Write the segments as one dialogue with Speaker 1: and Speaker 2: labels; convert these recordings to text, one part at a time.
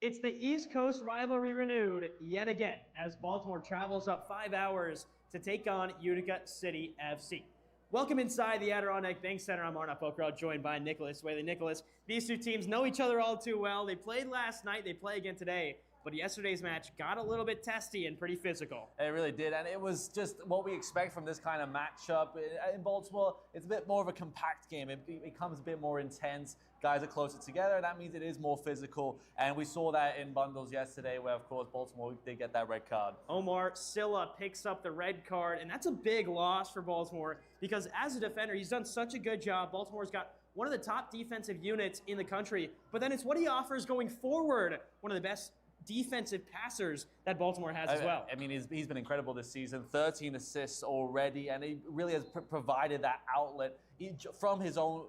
Speaker 1: It's the East Coast rivalry renewed yet again as Baltimore travels up 5 hours to take on Utica City FC. Welcome inside the Adirondack Bank Center. I'm Arnaud Fokrell, joined by Nicholas Whaley. Nicholas, these two teams know each other all too well. They played last night, they play again today, but yesterday's match got a little bit testy and pretty physical.
Speaker 2: It really did, and it was just what we expect from this kind of matchup. In Baltimore, it's a bit more of a compact game. It becomes a bit more intense. Guys are closer together, and that means it is more physical, and we saw that in bundles yesterday where, of course, Baltimore did get that red card.
Speaker 1: Omar Silla picks up the red card, and that's a big loss for Baltimore because as a defender, he's done such a good job. Baltimore's got one of the top defensive units in the country, but then it's what he offers going forward, one of the best defensive passers that Baltimore has as well.
Speaker 2: I mean, he's been incredible this season, 13 assists already, and he really has provided that outlet from his own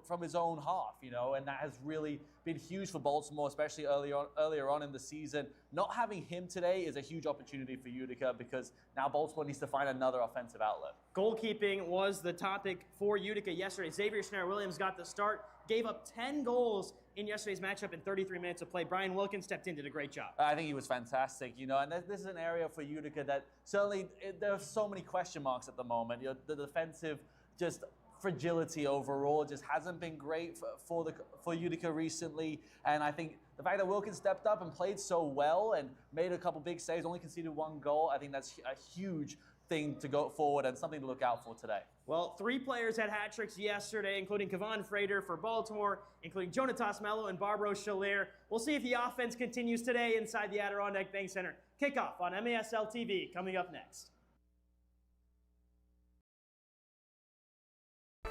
Speaker 2: half, you know, and that has really been huge for Baltimore, especially earlier on in the season. Not having him today is a huge opportunity for Utica because now Baltimore needs to find another offensive outlet.
Speaker 1: Goalkeeping was the topic for Utica yesterday. Nico Williams got the start, gave up 10 goals in yesterday's matchup in 33 minutes of play. Brian Wilkins stepped in, did a great job.
Speaker 2: I think he was fantastic, you know, and this is an area for Utica that certainly there are so many question marks at the moment. You know, the defensive just fragility overall just hasn't been great for Utica recently, and I think the fact that Wilkins stepped up and played so well and made a couple big saves, only conceded one goal, I think that's a huge thing to go forward and something to look out for today.
Speaker 1: Well, 3 players had hat tricks yesterday, including Kevon Frater for Baltimore, including Jonatas Mello and Barbaro Schiller. We'll see if the offense continues today inside the Adirondack Bank Center. Kickoff on MASL TV coming up next.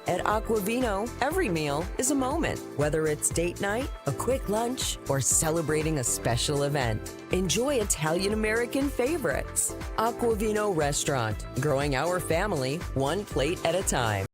Speaker 3: At Aquavino, every meal is a moment. Whether it's date night, a quick lunch, or celebrating a special event, enjoy Italian-American favorites. Aquavino Restaurant, growing our family one plate at a time.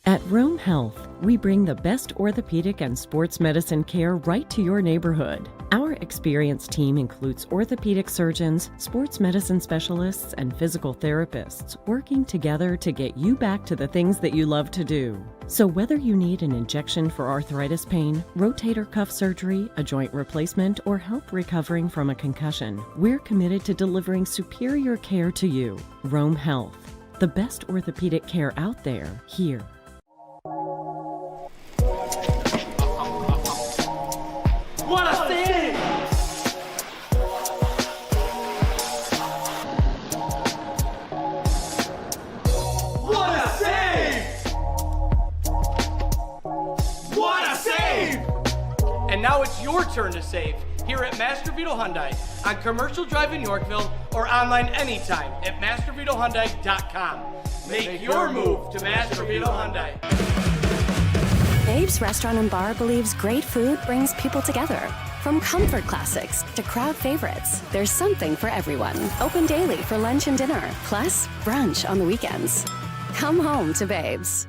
Speaker 4: At Rome Health, we bring the best orthopedic and sports medicine care right to your neighborhood. Our experienced team includes orthopedic surgeons, sports medicine specialists, and physical therapists working together to get you back to the things that you love to do. So whether you need an injection for arthritis pain, rotator cuff surgery, a joint replacement, or help recovering from a concussion, we're committed to delivering superior care to you. Rome Health, the best orthopedic care out there, here.
Speaker 1: What a save! What a save! What a save!
Speaker 5: And now it's your turn to save here at Master Vito Hyundai on Commercial Drive in Yorkville or online anytime at mastervitohyundai.com. Make your move to Master Vito Hyundai.
Speaker 6: Babe's Restaurant and Bar believes great food brings people together. From comfort classics to crowd favorites, there's something for everyone. Open daily for lunch and dinner, plus brunch on the weekends. Come home to Babe's.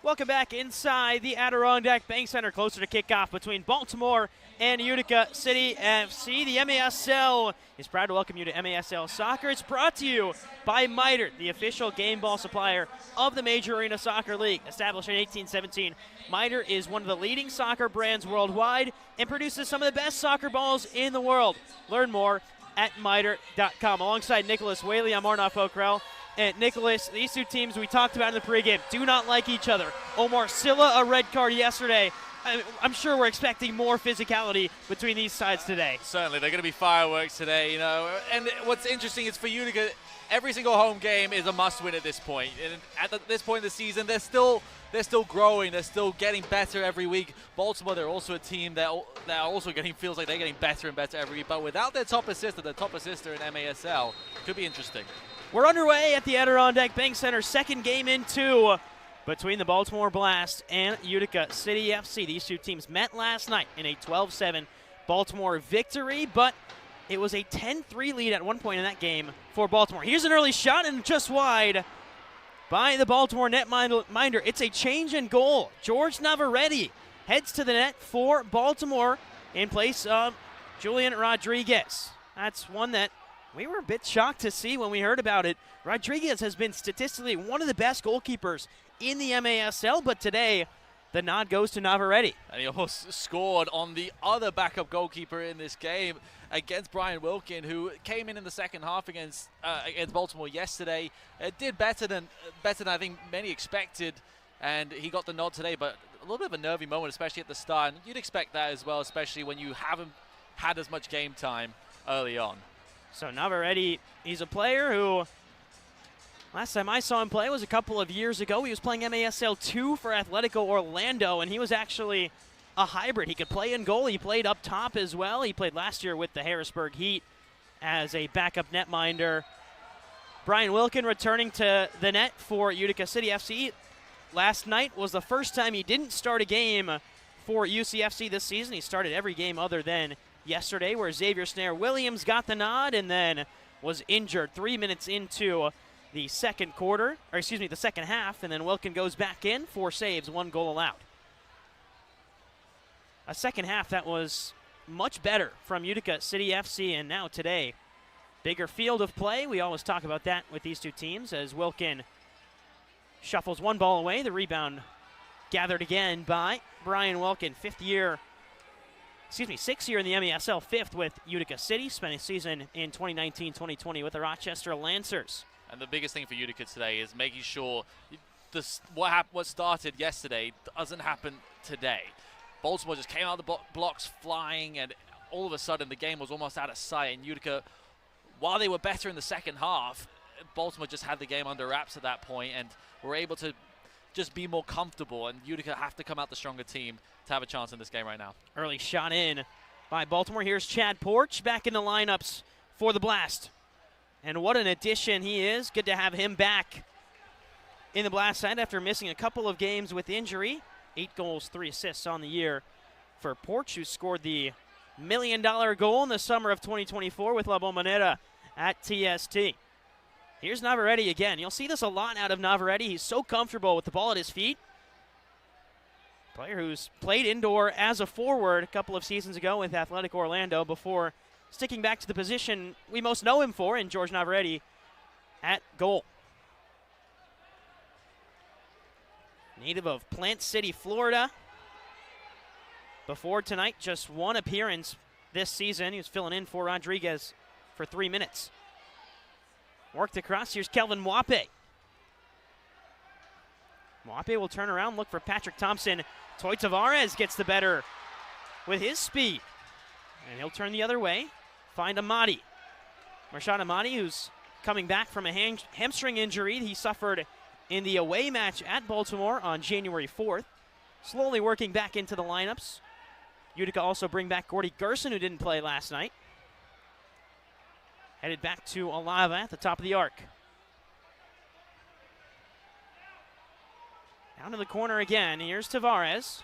Speaker 1: Welcome back inside the Adirondack Bank Center, closer to kickoff between Baltimore and Utica City FC. The MASL is proud to welcome you to MASL Soccer. It's brought to you by Miter, the official game ball supplier of the Major Arena Soccer League. Established in 1817, Miter is one of the leading soccer brands worldwide and produces some of the best soccer balls in the world. Learn more at miter.com. Alongside Nicholas Whaley, I'm Arnaud Fokrell. And Nicholas, these two teams we talked about in the pregame do not like each other. Omar Silla, a red card yesterday. I'm sure we're expecting more physicality between these sides today.
Speaker 2: Certainly, they're going to be fireworks today, you know. And what's interesting is for Utica, every single home game is a must-win at this point. And at this point in the season, they're still growing. They're still getting better every week. Baltimore, they're also a team that also feels like they're getting better and better every week. But without their top assister in MASL, could be interesting.
Speaker 1: We're underway at the Adirondack Bank Center, second game into between the Baltimore Blast and Utica City FC. These two teams met last night in a 12-7 Baltimore victory, but it was a 10-3 lead at one point in that game for Baltimore. Here's an early shot and just wide by the Baltimore netminder. It's a change in goal. George Navarrete heads to the net for Baltimore in place of Julian Rodriguez. That's one that we were a bit shocked to see when we heard about it. Rodriguez has been statistically one of the best goalkeepers in the MASL, but today the nod goes to Navarrete.
Speaker 7: And he almost scored on the other backup goalkeeper in this game against Brian Wilkin, who came in the second half against Baltimore yesterday. Did better than I think many expected, and he got the nod today, but a little bit of a nervy moment, especially at the start. And you'd expect that as well, especially when you haven't had as much game time early on.
Speaker 1: So Navarrete, he's a player who, last time I saw him play was a couple of years ago. He was playing MASL 2 for Atletico Orlando, and he was actually a hybrid. He could play in goal. He played up top as well. He played last year with the Harrisburg Heat as a backup netminder. Brian Wilkin returning to the net for Utica City FC. Last night was the first time he didn't start a game for UCFC this season. He started every game other than yesterday, where Xavier Snare Williams got the nod and then was injured 3 minutes into the second half, and then Wilkin goes back in, 4 saves, 1 goal allowed. A second half that was much better from Utica City FC, and now today, bigger field of play. We always talk about that with these two teams as Wilkin shuffles 1 ball away. The rebound gathered again by Brian Wilkin, 6th year in the MESL, 5th with Utica City, spent a season in 2019-2020 with the Rochester Lancers.
Speaker 7: And the biggest thing for Utica today is making sure what started yesterday doesn't happen today. Baltimore just came out of the blocks flying, and all of a sudden the game was almost out of sight. And Utica, while they were better in the second half, Baltimore just had the game under wraps at that point and were able to just be more comfortable, and Utica have to come out the stronger team to have a chance in this game right now.
Speaker 1: Early shot in by Baltimore. Here's Chad Porch back in the lineups for the Blast. And what an addition he is. Good to have him back in the Blast side after missing a couple of games with injury. 8 goals, 3 assists on the year for Porch, who scored the $1 million goal in the summer of 2024 with La Bombonera at TST. Here's Navarrete again. You'll see this a lot out of Navarrete. He's so comfortable with the ball at his feet. Player who's played indoor as a forward a couple of seasons ago with Athletic Orlando before sticking back to the position we most know him for in George Navarrete at goal. Native of Plant City, Florida. Before tonight, just 1 appearance this season. He was filling in for Rodriguez for 3 minutes. Worked across. Here's Kelvin Mwape. Mwape will turn around, look for Patrick Thompson. Toy Tavares gets the better with his speed. And he'll turn the other way, find Amati. Rashad Amati, who's coming back from a hamstring injury he suffered in the away match at Baltimore on January 4th. Slowly working back into the lineups. Utica also bring back Gordy Gerson, who didn't play last night. Headed back to Alava at the top of the arc. Down to the corner again. Here's Tavares.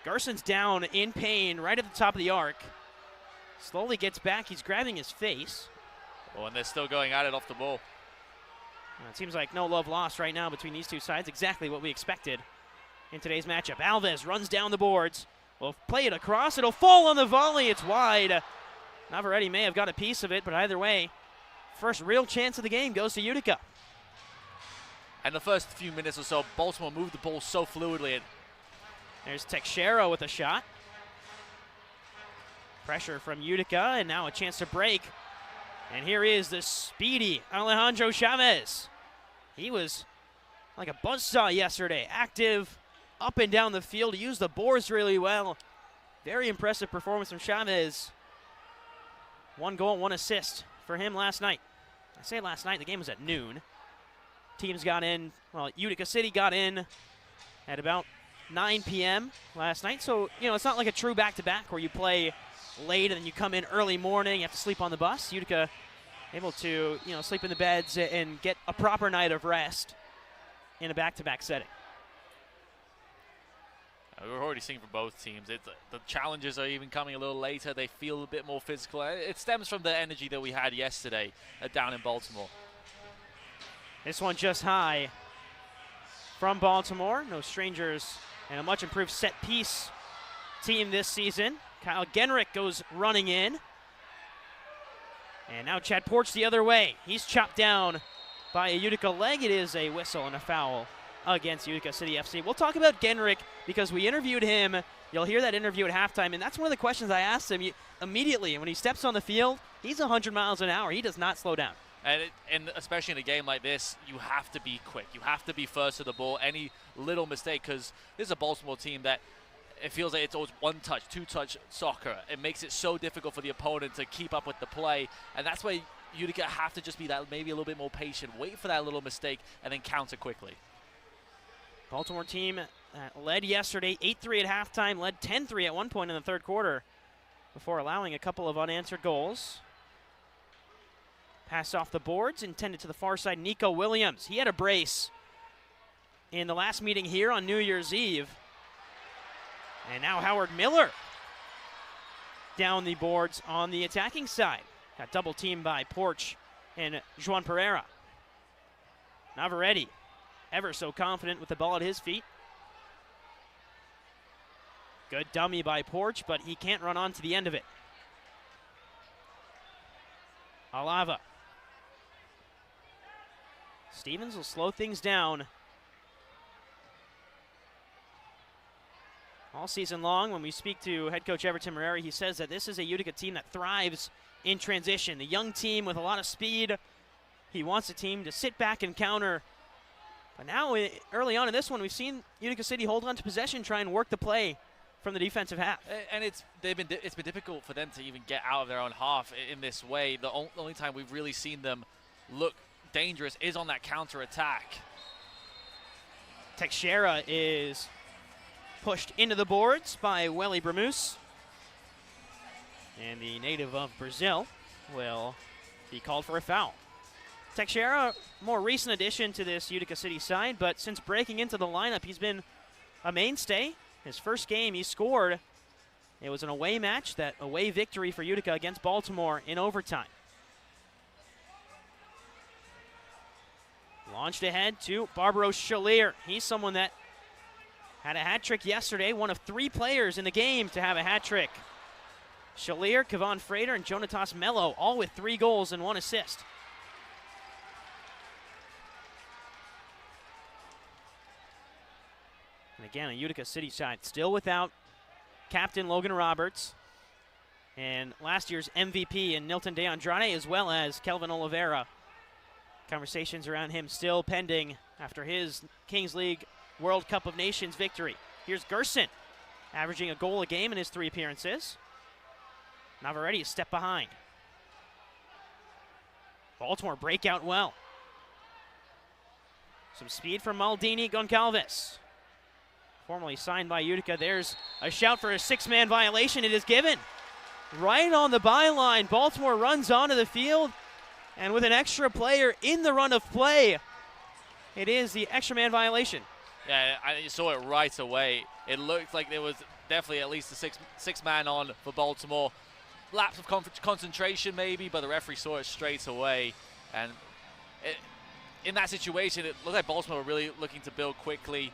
Speaker 1: Gerson's down in pain right at the top of the arc. Slowly gets back. He's grabbing his face.
Speaker 7: Oh, and they're still going at it off the ball.
Speaker 1: It seems like no love lost right now between these two sides. Exactly what we expected in today's matchup. Alves runs down the boards. Will play it across. It'll fall on the volley. It's wide. Navarrete may have got a piece of it, but either way, first real chance of the game goes to Utica.
Speaker 7: And the first few minutes or so, Baltimore moved the ball so fluidly.
Speaker 1: There's Teixeira with a shot. Pressure from Utica, and now a chance to break. And here is the speedy Alejandro Chavez. He was like a buzzsaw yesterday, active up and down the field. He used the boards really well. Very impressive performance from Chavez. 1 goal, 1 assist for him last night. I say last night, the game was at noon. Teams got in, well, Utica City got in at about 9 p.m. last night. So, it's not like a true back-to-back where you play late and then you come in early morning, you have to sleep on the bus. Utica able to, sleep in the beds and get a proper night of rest in a back-to-back setting.
Speaker 7: We're already seeing from both teams. The challenges are even coming a little later. They feel a bit more physical. It stems from the energy that we had yesterday down in Baltimore.
Speaker 1: This one just high from Baltimore. No strangers, and a much improved set piece team this season. Kyle Genrich goes running in. And now Chad Porch the other way. He's chopped down by a Utica leg. It is a whistle and a foul against Utica City FC. We'll talk about Genrich because we interviewed him. You'll hear that interview at halftime, and that's one of the questions I asked him immediately. When he steps on the field, he's 100 miles an hour. He does not slow down.
Speaker 7: And especially in a game like this, you have to be quick. You have to be first to the ball. Any little mistake, because this is a Baltimore team that it feels like it's always one-touch, two-touch soccer. It makes it so difficult for the opponent to keep up with the play, and that's why Utica have to just be that maybe a little bit more patient, wait for that little mistake, and then counter quickly.
Speaker 1: Baltimore team led yesterday 8-3 at halftime, led 10-3 at one point in the third quarter before allowing a couple of unanswered goals. Pass off the boards, intended to the far side, Nico Williams. He had a brace in the last meeting here on New Year's Eve. And now Howard Miller down the boards on the attacking side. Got double teamed by Porch and Juan Pereira. Navarrete, ever so confident with the ball at his feet. Good dummy by Porch, but he can't run on to the end of it. Alava. Stevens will slow things down. All season long, when we speak to head coach Everton Marreri, he says that this is a Utica team that thrives in transition. The young team with a lot of speed. He wants the team to sit back and counter. But now, early on in this one, we've seen Utica City hold on to possession, try and work the play from the defensive half.
Speaker 7: And it's been difficult for them to even get out of their own half in this way. The only time we've really seen them look dangerous is on that counter-attack.
Speaker 1: Teixeira is pushed into the boards by Welly Bramus. And the native of Brazil will be called for a foul. Teixeira, more recent addition to this Utica City side, but since breaking into the lineup, he's been a mainstay. His first game he scored, it was an away match, that away victory for Utica against Baltimore in overtime. Launched ahead to Barbaros Shalier. He's someone that had a hat trick yesterday, one of 3 players in the game to have a hat trick. Shalier, Kevon Frater, and Jonatas Mello, all with 3 goals and 1 assist. And again, a Utica City side still without captain Logan Roberts and last year's MVP in Nilton De Andrade, as well as Kelvin Oliveira. Conversations around him still pending after his Kings League World Cup of Nations victory. Here's Gerson, averaging a goal a game in his 3 appearances. Navarrete a step behind. Baltimore break out well. Some speed from Maldini Goncalves. Formerly signed by Utica. There's a shout for a 6-man violation. It is given. Right on the byline. Baltimore runs onto the field. And with an extra player in the run of play, it is the extra man violation.
Speaker 7: Yeah, I saw it right away. It looked like there was definitely at least a six man on for Baltimore. Lapse of concentration maybe, but the referee saw it straight away. And in that situation, it looked like Baltimore were really looking to build quickly.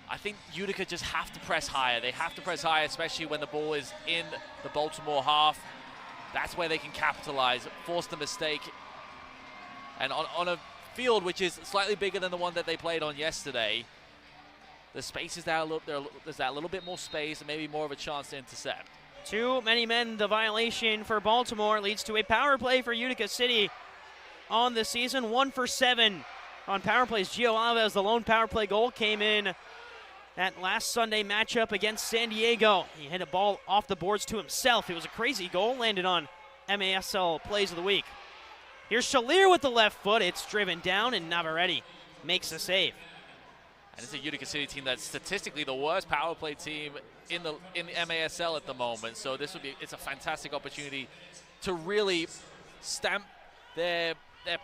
Speaker 7: I think Utica just have to press higher. They have to press higher, especially when the ball is in the Baltimore half. That's where they can capitalize, force the mistake. And on a field which is slightly bigger than the one that they played on yesterday, the space is there. There's that little bit more space and maybe more of a chance to intercept.
Speaker 1: Too many men, the violation for Baltimore leads to a power play for Utica City on the season. 1 for 7 on power plays. Gio Alves, the lone power play goal, came in that last Sunday matchup against San Diego. He hit a ball off the boards to himself. It was a crazy goal, landed on MASL Plays of the Week. Here's Shalier with the left foot. It's driven down, and Navarrete makes the save.
Speaker 7: And it's a Utica City team that's statistically the worst power play team in the MASL at the moment. So it's a fantastic opportunity to really stamp their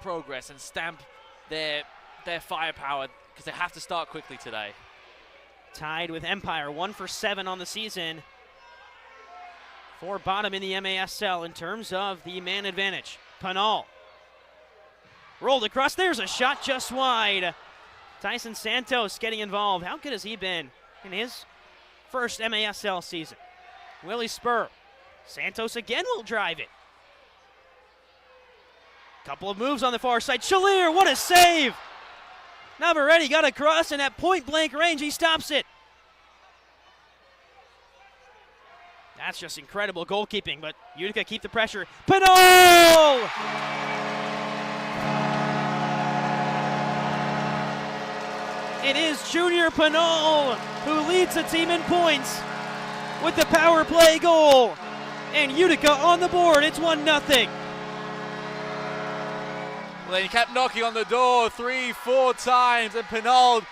Speaker 7: progress and stamp their their firepower because they have to start quickly today.
Speaker 1: Tied with Empire, 1 for 7 on the season. For bottom in the MASL in terms of the man advantage. Panol. Rolled across, there's a shot just wide. Tyson Santos getting involved. How good has he been in his first MASL season? Willie Spur. Santos again will drive it. Couple of moves on the far side. Shalier, what a save! Navarrete got across, and at point-blank range, he stops it. That's just incredible goalkeeping, but Utica keep the pressure. Panol! It is Junior Panol who leads the team in points with the power play goal. And Utica on the board, it's 1-0.
Speaker 7: Well, he kept knocking on the door 3-4 times, and Panol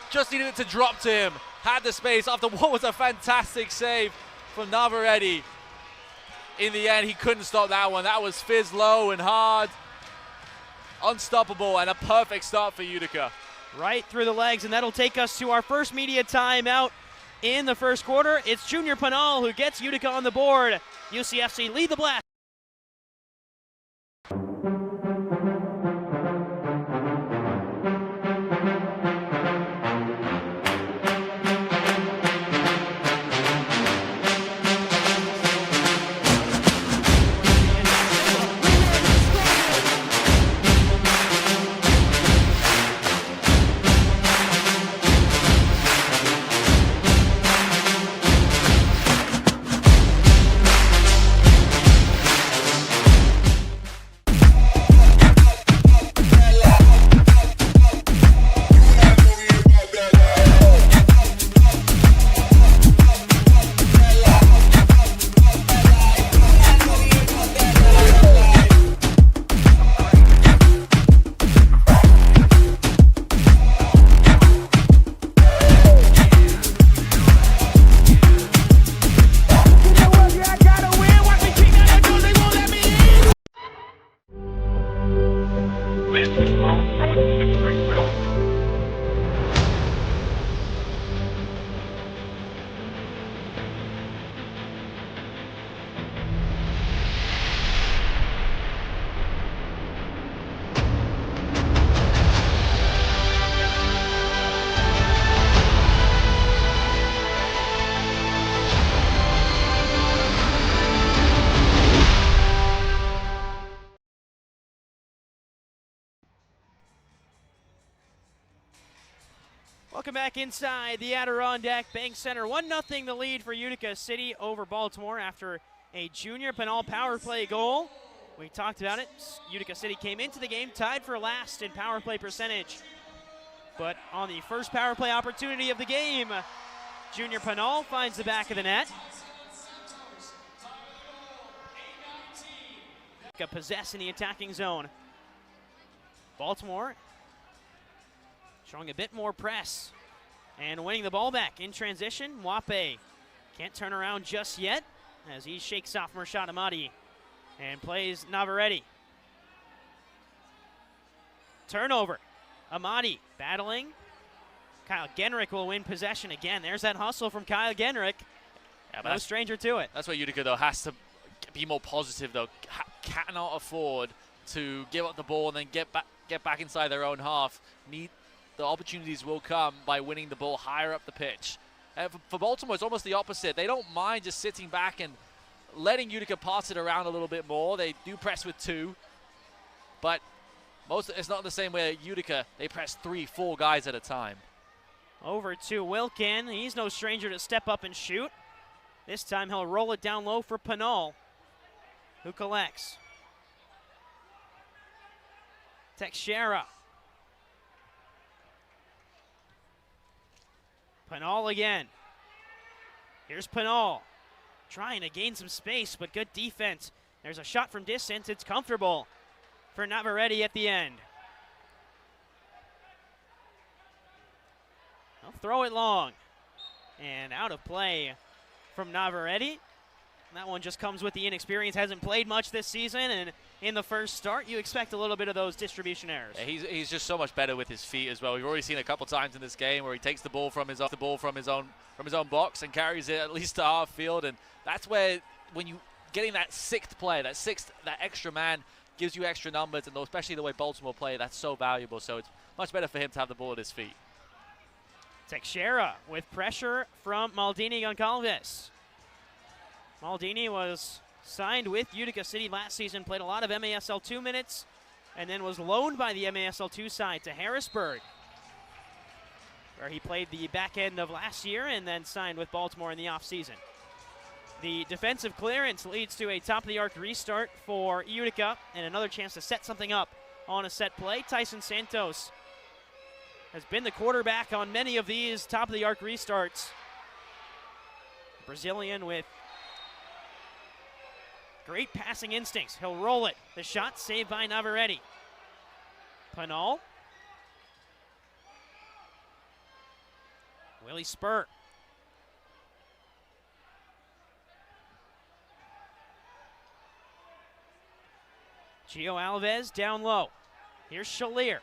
Speaker 7: just needed it to drop to him. Had the space after what was a fantastic save from Navarrete. In the end, he couldn't stop that one. That was fizz low and hard. Unstoppable, and a perfect start for Utica.
Speaker 1: Right through the legs, and that'll take us to our first media timeout in the first quarter. It's Junior Panol who gets Utica on the board. UCFC lead the Blast. Welcome back inside the Adirondack Bank Center. 1-0 the lead for Utica City over Baltimore after a Junior Panol power play goal. We talked about it. Utica City came into the game tied for last in power play percentage. But on the first power play opportunity of the game, Junior Panol finds the back of the net. Utica possess in the attacking zone. Baltimore showing a bit more press and winning the ball back in transition. Wape can't turn around just yet as he shakes off Mershad Amadi and plays Navarrete. Turnover. Amadi battling. Kyle Genrick will win possession again. There's that hustle from Kyle Genrick. Yeah, no stranger to it.
Speaker 7: That's where Utica, though, has to be more positive, though. Cannot afford to give up the ball and then get back inside their own half. The opportunities will come by winning the ball higher up the pitch. For Baltimore, it's almost the opposite. They don't mind just sitting back and letting Utica pass it around a little bit more. They do press with 2, but it's not the same way at Utica. They press 3-4 guys at a time.
Speaker 1: Over to Wilkin. He's no stranger to step up and shoot. This time he'll roll it down low for Panol, who collects. Teixeira. Panol again. Here's Panol trying to gain some space, but good defense. There's a shot from distance. It's comfortable for Navarrete at the end. They'll throw it long. And out of play from Navarrete. That one just comes with the inexperience. Hasn't played much this season, and in the first start, you expect a little bit of those distribution errors.
Speaker 7: Yeah, he's just so much better with his feet as well. We've already seen a couple times in this game where he takes the ball from his own box and carries it at least to half field, and that's where when you getting that sixth player, that extra man gives you extra numbers, and especially the way Baltimore play, that's so valuable. So it's much better for him to have the ball at his feet.
Speaker 1: Teixeira with pressure from Maldini Goncalves. Maldini was signed with Utica City last season, played a lot of MASL 2 minutes, and then was loaned by the MASL 2 side to Harrisburg, where he played the back end of last year and then signed with Baltimore in the offseason. The defensive clearance leads to a top-of-the-arc restart for Utica and another chance to set something up on a set play. Tyson Santos has been the quarterback on many of these top-of-the-arc restarts. Brazilian with great passing instincts. He'll roll it. The shot saved by Navarrete. Panol. Willie Spur. Gio Alves down low. Here's Shalier.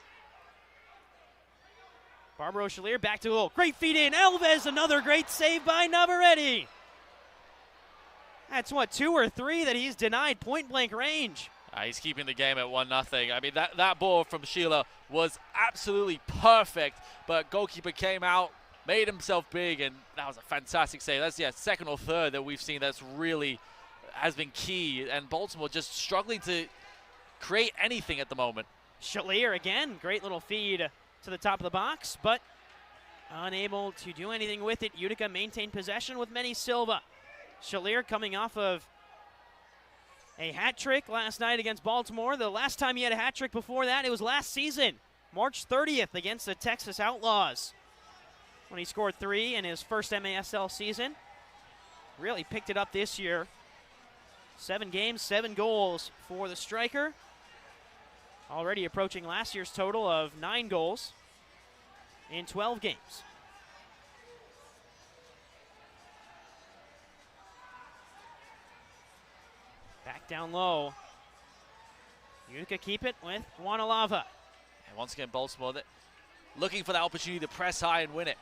Speaker 1: Barbaro Shalier back to goal. Great feed in. Alves, another great save by Navarrete. That's what, 2 or 3 that he's denied point-blank range.
Speaker 7: He's keeping the game at 1-0. I mean, that ball from Sheila was absolutely perfect, but goalkeeper came out, made himself big, and that was a fantastic save. That's second or third that we've seen that's really has been key, and Baltimore just struggling to create anything at the moment.
Speaker 1: Shalier again, great little feed to the top of the box, but unable to do anything with it. Utica maintained possession with Manny Silva. Shalier coming off of a hat trick last night against Baltimore. The last time he had a hat trick before that, it was last season, March 30th against the Texas Outlaws, when he scored 3 in his first MASL season. Really picked it up this year. 7 games, 7 goals for the striker. Already approaching last year's total of 9 goals in 12 games. Back down low. Utica keep it with Wanalava.
Speaker 7: And once again, Baltimore looking for that opportunity to press high and win it.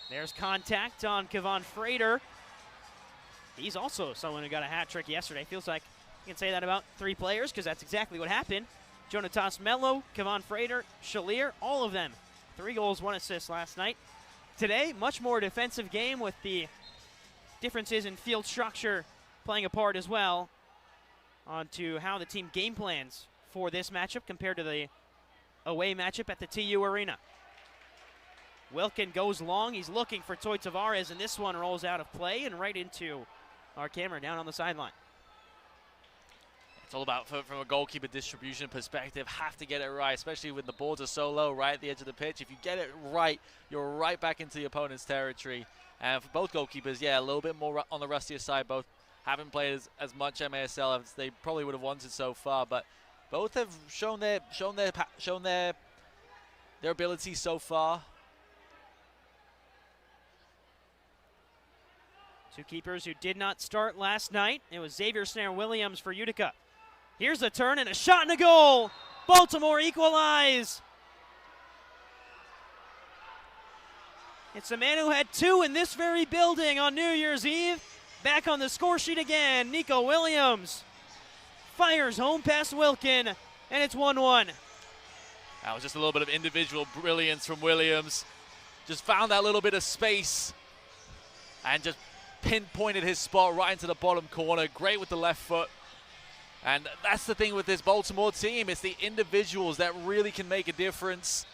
Speaker 1: There's contact on Kevon Frater. He's also someone who got a hat trick yesterday. Feels like you can say that about 3 players because that's exactly what happened. Jonatas Mello, Kevon Frater, Shalier, all of them. 3 goals, 1 assist last night. Today, much more defensive game with the differences in field structure playing a part as well onto how the team game plans for this matchup compared to the away matchup at the TU Arena. Wilkin goes long. He's looking for Toy Tavares, and this one rolls out of play and right into our camera down on the sideline.
Speaker 7: It's all about, from a goalkeeper distribution perspective, have to get it right, especially when the boards are so low right at the edge of the pitch. If you get it right, you're right back into the opponent's territory. And for both goalkeepers, yeah, a little bit more on the rustier side. Both haven't played as much MASL as they probably would have wanted so far, but both have shown their ability so far.
Speaker 1: 2 keepers who did not start last night. It was Xavier Snare Williams for Utica. Here's a turn and a shot and a goal. Baltimore equalize. It's the man who had 2 in this very building on New Year's Eve. Back on the score sheet again, Nico Williams fires home past Wilkin, and it's 1-1.
Speaker 7: That was just a little bit of individual brilliance from Williams. Just found that little bit of space and just pinpointed his spot right into the bottom corner. Great with the left foot. And that's the thing with this Baltimore team. It's the individuals that really can make a difference.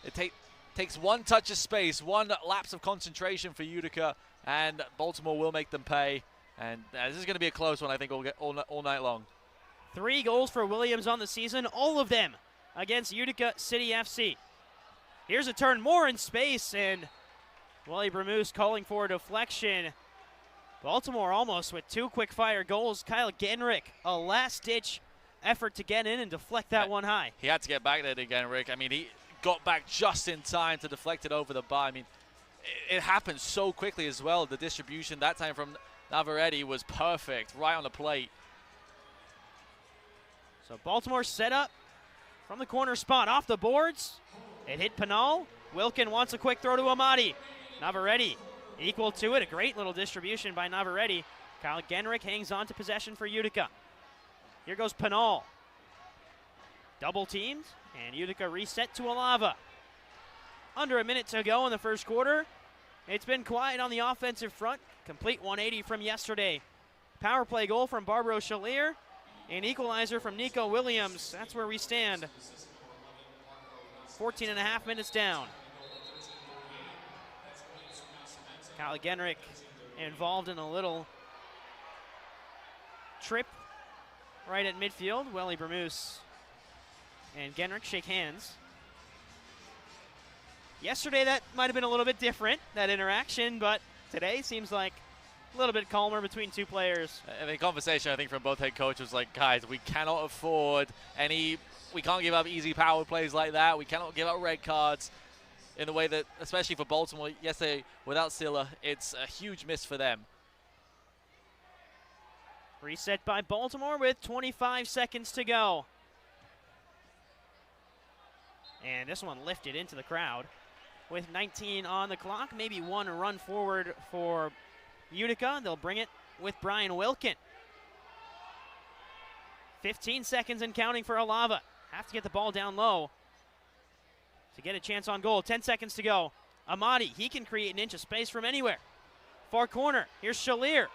Speaker 7: It takes one touch of space, one lapse of concentration for Utica, and Baltimore will make them pay. And this is going to be a close one, I think, all night long.
Speaker 1: 3 goals for Williams on the season, all of them against Utica City FC. Here's a turn, more in space, and Wally Bramoose calling for a deflection. Baltimore almost with 2 quick-fire goals. Kyle Genrick, a last-ditch effort to get in and deflect that one high.
Speaker 7: He had to get back there to Genrick. I mean, he got back just in time to deflect it over the bar. I mean, it happens so quickly as well, the distribution that time from Navarrete was perfect, right on the plate.
Speaker 1: So Baltimore set up from the corner spot, off the boards. It hit Panol. Wilkin wants a quick throw to Amati. Navarrete equal to it. A great little distribution by Navarrete. Kyle Genrich hangs on to possession for Utica. Here goes Panol. Double teamed, and Utica reset to Alava. Under a minute to go in the first quarter. It's been quiet on the offensive front. Complete 180 from yesterday. Power play goal from Barbaro Chalier. An equalizer from Nico Williams. That's where we stand. 14 and a half minutes down. Kyle Genrich involved in a little trip right at midfield. Welly Bermoose and Genrich shake hands. Yesterday that might have been a little bit different, that interaction, but today seems like a little bit calmer between two players.
Speaker 7: And the conversation, I think, from both head coaches was like, guys, we cannot afford we can't give up easy power plays like that. We cannot give up red cards in the way that, especially for Baltimore, yesterday without Silla, it's a huge miss for them.
Speaker 1: Reset by Baltimore with 25 seconds to go. And this one lifted into the crowd. With 19 on the clock, maybe one run forward for Utica. They'll bring it with Brian Wilkin. 15 seconds and counting for Alava. Have to get the ball down low to get a chance on goal. 10 seconds to go. Amati, he can create an inch of space from anywhere. Far corner, here's Chalier.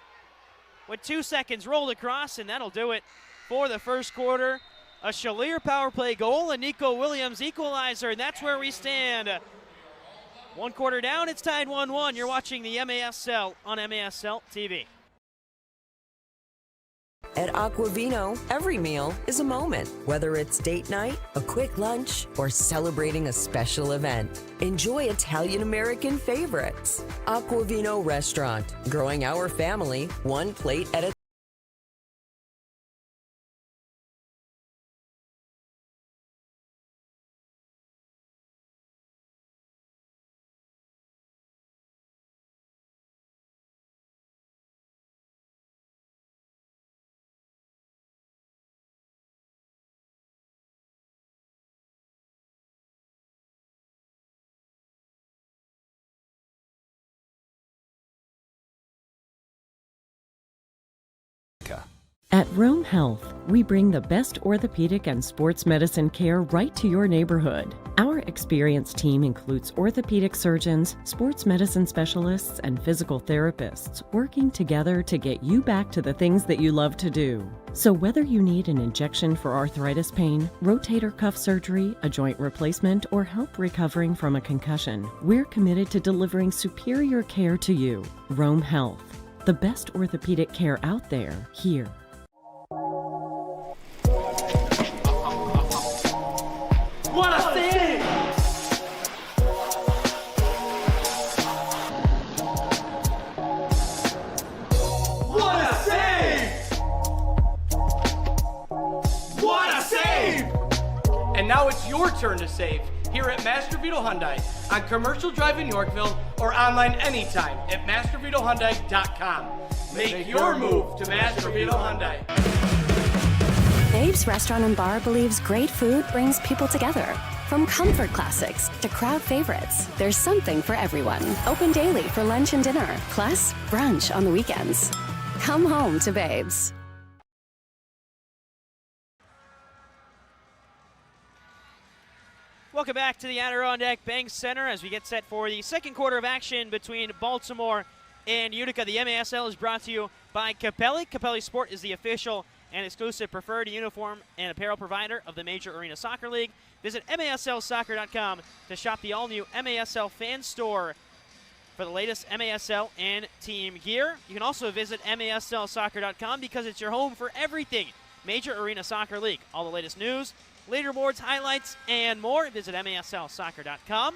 Speaker 1: With 2 seconds rolled across, and that'll do it for the first quarter. A Chalier power play goal, a Nico Williams equalizer, and that's where we stand. 1 quarter down, it's tied 1-1. You're watching the MASL on MASL TV.
Speaker 3: At Aquavino, every meal is a moment. Whether it's date night, a quick lunch, or celebrating a special event. Enjoy Italian-American favorites. Aquavino Restaurant, growing our family one plate at a
Speaker 4: At Rome Health, we bring the best orthopedic and sports medicine care right to your neighborhood. Our experienced team includes orthopedic surgeons, sports medicine specialists, and physical therapists working together to get you back to the things that you love to do. So whether you need an injection for arthritis pain, rotator cuff surgery, a joint replacement, or help recovering from a concussion, we're committed to delivering superior care to you. Rome Health, the best orthopedic care out there, here.
Speaker 5: What a save! What a save! What a save! And now it's your turn to save here at Master Vito Hyundai on Commercial Drive in Yorkville or online anytime at mastervitohyundai.com. Make your move to Master Vito Hyundai.
Speaker 6: Babe's Restaurant and Bar believes great food brings people together. From comfort classics to crowd favorites, there's something for everyone. Open daily for lunch and dinner, plus brunch on the weekends. Come home to Babe's.
Speaker 1: Welcome back to the Adirondack Bank Center as we get set for the second quarter of action between Baltimore and Utica. The MASL is brought to you by Capelli. Capelli Sport is the official and exclusive preferred uniform and apparel provider of the Major Arena Soccer League. Visit MASLsoccer.com to shop the all-new MASL fan store for the latest MASL and team gear. You can also visit MASLsoccer.com because it's your home for everything Major Arena Soccer League. All the latest news, leaderboards, highlights, and more. Visit MASLsoccer.com.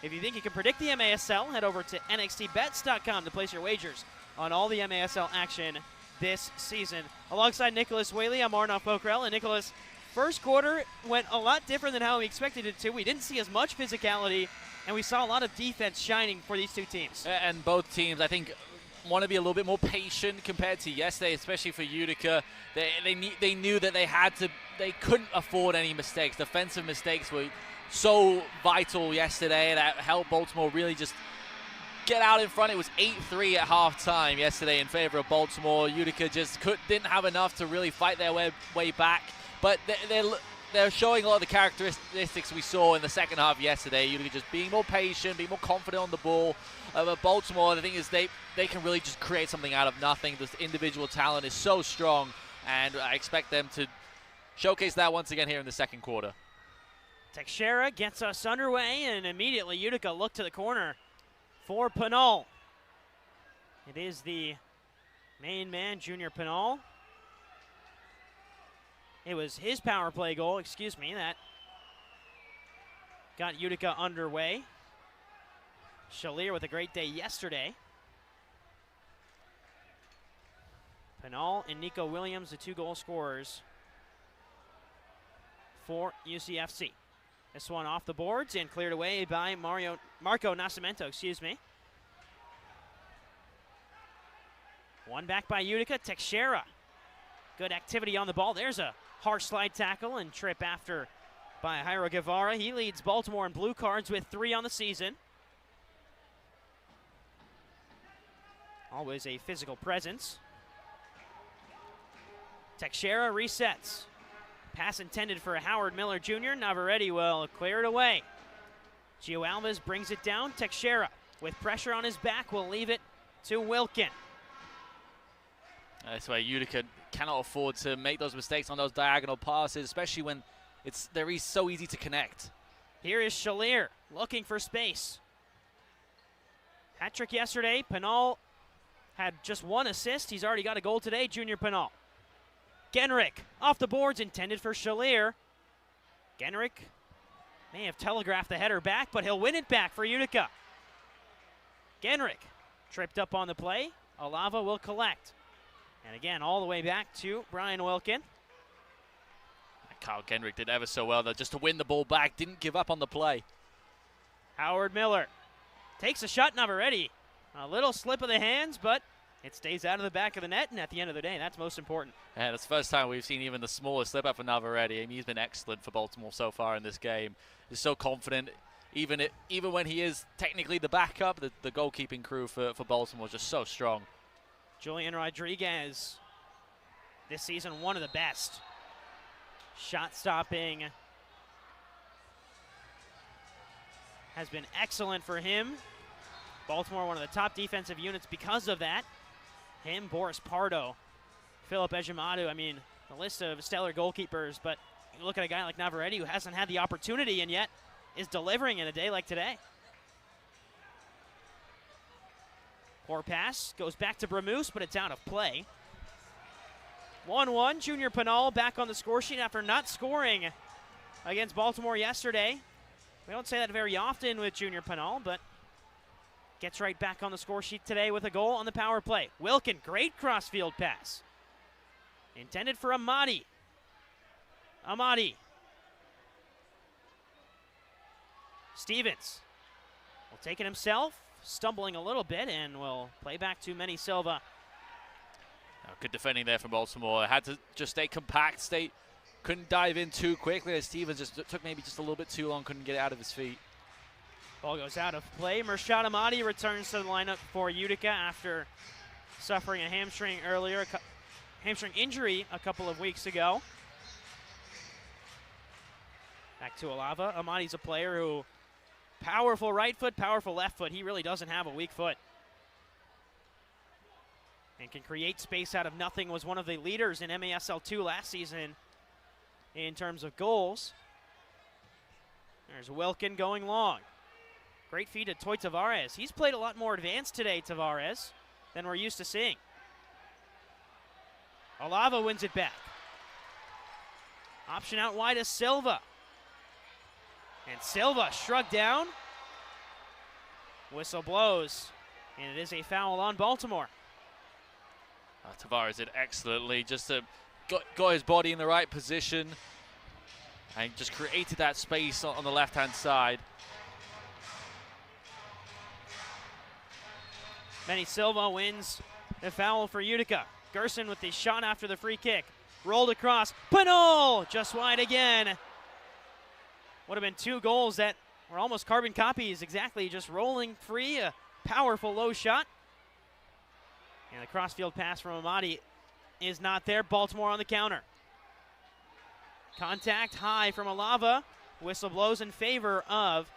Speaker 1: If you think you can predict the MASL, head over to NXTBets.com to place your wagers on all the MASL action this season. Alongside Nicholas Whaley, I'm Arnaud Pokrell. And Nicholas, first quarter went a lot different than how we expected it to. We didn't see as much physicality, and we saw a lot of defense shining for these two teams.
Speaker 7: And both teams, I think, want to be a little bit more patient compared to yesterday, especially for Utica. They knew that they couldn't afford any mistakes. Defensive mistakes were so vital yesterday that helped Baltimore really just get out in front. It was 8-3 at halftime yesterday in favor of Baltimore. Utica just didn't have enough to really fight their way back. But they're showing a lot of the characteristics we saw in the second half yesterday. Utica just being more patient, being more confident on the ball. But Baltimore, the thing is, they can really just create something out of nothing. This individual talent is so strong, and I expect them to showcase that once again here in the second quarter.
Speaker 1: Teixeira gets us underway, and immediately Utica look to the corner for Panol. It is the main man, Junior Panol. It was his power play goal, that got Utica underway. Shalier with a great day yesterday. Panol and Nico Williams, the 2 goal scorers for UCFC. This one off the boards and cleared away by Marco Nascimento, One back by Utica, Teixeira. Good activity on the ball. There's a harsh slide tackle and trip after by Jairo Guevara. He leads Baltimore in blue cards with 3 on the season. Always a physical presence. Teixeira resets. Pass intended for Howard Miller Jr. Navarrete will clear it away. Gio Alves brings it down. Teixeira, with pressure on his back, will leave it to Wilkin.
Speaker 7: That's why Utica cannot afford to make those mistakes on those diagonal passes, especially when they're so easy to connect.
Speaker 1: Here is Shalier looking for space. Hat-trick yesterday. Panol had just 1 assist. He's already got a goal today, Junior Panol. Genrick off the boards, intended for Shalier. Genrick may have telegraphed the header back, but he'll win it back for Utica. Genrick tripped up on the play. Alava will collect. And again, all the way back to Brian Wilkin.
Speaker 7: Kyle Genrick did ever so well, though, just to win the ball back. Didn't give up on the play.
Speaker 1: Howard Miller takes a shot. Navarrete. A little slip of the hands, but it stays out of the back of the net, and at the end of the day, that's most important.
Speaker 7: And it's the first time we've seen even the smallest slip up for Navarrete. I mean, he's been excellent for Baltimore so far in this game. He's so confident. Even when he is technically the backup, the goalkeeping crew for Baltimore is just so strong.
Speaker 1: Julian Rodriguez, this season one of the best. Shot stopping has been excellent for him. Baltimore, one of the top defensive units because of that. Him, Boris Pardo, Philip Ejimadu. I mean, the list of stellar goalkeepers, but you look at a guy like Navarrete who hasn't had the opportunity and yet is delivering in a day like today. Poor pass, goes back to Bramoose, but it's out of play. 1-1, Junior Panol back on the score sheet after not scoring against Baltimore yesterday. We don't say that very often with Junior Panol, but gets right back on the score sheet today with a goal on the power play. Wilkin, great crossfield pass. Intended for Amadi. Stevens will take it himself, stumbling a little bit, and will play back to Manny Silva.
Speaker 7: Good defending there from Baltimore. Had to just stay compact, couldn't dive in too quickly. Stevens just took maybe just a little bit too long, couldn't get it out of his feet.
Speaker 1: Ball goes out of play. Murshad Amadi returns to the lineup for Utica after suffering a hamstring injury a couple of weeks ago. Back to Alava. Amadi's a player who, powerful right foot, powerful left foot. He really doesn't have a weak foot. And can create space out of nothing. Was one of the leaders in MASL 2 last season in terms of goals. There's Wilkin going long. Great feed to Toy Tavares. He's played a lot more advanced today, Tavares, than we're used to seeing. Alava wins it back. Option out wide is Silva. And Silva shrugged down. Whistle blows. And it is a foul on Baltimore.
Speaker 7: Tavares did excellently, just to got his body in the right position and just created that space on the left-hand side.
Speaker 1: Manny Silva wins the foul for Utica. Gerson with the shot after the free kick. Rolled across. Panol just wide again. Would have been 2 goals that were almost carbon copies. Exactly, just rolling free. A powerful low shot. And the crossfield pass from Amadi is not there. Baltimore on the counter. Contact high from Alava. Whistle blows in favor of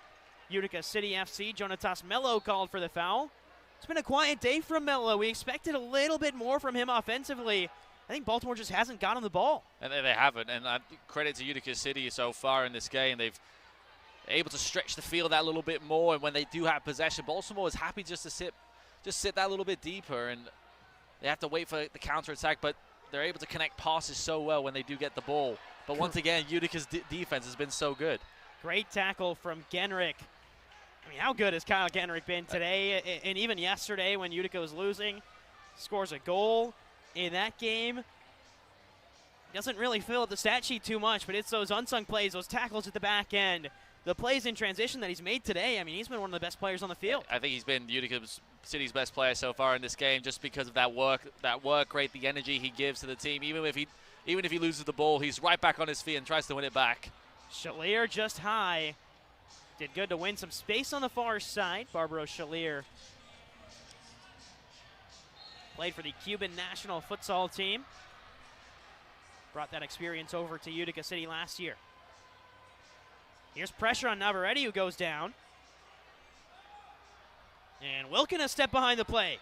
Speaker 1: Utica City FC. Jonatas Mello called for the foul. It's been a quiet day from Mello. We expected a little bit more from him offensively. I think Baltimore just hasn't got him the ball.
Speaker 7: And they haven't. And credit to Utica City so far in this game. They've able to stretch the field that little bit more. And when they do have possession, Baltimore is happy just to sit that little bit deeper. And they have to wait for the counterattack, but they're able to connect passes so well when they do get the ball. But once again, Utica's defense has been so good.
Speaker 1: Great tackle from Genrick. I mean, how good has Kyle Genrick been today? And even yesterday when Utica was losing, scores a goal in that game. Doesn't really fill up the stat sheet too much, but it's those unsung plays, those tackles at the back end, the plays in transition that he's made today. I mean, he's been one of the best players on the field.
Speaker 7: I think he's been Utica City's best player so far in this game, just because of that work rate, the energy he gives to the team. Even if he loses the ball, he's right back on his feet and tries to win it back.
Speaker 1: Shalier just high. Did good to win some space on the far side. Barbaro Shalier played for the Cuban national futsal team. Brought that experience over to Utica City last year. Here's pressure on Navarrete, who goes down. And Wilkin a step behind the play.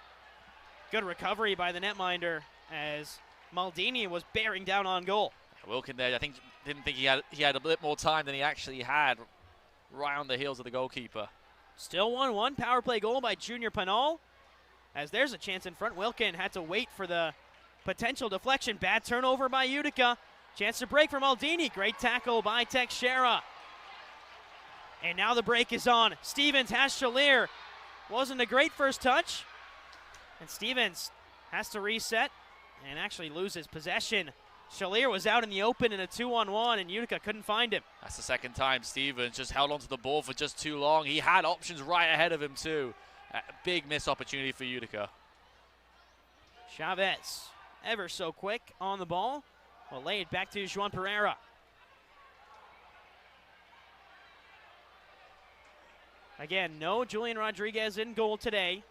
Speaker 1: Good recovery by the netminder as Maldini was bearing down on goal.
Speaker 7: Wilkin there, didn't think he had a bit more time than he actually had, right on the heels of the goalkeeper.
Speaker 1: Still 1-1, power play goal by Junior Panol. As there's a chance in front, Wilkin had to wait for the potential deflection. Bad turnover by Utica. Chance to break from Maldini. Great tackle by Teixeira. And now the break is on. Stevens has Shalier. Wasn't a great first touch. And Stevens has to reset and actually loses possession. Shalier was out in the open in a 2-on-1, and Utica couldn't find him.
Speaker 7: That's the second time Stevens just held onto the ball for just too long. He had options right ahead of him too. A big missed opportunity for Utica.
Speaker 1: Chavez, ever so quick on the ball. Will lay it back to Juan Pereira. Again, no Julian Rodriguez in goal today.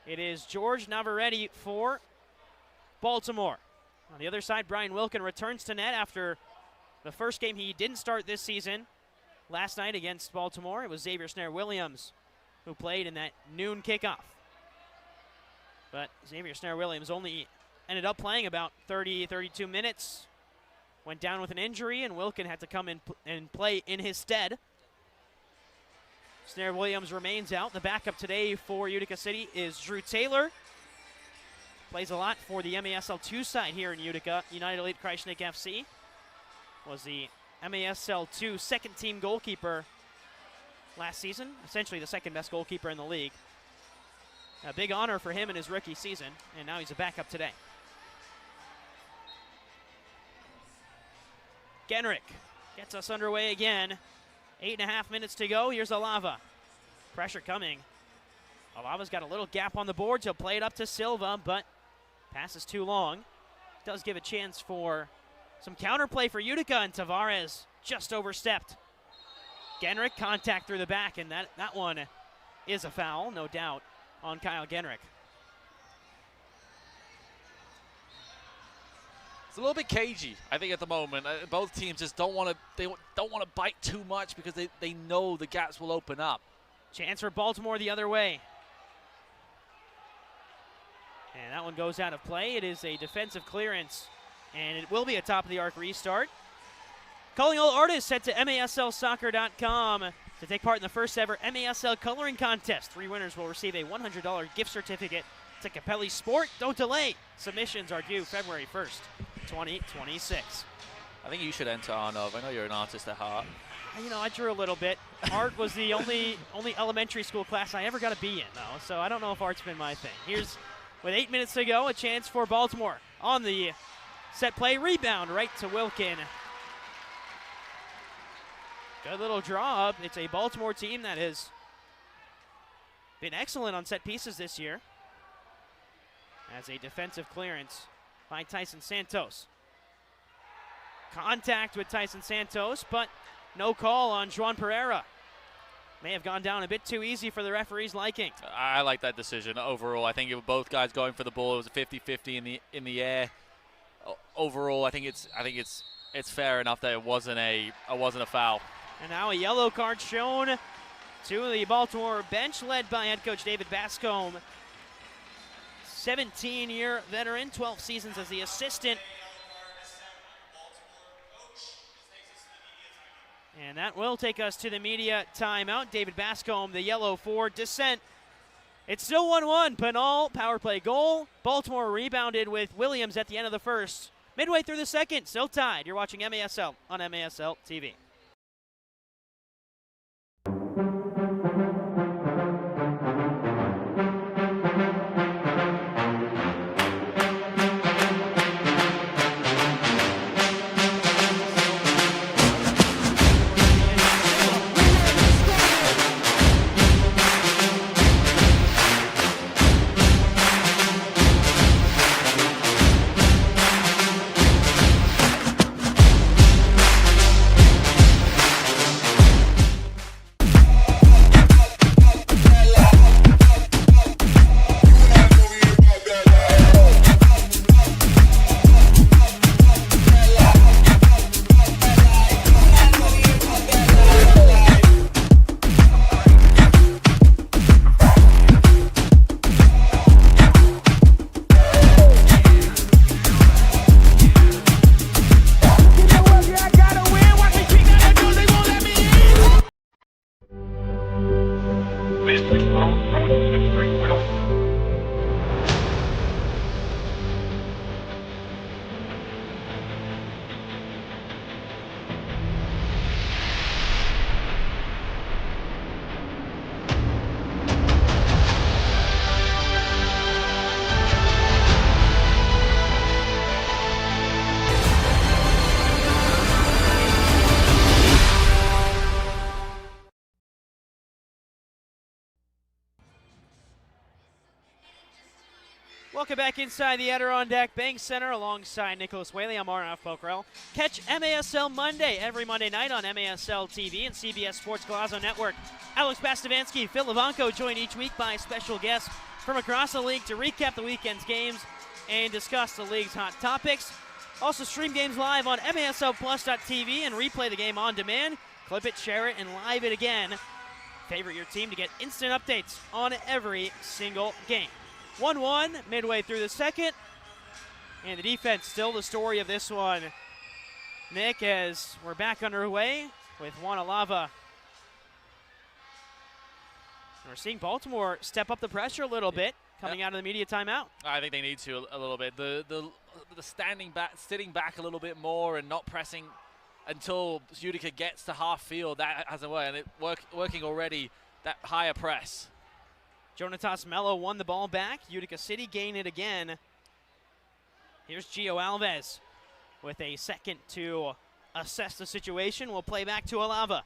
Speaker 1: It is George Navarrete for Baltimore. On the other side, Brian Wilkin returns to net after the first game he didn't start this season. Last night against Baltimore, it was Xavier Snare Williams who played in that noon kickoff. But Xavier Snare Williams only ended up playing about 32 minutes. Went down with an injury, and Wilkin had to come in and play in his stead. Snare Williams remains out. The backup today for Utica City is Drew Taylor. Plays a lot for the MASL 2 side here in Utica. United Elite Kreisnik FC was the MASL 2 second team goalkeeper last season. Essentially the second best goalkeeper in the league. A big honor for him in his rookie season, and now he's a backup today. Genrick gets us underway again. 8.5 minutes to go. Here's Alava. Pressure coming. Alava's got a little gap on the boards. He'll play it up to Silva, but pass is too long. Does give a chance for some counterplay for Utica, and Tavares just overstepped. Genrick, contact through the back, and that one is a foul, no doubt, on Kyle Genrick.
Speaker 7: It's a little bit cagey, I think, at the moment. Both teams just don't want to bite too much because they know the gaps will open up.
Speaker 1: Chance for Baltimore the other way. And that one goes out of play. It is a defensive clearance, and it will be a top-of-the-arc restart. Calling all artists, head to MASLsoccer.com to take part in the first ever MASL coloring contest. 3 winners will receive a $100 gift certificate to Capelli Sport. Don't delay. Submissions are due February 1st, 2026.
Speaker 7: I think you should enter, Arnav. I know you're an artist at heart.
Speaker 1: You know, I drew a little bit. Art was the only elementary school class I ever got to be in, though, so I don't know if art's been my thing. Here's, with 8 minutes to go, a chance for Baltimore on the set play. Rebound right to Wilkin. Good little draw up. It's a Baltimore team that has been excellent on set pieces this year. as a defensive clearance by Tyson Santos. Contact with Tyson Santos, but no call on Juan Pereira. May have gone down a bit too easy for the referee's liking.
Speaker 7: I like that decision overall. I think it was both guys going for the ball. It was a 50-50 in the air. Overall, I think it's fair enough that it wasn't a foul.
Speaker 1: And now a yellow card shown to the Baltimore bench, led by head coach David Bascombe. 17-year veteran, 12 seasons as the assistant. And that will take us to the media timeout. David Bascombe, the yellow for dissent. It's still 1-1. Panol, power play goal. Baltimore rebounded with Williams at the end of the first. Midway through the second, still tied. You're watching MASL on MASL TV. Welcome back inside the Adirondack Bank Center alongside Nicholas Whaley. I'm Arnav Pokrell. Catch MASL Monday every Monday night on MASL TV and CBS Sports Golazo Network. Alex Bastavansky, Phil Levanko joined each week by special guests from across the league to recap the weekend's games and discuss the league's hot topics. Also stream games live on MASLplus.tv and replay the game on demand. Clip it, share it, and live it again. Favorite your team to get instant updates on every single game. 1-1 midway through the second. And the defense still the story of this one. Nick, as we're back underway with Juan Alava. We're seeing Baltimore step up the pressure a little bit coming out of the media timeout. I
Speaker 7: think they need to a little bit. The standing back, sitting back a little bit more and not pressing until Utica gets to half field, that hasn't worked. And it working already, that higher press.
Speaker 1: Jonatas Mello won the ball back. Utica City gain it again. Here's Gio Alves with a second to assess the situation. We'll play back to Alava.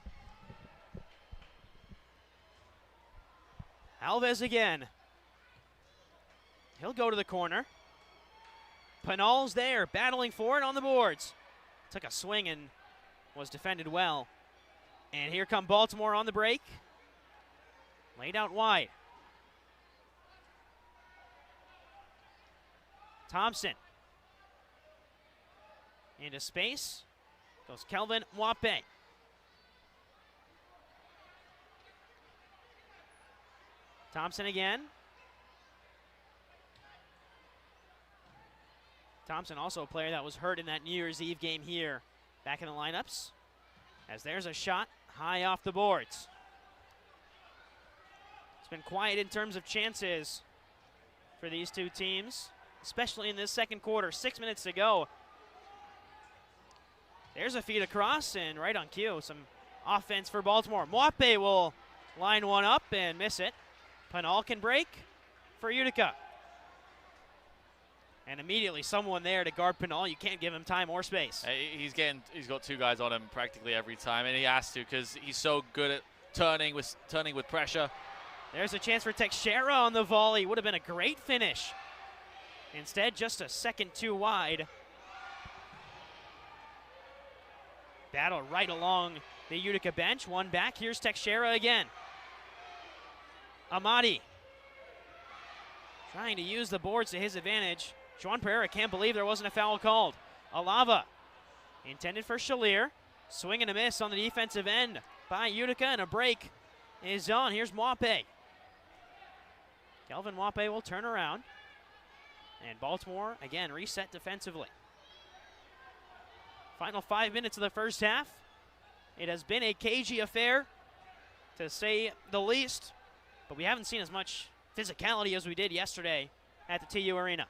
Speaker 1: Alves again. He'll go to the corner. Panol's there, battling for it on the boards. Took a swing and was defended well. And here come Baltimore on the break. Laid out wide. Thompson. Into space. Goes Kelvin Wape. Thompson again. Thompson also a player that was hurt in that New Year's Eve game here. Back in the lineups. As there's a shot high off the boards. It's been quiet in terms of chances for these two teams, especially in this second quarter. 6 minutes to go. There's a feed across and right on cue. Some offense for Baltimore. Mwape will line one up and miss it. Panol can break for Utica. And immediately someone there to guard Panol. You can't give him time or space.
Speaker 7: He's got two guys on him practically every time, and he has to because he's so good at turning with pressure.
Speaker 1: There's a chance for Teixeira on the volley. Would have been a great finish. Instead, just a second too wide. Battle right along the Utica bench. One back. Here's Teixeira again. Amati trying to use the boards to his advantage. Juan Pereira can't believe there wasn't a foul called. Alava intended for Shalier. Swing and a miss on the defensive end by Utica, and a break is on. Here's Mwape. Kelvin Mwape will turn around. And Baltimore, again, reset defensively. Final 5 minutes of the first half. It has been a cagey affair, to say the least, but we haven't seen as much physicality as we did yesterday at the TU Arena.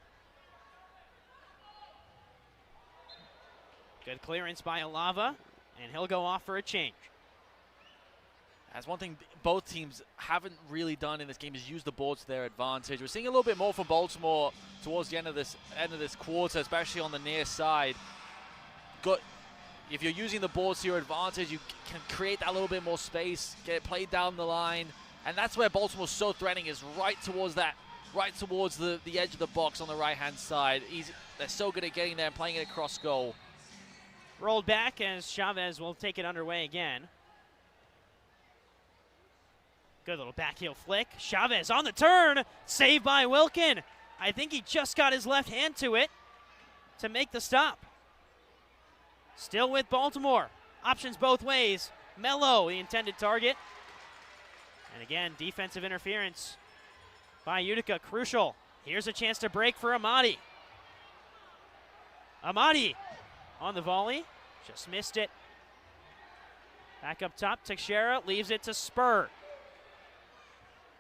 Speaker 1: Good clearance by Alava, and he'll go off for a change.
Speaker 7: That's one thing both teams haven't really done in this game, is use the boards to their advantage. We're seeing a little bit more from Baltimore towards the end of this quarter, especially on the near side. If you're using the boards to your advantage, you can create that little bit more space, get it played down the line, and that's where Baltimore's so threatening, is right towards the edge of the box on the right-hand side. They're so good at getting there and playing it across goal.
Speaker 1: Rolled back as Chavez will take it underway again. Good little back heel flick. Chavez on the turn, saved by Wilkin. I think he just got his left hand to it to make the stop. Still with Baltimore. Options both ways. Mello, the intended target. And again, defensive interference by Utica, crucial. Here's a chance to break for Amati. Amati on the volley, just missed it. Back up top, Teixeira leaves it to Spur.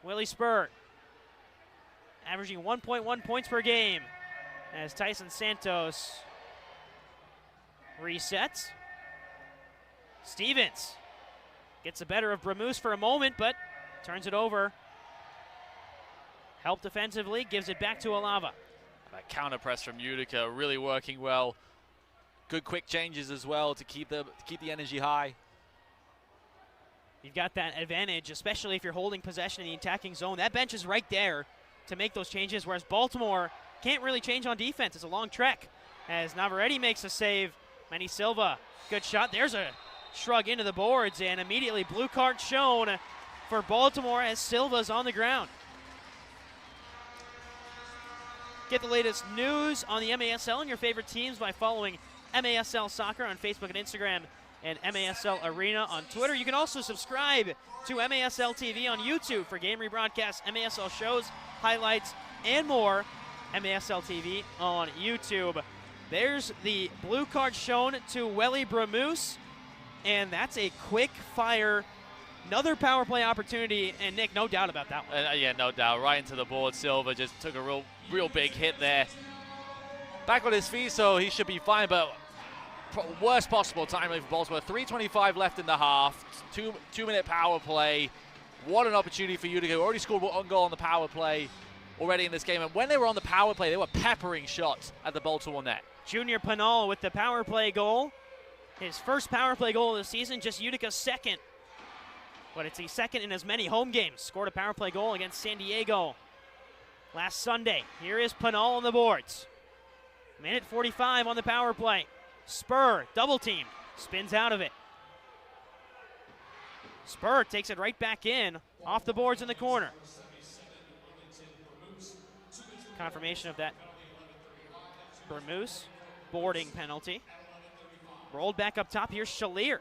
Speaker 1: Willie Spur, averaging 1.1 points per game as Tyson Santos resets. Stevens gets the better of Bramoose for a moment, but turns it over. Help defensively, gives it back to Alava.
Speaker 7: That counter press from Utica really working well. Good quick changes as well to keep the energy high.
Speaker 1: You've got that advantage, especially if you're holding possession in the attacking zone. That bench is right there to make those changes, whereas Baltimore can't really change on defense. It's a long trek as Navarrete makes a save. Manny Silva, good shot. There's a shrug into the boards, and immediately blue card shown for Baltimore as Silva's on the ground. Get the latest news on the MASL and your favorite teams by following MASL Soccer on Facebook and Instagram, and MASL Arena on Twitter. You can also subscribe to MASL TV on YouTube for game rebroadcasts, MASL shows, highlights, and more. MASL TV on YouTube. There's the blue card shown to Welly Bramoose, and that's a quick fire, another power play opportunity, and Nick, no doubt about that one.
Speaker 7: Yeah, no doubt. Right into the board. Silva just took a real big hit there. Back on his feet, so he should be fine, but worst possible timing for Baltimore. 3:25 left in the half. Two-minute power play. What an opportunity for Utica. Already scored one goal on the power play already in this game. And when they were on the power play, they were peppering shots at the Baltimore net.
Speaker 1: Junior Panol with the power play goal. His first power play goal of the season, just Utica's second. But it's the second in as many home games. Scored a power play goal against San Diego last Sunday. Here is Panol on the boards. Minute 45 on the power play. Spur, double team, spins out of it. Spur takes it right back in, off the boards in the corner. Confirmation of that Bramoose boarding penalty. Rolled back up top, here's Shalier.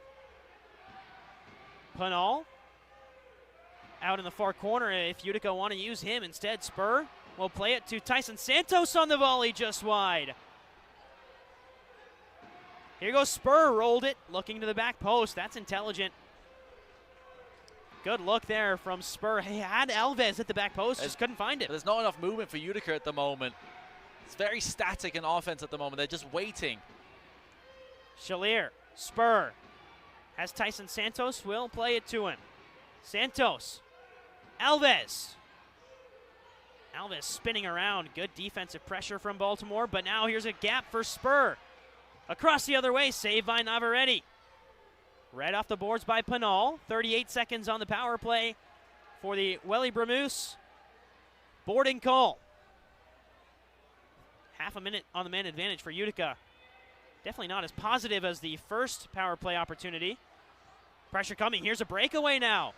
Speaker 1: Panol out in the far corner. If Utica want to use him instead, Spur will play it to Tyson Santos on the volley, just wide. Here goes Spur, rolled it, looking to the back post. That's intelligent. Good look there from Spur. He had Alves at the back post, just couldn't find it.
Speaker 7: There's not enough movement for Utica at the moment. It's very static in offense at the moment. They're just waiting.
Speaker 1: Shalier, Spur, has Tyson Santos, will play it to him. Santos, Alves. Alves spinning around. Good defensive pressure from Baltimore, but now here's a gap for Spur. Across the other way, saved by Navarrete. Right off the boards by Panol. 38 seconds on the power play for the Welly Bramoose boarding call. half a minute on the man advantage for Utica. Definitely not as positive as the first power play opportunity. Pressure coming. Here's a breakaway now.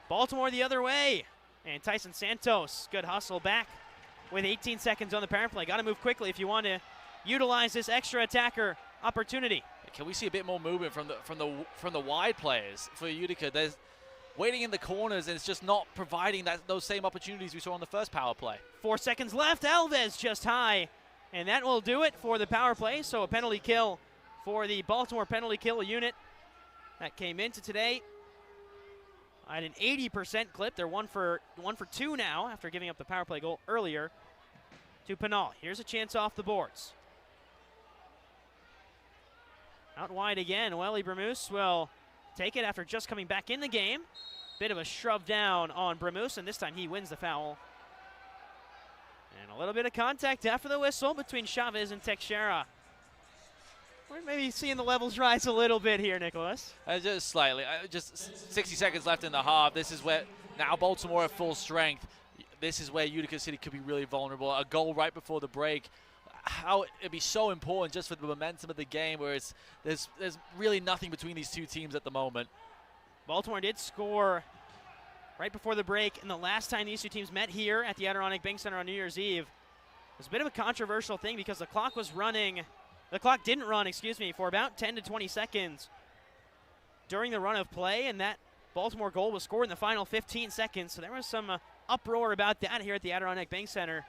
Speaker 1: Baltimore the other way. And Tyson Santos, good hustle back with 18 seconds on the power play. Got to move quickly if you want to utilize this extra attacker opportunity.
Speaker 7: Can we see a bit more movement from the wide players for Utica? There's waiting in the corners, and it's just not providing those same opportunities we saw on the first power play.
Speaker 1: 4 seconds left. Alves just high, and that will do it for the power play. So a penalty kill for the Baltimore penalty kill unit that came into today at an 80% clip. They're one for 2 now after giving up the power play goal earlier to Panol. Here's a chance off the boards. Out wide again. Welly Bramus will take it after just coming back in the game. Bit of a shove down on Bramus, and this time he wins the foul. And a little bit of contact after the whistle between Chavez and Teixeira. We're maybe seeing the levels rise a little bit here, Nicholas.
Speaker 7: Just slightly. Just 60 seconds left in the half. This is where now Baltimore at full strength. This is where Utica City could be really vulnerable. A goal right before the break. How it'd be so important just for the momentum of the game, where there's really nothing between these two teams at the moment.
Speaker 1: Baltimore did score right before the break, and the last time these two teams met here at the Adirondack Bank Center on New Year's Eve, it was a bit of a controversial thing because the clock didn't run, for about 10 to 20 seconds during the run of play, and that Baltimore goal was scored in the final 15 seconds. So there was some uproar about that here at the Adirondack Bank Center.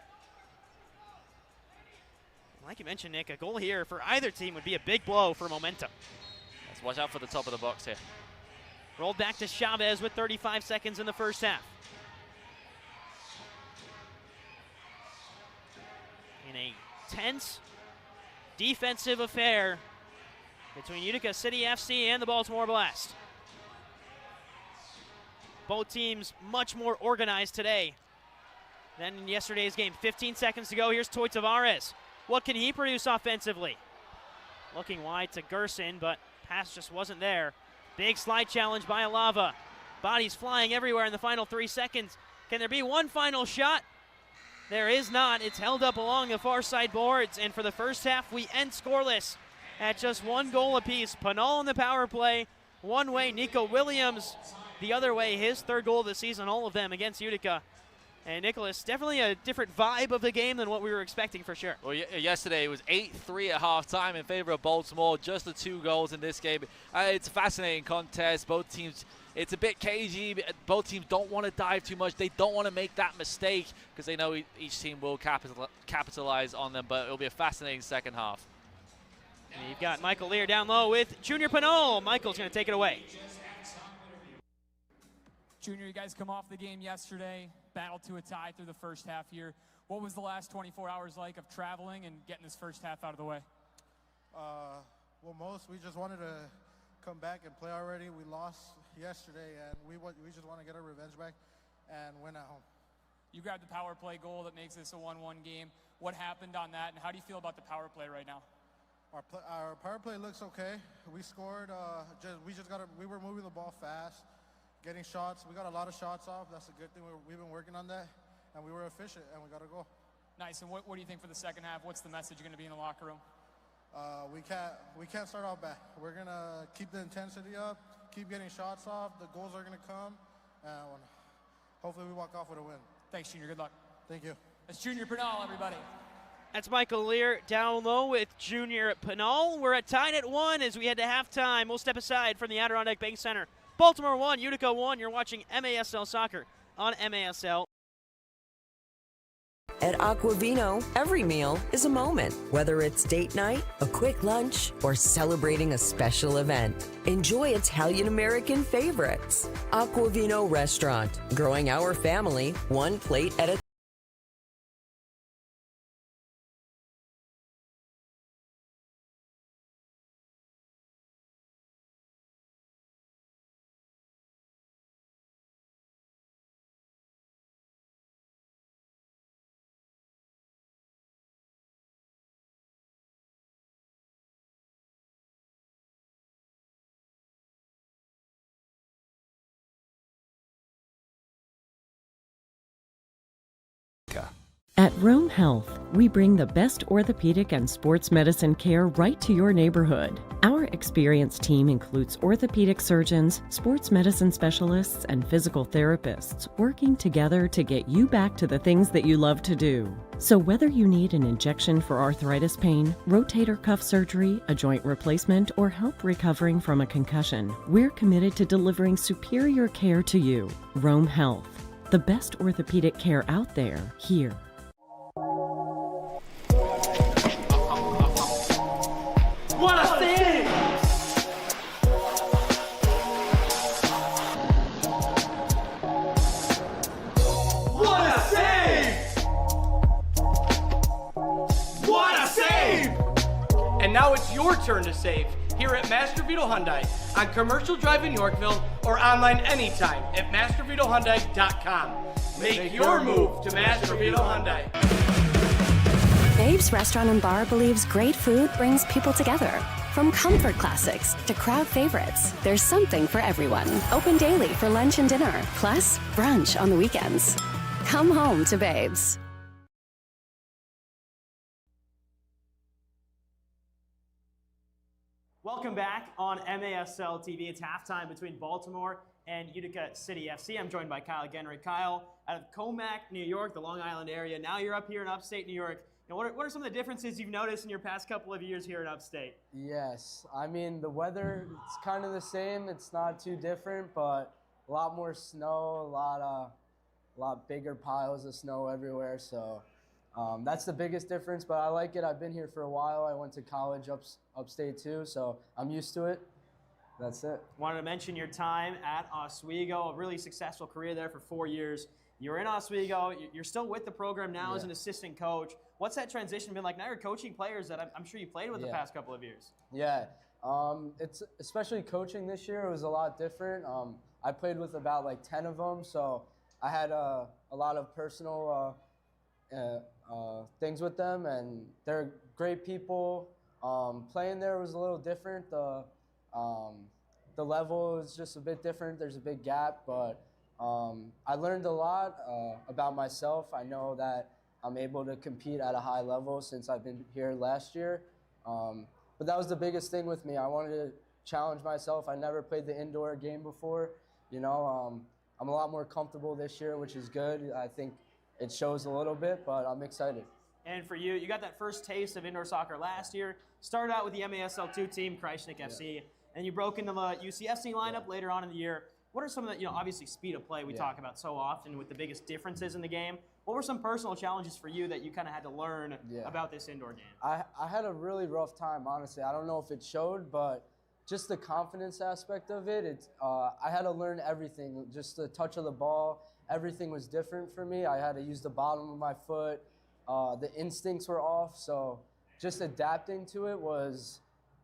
Speaker 1: Like you mentioned, Nick, a goal here for either team would be a big blow for momentum.
Speaker 7: Let's watch out for the top of the box here.
Speaker 1: Rolled back to Chavez with 35 seconds in the first half. In a tense defensive affair between Utica City FC and the Baltimore Blast. Both teams much more organized today than in yesterday's game. 15 seconds to go. Here's Toy Tavares. What can he produce offensively? Looking wide to Gerson, but pass just wasn't there. Big slide challenge by Alava. Bodies flying everywhere in the final 3 seconds. Can there be one final shot? There is not. It's held up along the far side boards, and for the first half, we end scoreless at just 1 goal apiece. Panol on the power play, one way. Nico Williams the other way, his 3rd goal of the season, all of them against Utica. And Nicholas, definitely a different vibe of the game than what we were expecting for sure.
Speaker 7: Well, yesterday it was 8-3 at halftime in favor of Baltimore. Just the 2 goals in this game. It's a fascinating contest. Both teams, it's a bit cagey. Both teams don't want to dive too much. They don't want to make that mistake because they know each team will capitalize on them. But it'll be a fascinating second half.
Speaker 1: And you've got Michael Lear down low with Junior Panol. Michael's going to take it away.
Speaker 8: Junior, you guys come off the game yesterday, battled to a tie through the first half here. What was the last 24 hours like of traveling and getting this first half out of the way?
Speaker 9: Well, we just wanted to come back and play already. We lost yesterday, and we just want to get our revenge back and win at home.
Speaker 8: You grabbed the power play goal that makes this a 1-1 game. What happened on that, and how do you feel about the power play right now?
Speaker 9: Our power play looks okay. We scored. We were moving the ball fast. Getting shots, we got a lot of shots off. That's a good thing. We've been working on that, and we were efficient, and we got a goal.
Speaker 8: Nice. And what do you think for the second half? What's the message going to be in the locker room?
Speaker 9: We can't start off bad. We're gonna keep the intensity up, keep getting shots off. The goals are gonna come, and hopefully we walk off with a win.
Speaker 8: Thanks, Junior. Good luck.
Speaker 9: Thank you.
Speaker 8: That's Junior Panol, everybody.
Speaker 1: That's Michael Lear down low with Junior Panol. We're tied at 1 as we head to halftime. We'll step aside from the Adirondack Bank Center. Baltimore 1, Utica 1. You're watching MASL Soccer on MASL.
Speaker 3: At Aquavino, every meal is a moment. Whether it's date night, a quick lunch, or celebrating a special event. Enjoy Italian-American favorites. Aquavino Restaurant, growing our family one plate at a time.
Speaker 4: At Rome Health, we bring the best orthopedic and sports medicine care right to your neighborhood. Our experienced team includes orthopedic surgeons, sports medicine specialists, and physical therapists working together to get you back to the things that you love to do. So whether you need an injection for arthritis pain, rotator cuff surgery, a joint replacement, or help recovering from a concussion, we're committed to delivering superior care to you. Rome Health, the best orthopedic care out there, here.
Speaker 5: What a save! What a save! What a save! And now it's your turn to save here at Master Vito Hyundai on Commercial Drive in Yorkville or online anytime at mastervitohyundai.com. Make your move to Master Vito Hyundai.
Speaker 6: Babe's Restaurant and Bar believes great food brings people together. From comfort classics to crowd favorites, there's something for everyone. Open daily for lunch and dinner, plus brunch on the weekends. Come home to Babe's.
Speaker 1: Welcome back on MASL TV. It's halftime between Baltimore and Utica City FC. I'm joined by Kyle Genrick. Kyle, out of Comac, New York, the Long Island area. Now you're up here in upstate New York. Now, what are some of the differences you've noticed in your past couple of years here in upstate?
Speaker 10: Yes, I mean, the weather, it's kind of the same. It's not too different, but a lot more snow, a lot bigger piles of snow everywhere. So that's the biggest difference, but I like it. I've been here for a while. I went to college upstate too, so I'm used to it. That's it.
Speaker 1: Wanted to mention your time at Oswego, a really successful career there for 4 years. You're in Oswego. You're still with the program now as an assistant coach. What's that transition been like? Now you're coaching players that I'm sure you played with the past couple of years.
Speaker 10: Yeah, it's especially coaching this year. It was a lot different. I played with about like 10 of them, so I had a lot of personal things with them, and they're great people. Playing there was a little different. The level is just a bit different. There's a big gap, but I learned a lot about myself. I know that I'm able to compete at a high level since I've been here last year. But that was the biggest thing with me. I wanted to challenge myself. I never played the indoor game before. You know, I'm a lot more comfortable this year, which is good. I think it shows a little bit, but I'm excited.
Speaker 1: And for you, you got that first taste of indoor soccer last year. Started out with the MASL2 team, Kreisnick FC, and you broke into the UCFC lineup later on in the year. What are some of the, obviously speed of play we talk about so often with the biggest differences in the game. What were some personal challenges for you that you kind of had to learn about this indoor game?
Speaker 10: I had a really rough time, honestly. I don't know if it showed, but just the confidence aspect of it, I had to learn everything. Just the touch of the ball, everything was different for me. I had to use the bottom of my foot. The instincts were off, so just adapting to it was,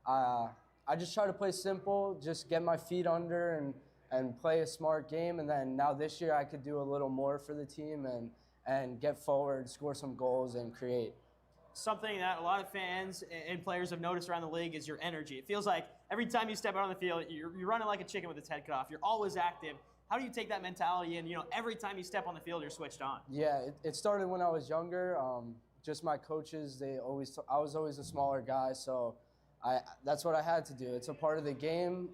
Speaker 10: I just try to play simple, just get my feet under and play a smart game. And then now this year I could do a little more for the team and get forward, score some goals, and create.
Speaker 1: Something that a lot of fans and players have noticed around the league is your energy. It feels like every time you step out on the field, you're running like a chicken with its head cut off. You're always active. How do you take that mentality and, every time you step on the field, you're switched on?
Speaker 10: Yeah, it started when I was younger. Just my coaches, I was always a smaller guy, so that's what I had to do. It's a part of the game,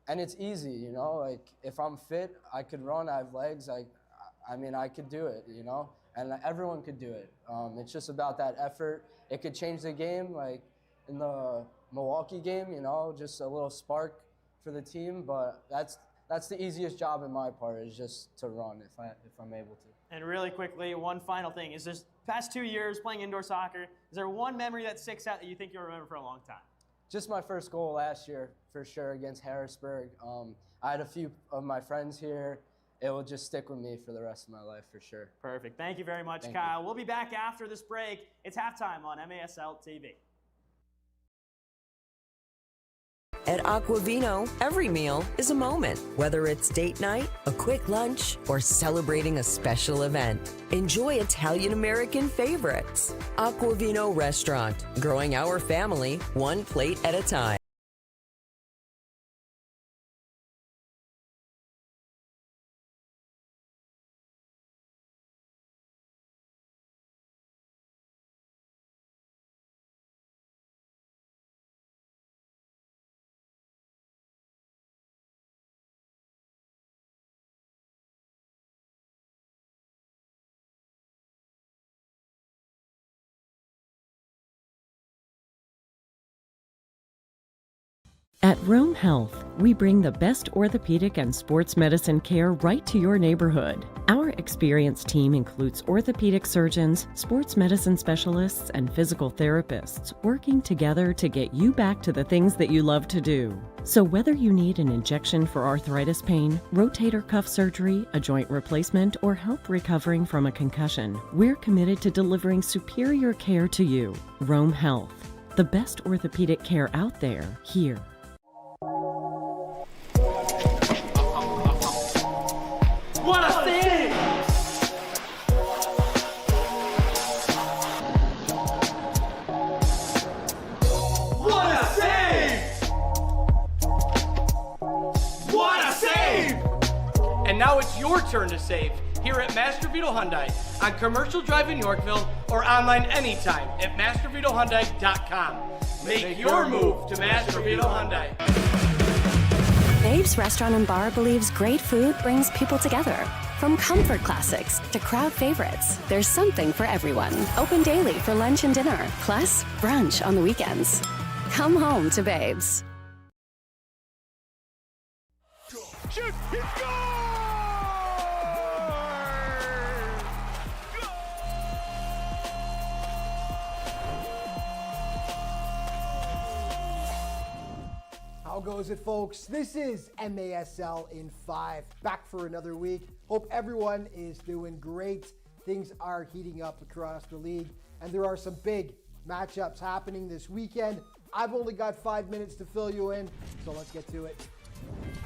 Speaker 10: and it's easy, like if I'm fit, I could run, I have legs, I mean, I could do it, and everyone could do it. It's just about that effort. It could change the game, like in the Milwaukee game, just a little spark for the team, but that's the easiest job in my part, is just to run if I'm able to.
Speaker 1: And really quickly, one final thing. Is this past 2 years playing indoor soccer, is there one memory that sticks out that you think you'll remember for a long time?
Speaker 10: Just my first goal last year, for sure, against Harrisburg. I had a few of my friends here. It will just stick with me for the rest of my life, for sure.
Speaker 1: Perfect. Thank you very much,
Speaker 10: Thank
Speaker 1: Kyle.
Speaker 10: you.
Speaker 1: We'll be back after this break. It's halftime on MASL TV.
Speaker 3: At Aquavino, every meal is a moment. Whether it's date night, a quick lunch, or celebrating a special event, enjoy Italian-American favorites. Aquavino Restaurant, growing our family one plate at a time.
Speaker 4: At Rome Health, we bring the best orthopedic and sports medicine care right to your neighborhood. Our experienced team includes orthopedic surgeons, sports medicine specialists, and physical therapists working together to get you back to the things that you love to do. So whether you need an injection for arthritis pain, rotator cuff surgery, a joint replacement, or help recovering from a concussion, we're committed to delivering superior care to you. Rome Health, the best orthopedic care out there, here.
Speaker 5: What a save! What a save! What a save! And now it's your turn to save here at Master Vito Hyundai on Commercial Drive in Yorkville or online anytime at mastervitohyundai.com. Make your move to Master Vito Hyundai.
Speaker 6: Babe's Restaurant and Bar believes great food brings people together. From comfort classics to crowd favorites, there's something for everyone. Open daily for lunch and dinner, plus brunch on the weekends. Come home to Babe's.
Speaker 5: Shoot! He scores!
Speaker 11: How goes it, folks? This is MASL in 5, back for another week. Hope everyone is doing great. Things are heating up across the league, and there are some big matchups happening this weekend. I've only got 5 minutes to fill you in, so let's get to it.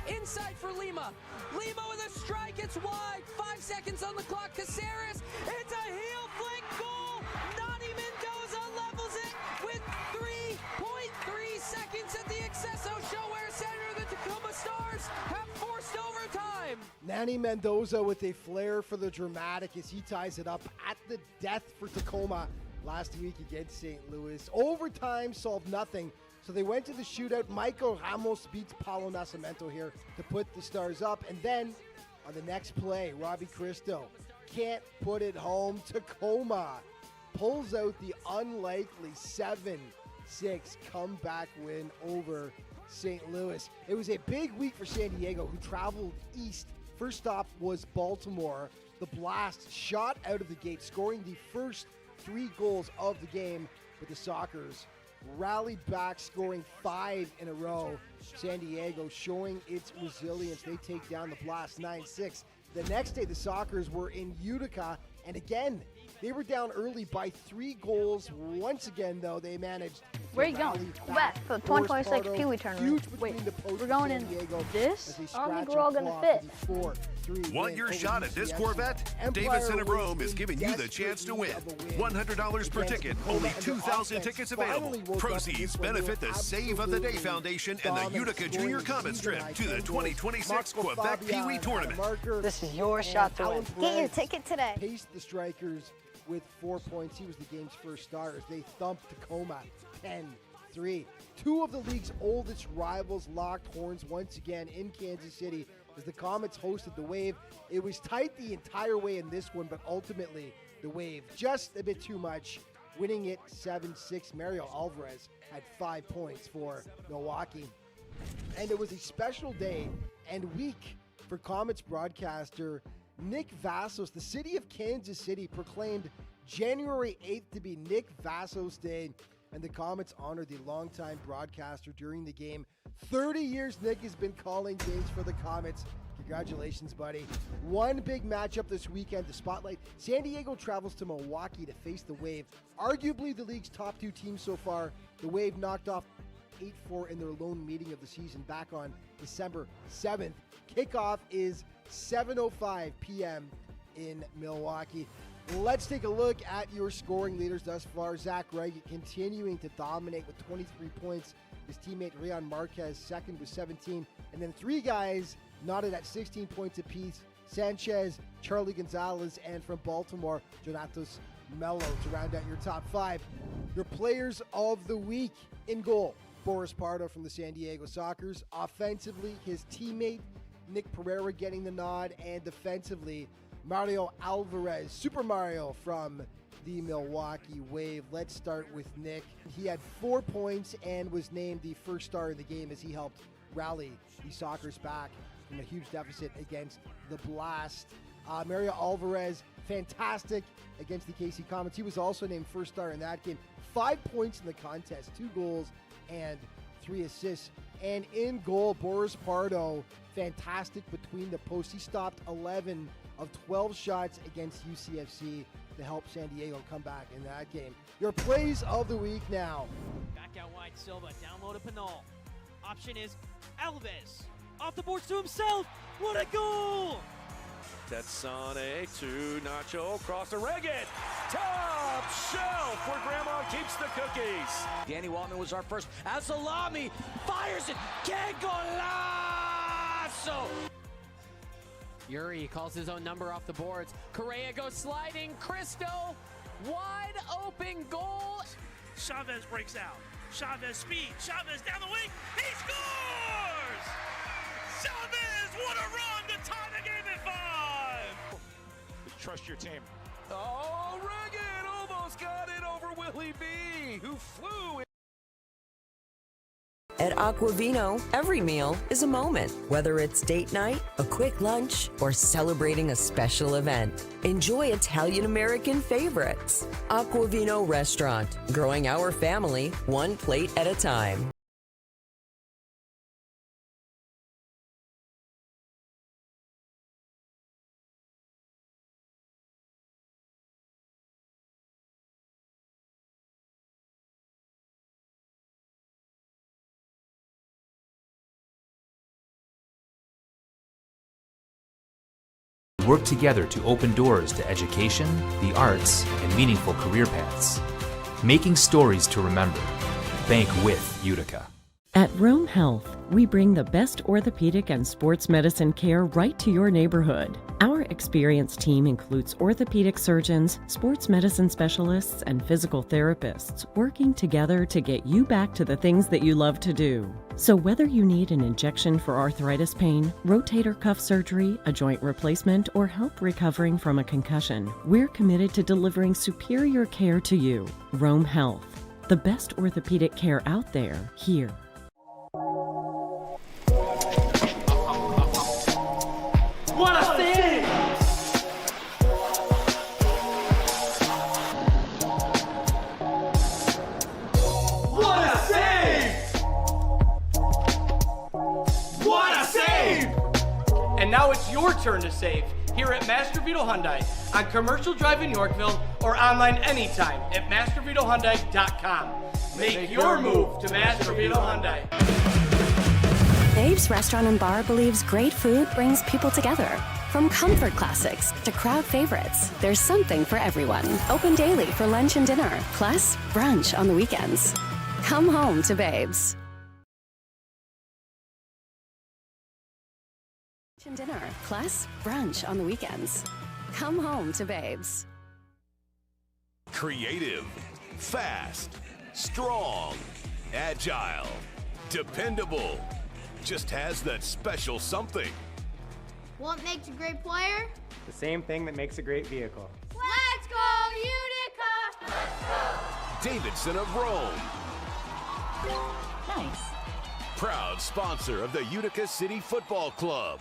Speaker 12: Inside for Lima. Lima with a strike, it's wide. 5 seconds on the clock. Caceres, it's a heel flick goal. Nani Mendoza levels it with 3.3 seconds at the Excesso ShoWare Center. The Tacoma Stars have forced overtime.
Speaker 11: Nani Mendoza with a flair for the dramatic as he ties it up at the death for Tacoma last week against St. Louis. Overtime solved nothing, so they went to the shootout. Michael Ramos beats Paulo Nascimento here to put the Stars up. And then on the next play, Robbie Cristo can't put it home. Tacoma pulls out the unlikely 7-6 comeback win over St. Louis. It was a big week for San Diego, who traveled east. First stop was Baltimore. The Blast shot out of the gate, scoring the first 3 goals of the game, but the Sockers rallied back, scoring 5 in a row. San Diego showing its resilience. They take down the Blast 9-6. The next day, the Sockers were in Utica, and again, they were down early by 3 goals. Once again, though, they managed.
Speaker 13: Where are you going? Back for the 2026 Pee Wee tournament.
Speaker 11: Wait,
Speaker 13: we're going in this? I don't think we're all going to fit.
Speaker 14: Want your shot at this Corvette? Davidson of Rome is giving you the chance to win. $100 per ticket, only 2,000 tickets available. Proceeds benefit the Save of the Day Foundation and the Utica Junior Comets trip to the 2026 Quebec Pee Wee tournament.
Speaker 13: This is your shot to win.
Speaker 15: Get your ticket today.
Speaker 11: Paced the Strikers with 4 points. He was the game's first star as they thumped Tacoma 10-3. 2 of the league's oldest rivals locked horns once again in Kansas City as the Comets hosted the Wave. It was tight the entire way in this one, but ultimately the Wave just a bit too much, winning it 7-6. Mario Alvarez had 5 points for Milwaukee. And it was a special day and week for Comets broadcaster Nick Vassos. The city of Kansas City proclaimed January 8th to be Nick Vassos Day, and the Comets honored the longtime broadcaster during the game. 30 years Nick has been calling games for the Comets. Congratulations, buddy. One big matchup this weekend, the spotlight. San Diego travels to Milwaukee to face the Wave. Arguably the league's top 2 teams so far. The Wave knocked off 8-4 in their lone meeting of the season back on December 7th. Kickoff is 7:05 p.m. in Milwaukee. Let's take a look at your scoring leaders thus far. Zach Reagan continuing to dominate with 23 points. His teammate Rayon Marquez second with 17. And then 3 guys knotted at 16 points apiece. Sanchez, Charlie Gonzalez, and from Baltimore, Donatos Mello to round out your top 5. Your players of the week: in goal, Boris Pardo from the San Diego Sockers. Offensively, his teammate Nick Pereira getting the nod, and defensively, Mario Alvarez, Super Mario from the Milwaukee Wave. Let's start with Nick. He had 4 points and was named the first star in the game as he helped rally the Sockers back from a huge deficit against the Blast. Mario Alvarez, fantastic against the KC Comets. He was also named first star in that game. 5 points in the contest, 2 goals and 3 assists. And in goal, Boris Pardo, fantastic between the posts. He stopped 11 of 12 shots against UCFC to help San Diego come back in that game. Your plays of the week now.
Speaker 1: Back out wide, Silva, down low to Panol. Option is Alves. Off the boards to himself. What a goal!
Speaker 15: That's Sane to Nacho, across the Reggett. Top shelf where Grandma keeps the cookies.
Speaker 12: Danny Waltman was our first. Salami fires it. Que golazo!
Speaker 16: Yuri calls his own number off the boards. Correa goes sliding. Cristo, wide open goal.
Speaker 17: Chavez breaks out. Chavez speed. Chavez down the wing. He scores! Chavez, what a run to tie the game at 5!
Speaker 15: Trust your team. Oh, Reggett almost got it over Willie B, who flew.
Speaker 3: At Aquavino, every meal is a moment. Whether it's date night, a quick lunch, or celebrating a special event. Enjoy Italian-American favorites. Aquavino Restaurant, growing our family one plate at a time.
Speaker 18: Work together to open doors to education, the arts, and meaningful career paths. Making stories to remember. Bank with Utica.
Speaker 4: At Rome Health, we bring the best orthopedic and sports medicine care right to your neighborhood. Our experienced team includes orthopedic surgeons, sports medicine specialists, and physical therapists working together to get you back to the things that you love to do. So whether you need an injection for arthritis pain, rotator cuff surgery, a joint replacement, or help recovering from a concussion, we're committed to delivering superior care to you. Rome Health, the best orthopedic care out there, here.
Speaker 12: What a save! What a save!
Speaker 5: What a save! And now it's your turn to save here at Master Vito Hyundai on Commercial Drive in Yorkville or online anytime at mastervitohyundai.com. Make your move to Master Vito Hyundai.
Speaker 6: Babe's Restaurant and Bar believes great food brings people together. From comfort classics to crowd favorites, there's something for everyone. Open daily for lunch and dinner, plus brunch on the weekends. Come home to Babe's. Lunch and dinner, plus brunch on the weekends. Come home to Babe's.
Speaker 14: Creative, fast, strong, agile, dependable. Just has that special something.
Speaker 13: What makes a great player?
Speaker 19: The same thing that makes a great vehicle.
Speaker 13: Let's go, Utica!
Speaker 14: Davidson of Rome.
Speaker 13: Nice.
Speaker 14: Proud sponsor of the Utica City Football Club.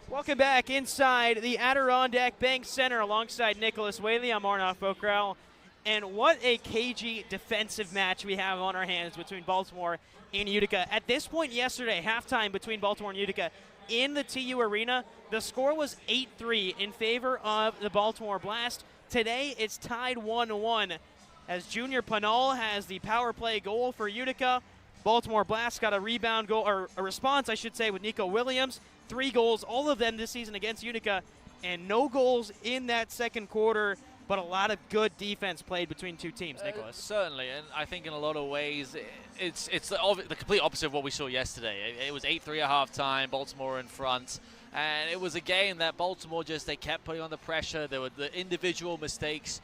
Speaker 1: Welcome back inside the Adirondack Bank Center alongside Nicholas Whaley. I'm Arnaud Fokral. And what a cagey defensive match we have on our hands between Baltimore and Utica. At this point yesterday, halftime between Baltimore and Utica in the TU Arena, the score was 8-3 in favor of the Baltimore Blast. Today, it's tied 1-1 as Junior Panol has the power play goal for Utica. Baltimore Blast got a rebound goal, or a response, I should say, with Nico Williams. 3 goals, all of them this season against Utica, and no goals in that second quarter but a lot of good defense played between two teams, Nicholas.
Speaker 7: Certainly, and I think in a lot of ways it's the complete opposite of what we saw yesterday. It was 8-3 at halftime, Baltimore in front, and it was a game that Baltimore they kept putting on the pressure. There were the individual mistakes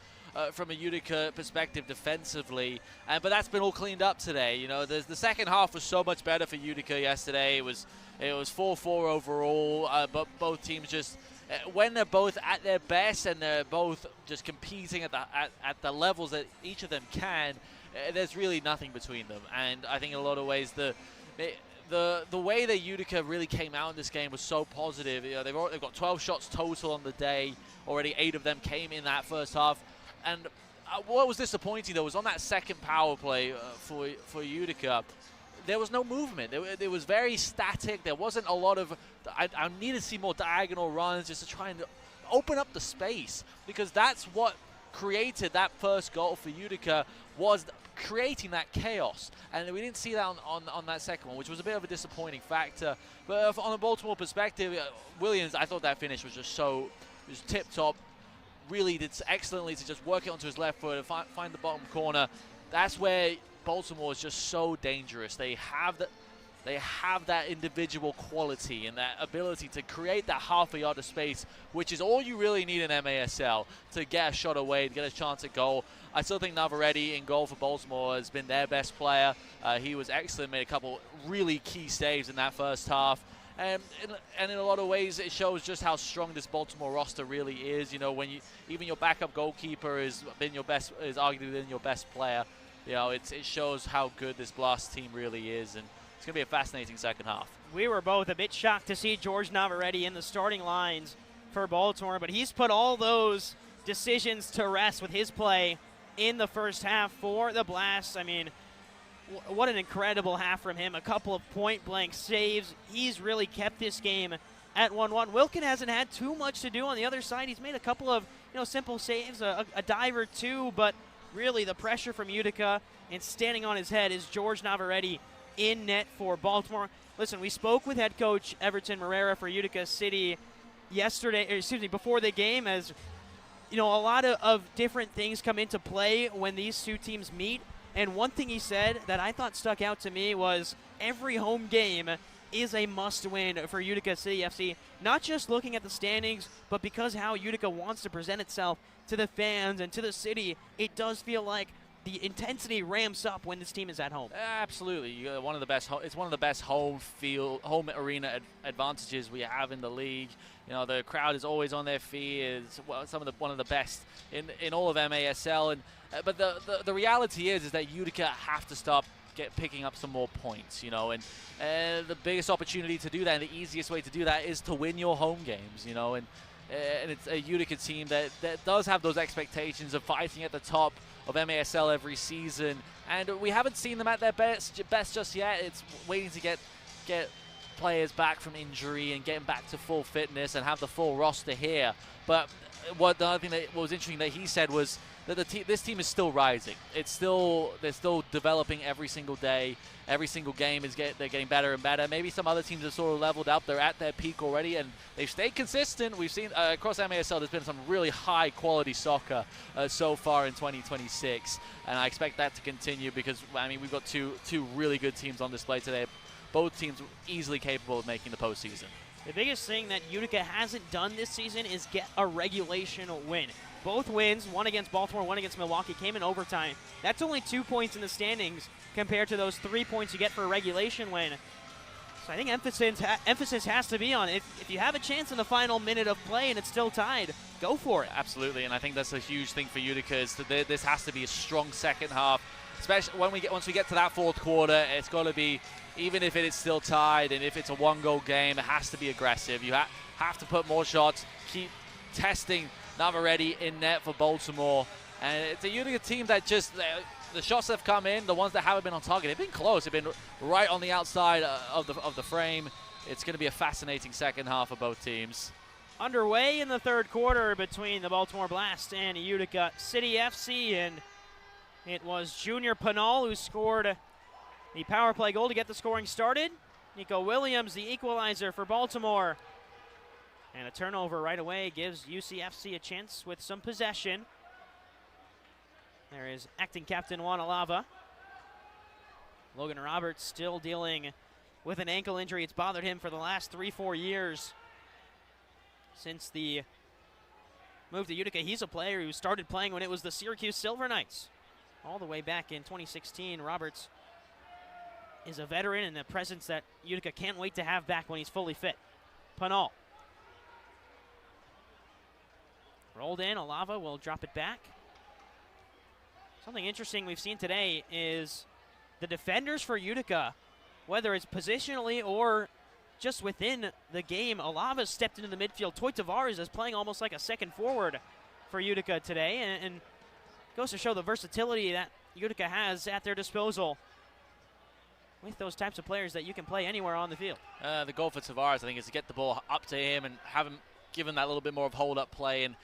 Speaker 7: from a Utica perspective defensively, but that's been all cleaned up today. You know, the second half was so much better for Utica yesterday. It was 4-4 overall, but both teams just when they're both at their best and they're both just competing at the levels that each of them can, there's really nothing between them. And I think in a lot of ways the way that Utica really came out in this game was so positive. You know, they've got 12 shots total on the day. Already 8 of them came in that first half. And what was disappointing, though, was on that second power play for Utica, there was no movement. It was very static. There wasn't a lot of – I needed to see more diagonal runs just to try and open up the space, because that's what created that first goal for Utica, was creating that chaos. And we didn't see that on that second one, which was a bit of a disappointing factor. But on a Baltimore perspective, Williams, I thought that finish was just tip-top. Really did excellently to just work it onto his left foot and find the bottom corner. That's where Baltimore is just so dangerous. They have that individual quality and that ability to create that half a yard of space, which is all you really need in MASL to get a shot away, to get a chance at goal. I still think Navarrete in goal for Baltimore has been their best player. He was excellent, made a couple really key saves in that first half. And in a lot of ways, it shows just how strong this Baltimore roster really is. You know, when even your backup goalkeeper is arguably been your best player. You know, it shows how good this Blast team really is, and it's going to be a fascinating second half.
Speaker 1: We were both a bit shocked to see George Navarrete in the starting lines for Baltimore, but he's put all those decisions to rest with his play in the first half for the Blast. I mean, what an incredible half from him. A couple of point-blank saves. He's really kept this game at 1-1. Wilkin hasn't had too much to do on the other side. He's made a couple of simple saves, a dive or two, but really the pressure from Utica and standing on his head is George Navarrete in net for Baltimore. Listen, we spoke with head coach Everton Moreira for Utica City before the game, as a lot of different things come into play when these two teams meet. And one thing he said that I thought stuck out to me was every home game is a must-win for Utica City FC, not just looking at the standings, but because how Utica wants to present itself to the fans and to the city. It does feel like the intensity ramps up when this team is at home.
Speaker 7: Absolutely. It's one of the best home arena advantages we have in the league. You know, the crowd is always on their feet. It's one of the best in all of MASL. But the reality is that Utica have to stop picking up some more points, and the biggest opportunity to do that and the easiest way to do that is to win your home games, and it's a Utica team that does have those expectations of fighting at the top of MASL every season, and we haven't seen them at their best just yet. It's waiting to get players back from injury and getting back to full fitness and have the full roster here. But the other thing that was interesting that he said was that this team is still rising. They're still developing every single day. Every single game they're getting better and better. Maybe some other teams have sort of leveled up. They're at their peak already, and they've stayed consistent. We've seen across MASL there's been some really high quality soccer so far in 2026, and I expect that to continue because we've got two really good teams on display today. Both teams easily capable of making the postseason.
Speaker 1: The biggest thing that Utica hasn't done this season is get a regulation win. Both wins, one against Baltimore, one against Milwaukee, came in overtime. That's only 2 points in the standings compared to those 3 points you get for a regulation win. So I think emphasis has to be on it. If you have a chance in the final minute of play and it's still tied, go for it.
Speaker 7: Absolutely, and I think that's a huge thing for Utica is that this has to be a strong second half, especially once we get to that fourth quarter. It's got to be, even if it is still tied and if it's a one-goal game, it has to be aggressive. You have to put more shots, keep testing Navarrete in net for Baltimore, and it's a Utica team that just the shots that have come in, the ones that haven't been on target, they've been close. They've been right on the outside of the frame. It's going to be a fascinating second half for both teams.
Speaker 1: Underway in the third quarter between the Baltimore Blast and Utica City FC, and it was Junior Panol who scored the power play goal to get the scoring started. Nico Williams, the equalizer for Baltimore. And a turnover right away gives UCFC a chance with some possession. There is acting captain Juan Alava. Logan Roberts still dealing with an ankle injury. It's bothered him for the last 3-4 years since the move to Utica. He's a player who started playing when it was the Syracuse Silver Knights. All the way back in 2016, Roberts is a veteran and a presence that Utica can't wait to have back when he's fully fit. Panol. Rolled in, Alava will drop it back. Something interesting we've seen today is the defenders for Utica, whether it's positionally or just within the game, Alava stepped into the midfield. Toy Tavares is playing almost like a second forward for Utica today, and goes to show the versatility that Utica has at their disposal with those types of players that you can play anywhere on the field.
Speaker 7: The goal for Tavares, I think, is to get the ball up to him and have him give him that little bit more of hold-up play and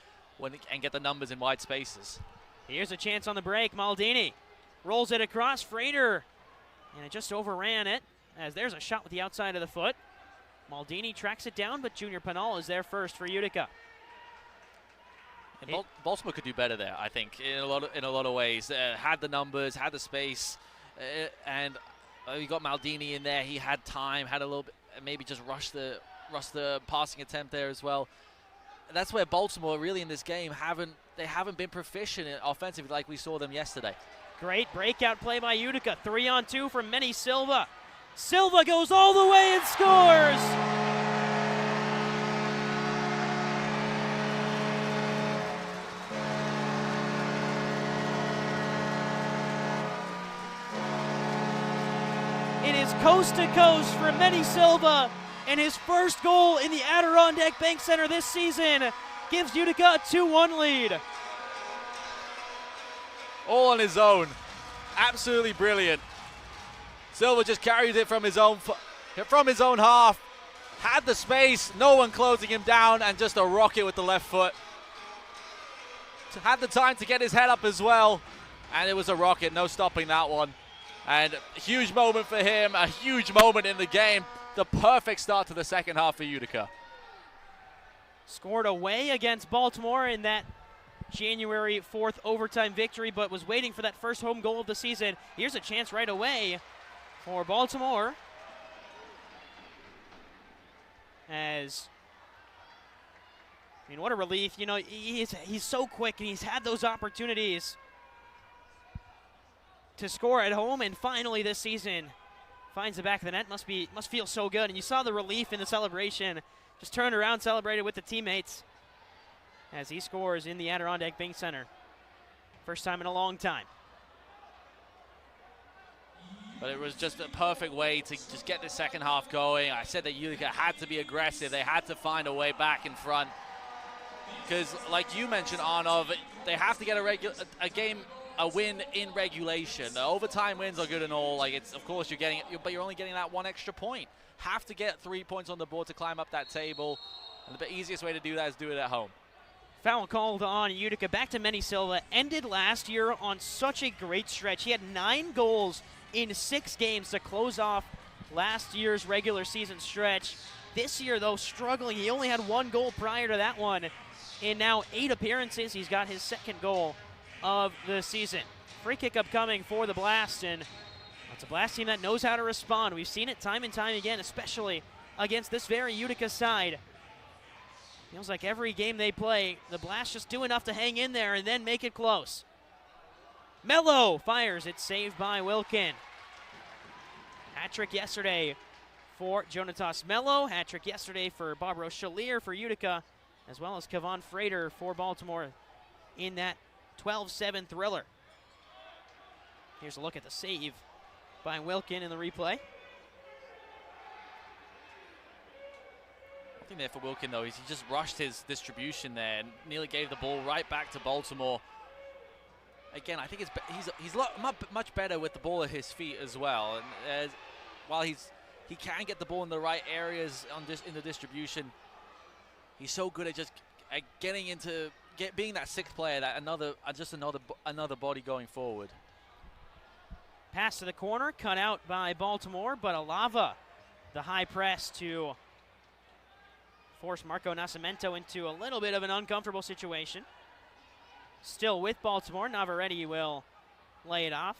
Speaker 7: get the numbers in wide spaces.
Speaker 1: Here's a chance on the break. Maldini rolls it across. Frater, and it just overran it, as there's a shot with the outside of the foot. Maldini tracks it down, but Junior Panol is there first for Utica.
Speaker 7: Baltimore could do better there, I think, in a lot of ways. Had the numbers, had the space, and you got Maldini in there. He had time, had a little bit, maybe just rushed the passing attempt there as well. That's where Baltimore really in this game haven't been proficient offensively like we saw them yesterday.
Speaker 1: Great breakout play by Utica. 3-on-2 from Manny Silva. Silva goes all the way and scores! It is coast to coast for Manny Silva, and his first goal in the Adirondack Bank Center this season gives Utica a 2-1 lead.
Speaker 7: All on his own. Absolutely brilliant. Silva just carried it from his own half. Had the space, no one closing him down, and just a rocket with the left foot. Had the time to get his head up as well, and it was a rocket, no stopping that one. And a huge moment for him, a huge moment in the game. The perfect start to the second half for Utica.
Speaker 1: Scored away against Baltimore in that January 4th overtime victory, but was waiting for that first home goal of the season. Here's a chance right away for Baltimore, as, I mean, what a relief. You know, he's so quick, and he's had those opportunities to score at home, and finally this season finds the back of the net. Must feel so good. And you saw the relief in the celebration. Just turned around, celebrated with the teammates as he scores in the Adirondack Bank Center. First time in a long time.
Speaker 7: But it was just a perfect way to just get the second half going. I said that Utica had to be aggressive. They had to find a way back in front. Because, like you mentioned, Arnov, they have to get a win in regulation. The overtime wins are good and all. Like, it's, of course, but you're only getting that one extra point. Have to get 3 points on the board to climb up that table. And the easiest way to do that is do it at home.
Speaker 1: Foul called on Utica. Back to Manny Silva. Ended last year on such a great stretch. He had 9 goals in 6 games to close off last year's regular season stretch. This year, though, struggling. He only had 1 goal prior to that one. In now 8 appearances, he's got his 2nd goal of the season. Free kick upcoming for the Blast, and it's a Blast team that knows how to respond. We've seen it time and time again, especially against this very Utica side. Feels like every game they play, the Blast just do enough to hang in there and then make it close. Mello fires it, saved by Wilkin. Hat-trick yesterday for Jonatas Mello. Hat-trick yesterday for Barbaro Chalier for Utica, as well as Kevon Frater for Baltimore in that 12-7 thriller. Here's a look at the save by Wilkin in the replay.
Speaker 7: I think there for Wilkin, though, is he just rushed his distribution there and nearly gave the ball right back to Baltimore. Again, I think he's much better with the ball at his feet as well. And while he can get the ball in the right areas in the distribution, he's so good at just getting into being that 6th player, that another body going forward.
Speaker 1: Pass to the corner, cut out by Baltimore, but Alava, the high press to force Marco Nascimento into a little bit of an uncomfortable situation. still with Baltimore. Navarrete will lay it off.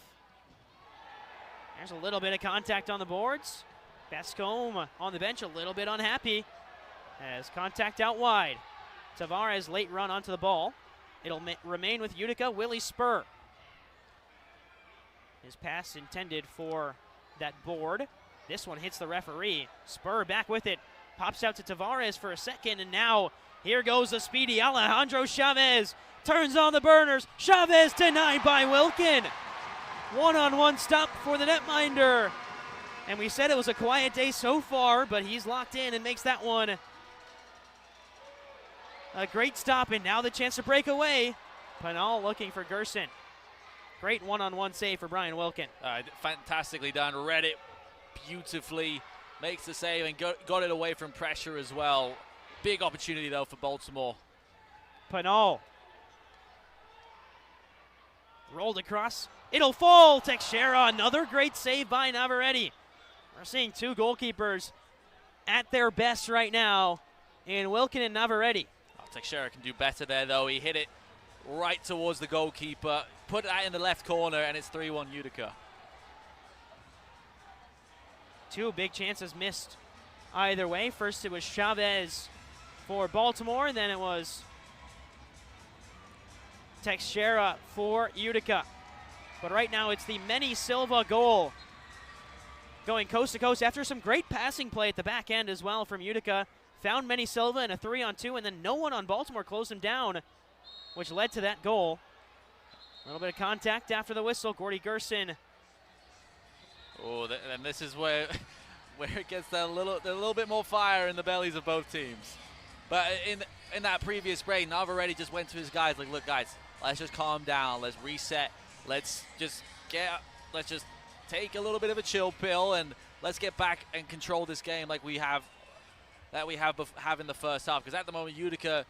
Speaker 1: There's a little bit of contact on the boards. Bascombe on the bench, a little bit unhappy. As contact out wide. Tavares late run onto the ball. It'll remain with Utica. Willie Spur. His pass intended for that board. This one hits the referee. Spur back with it. Pops out to Tavares for a second, and now here goes the speedy Alejandro Chavez. Turns on the burners. Chavez denied by Wilkin. One-on-one stop for the netminder. And we said it was a quiet day so far, but he's locked in and makes that one a great stop, and now the chance to break away. Panol looking for Gerson. Great one-on-one save for Brian Wilkin.
Speaker 7: Fantastically done. Read it beautifully. Makes the save and got it away from pressure as well. Big opportunity, though, for Baltimore.
Speaker 1: Panol. Rolled across. It'll fall. Teixeira, another great save by Navarrete. We're seeing two goalkeepers at their best right now in Wilkin and Navarrete.
Speaker 7: Teixeira can do better there, though. He hit it right towards the goalkeeper. Put that in the left corner, and it's 3-1 Utica.
Speaker 1: Two big chances missed either way. First it was Chavez for Baltimore, and then it was Teixeira for Utica. But right now it's the Manny Silva goal. Going coast to coast after some great passing play at the back end as well from Utica. Found Manny Silva in a 3-on-2, and then no one on Baltimore closed him down, which led to that goal. A little bit of contact after the whistle. Gordy Gerson.
Speaker 7: Oh, and this is where it gets a little bit more fire in the bellies of both teams. But in that previous break, Navarrete just went to his guys like, look, guys, let's just calm down. Let's reset. Let's just take a little bit of a chill pill, and let's get back and control this game like we have in the first half. Because at the moment, Utica,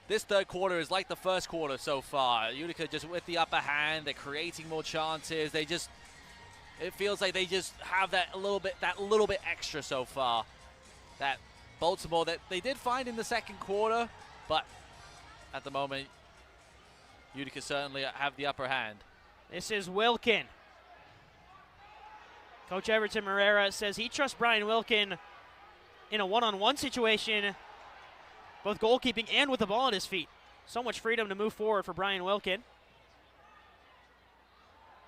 Speaker 7: this third quarter is like the first quarter so far. Utica just with the upper hand. They're creating more chances. It feels like they just have that little bit extra so far. That Baltimore that they did find in the second quarter, but at the moment, Utica certainly have the upper hand.
Speaker 1: This is Wilkin. Coach Everton Morera says he trusts Brian Wilkin in a one-on-one situation, both goalkeeping and with the ball at his feet. So much freedom to move forward for Brian Wilkin.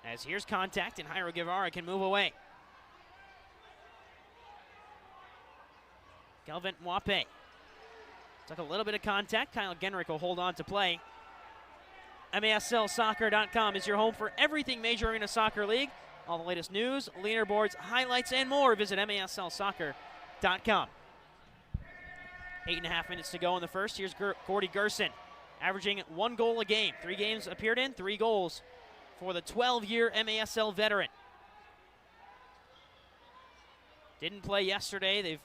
Speaker 1: As here's contact, and Jairo Guevara can move away. Galvin Mwape took a little bit of contact. Kyle Genrick will hold on to play. MASLsoccer.com is your home for everything Major Arena Soccer League. All the latest news, leaderboards, highlights, and more. Visit MASLsoccer.com. 8.5 minutes to go in the first. Here's Gordy Gerson, averaging 1 goal a game. 3 games appeared in, 3 goals for the 12-year MASL veteran. Didn't play yesterday. They've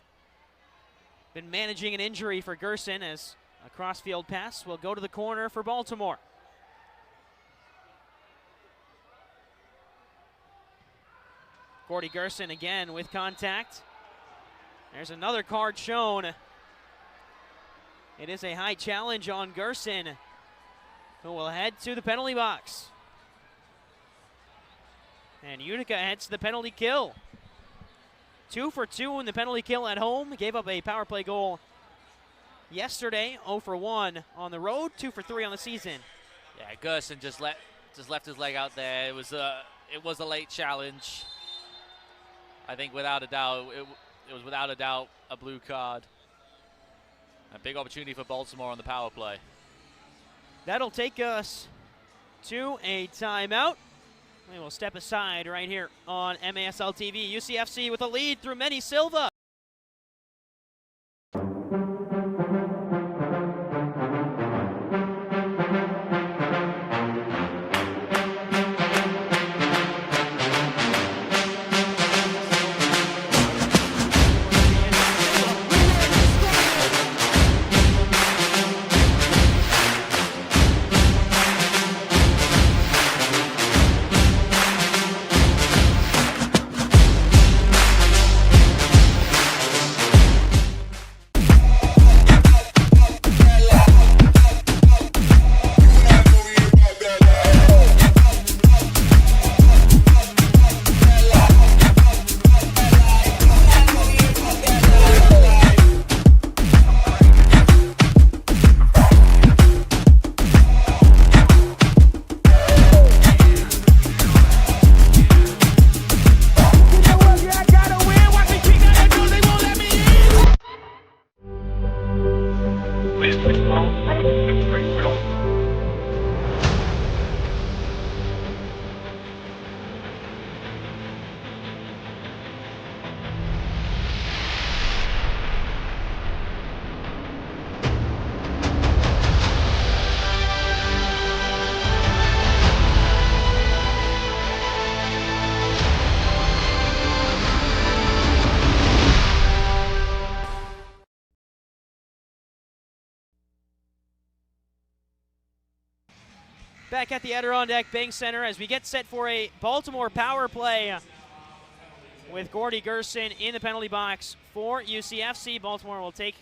Speaker 1: been managing an injury for Gerson, as a cross-field pass will go to the corner for Baltimore. Gordy Gerson again with contact. There's another card shown. It is a high challenge on Gerson, who will head to the penalty box. And Utica heads to the penalty kill. 2 for 2 in the penalty kill at home. Gave up a power play goal yesterday. 0 for 1 on the road. 2 for 3 on the season.
Speaker 7: Yeah, Gerson just left his leg out there. It was a late challenge. I think without a doubt, it was without a doubt a blue card. A big opportunity for Baltimore on the power play.
Speaker 1: That'll take us to a timeout. We will step aside right here on MASL TV. UCFC with a lead through Manny Silva. back at the Adirondack Bank Center as we get set for a Baltimore power play with Gordy Gerson in the penalty box for UCFC. Baltimore will take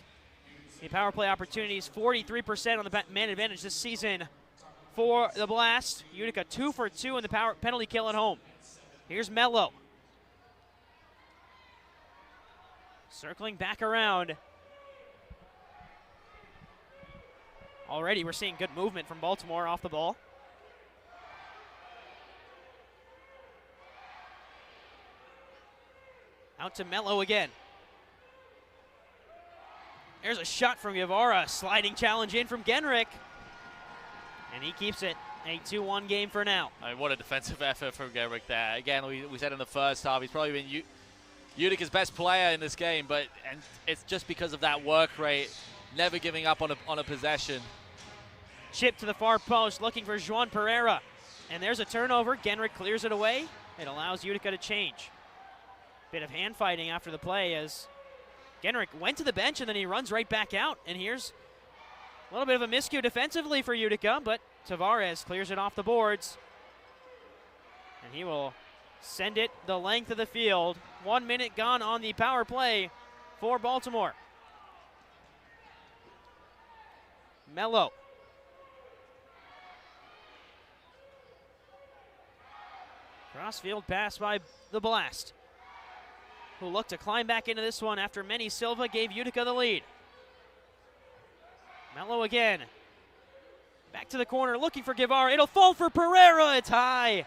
Speaker 1: the power play opportunities, 43% on the man advantage this season for the Blast. Utica 2 for 2 in the penalty kill at home. Here's Mello. Circling back around. Already we're seeing good movement from Baltimore off the ball. Out to Mello again. There's a shot from Guevara. Sliding challenge in from Genrick. And he keeps it a 2-1 game for now.
Speaker 7: I mean, what a defensive effort from Genrick there. Again, we said in the first half, he's probably been Utica's best player in this game, and it's just because of that work rate, never giving up on a possession.
Speaker 1: Chip to the far post, looking for Juan Pereira. And there's a turnover. Genrick clears it away. It allows Utica to change. Bit of hand fighting after the play as Genrick went to the bench and then he runs right back out. And here's a little bit of a miscue defensively for Utica, but Tavares clears it off the boards. And he will send it the length of the field. 1 minute gone on the power play for Baltimore. Mello. Crossfield pass by the Blast, who looked to climb back into this one after Manny Silva gave Utica the lead. Mello again. Back to the corner, looking for Guevara. It'll fall for Pereira. It's high.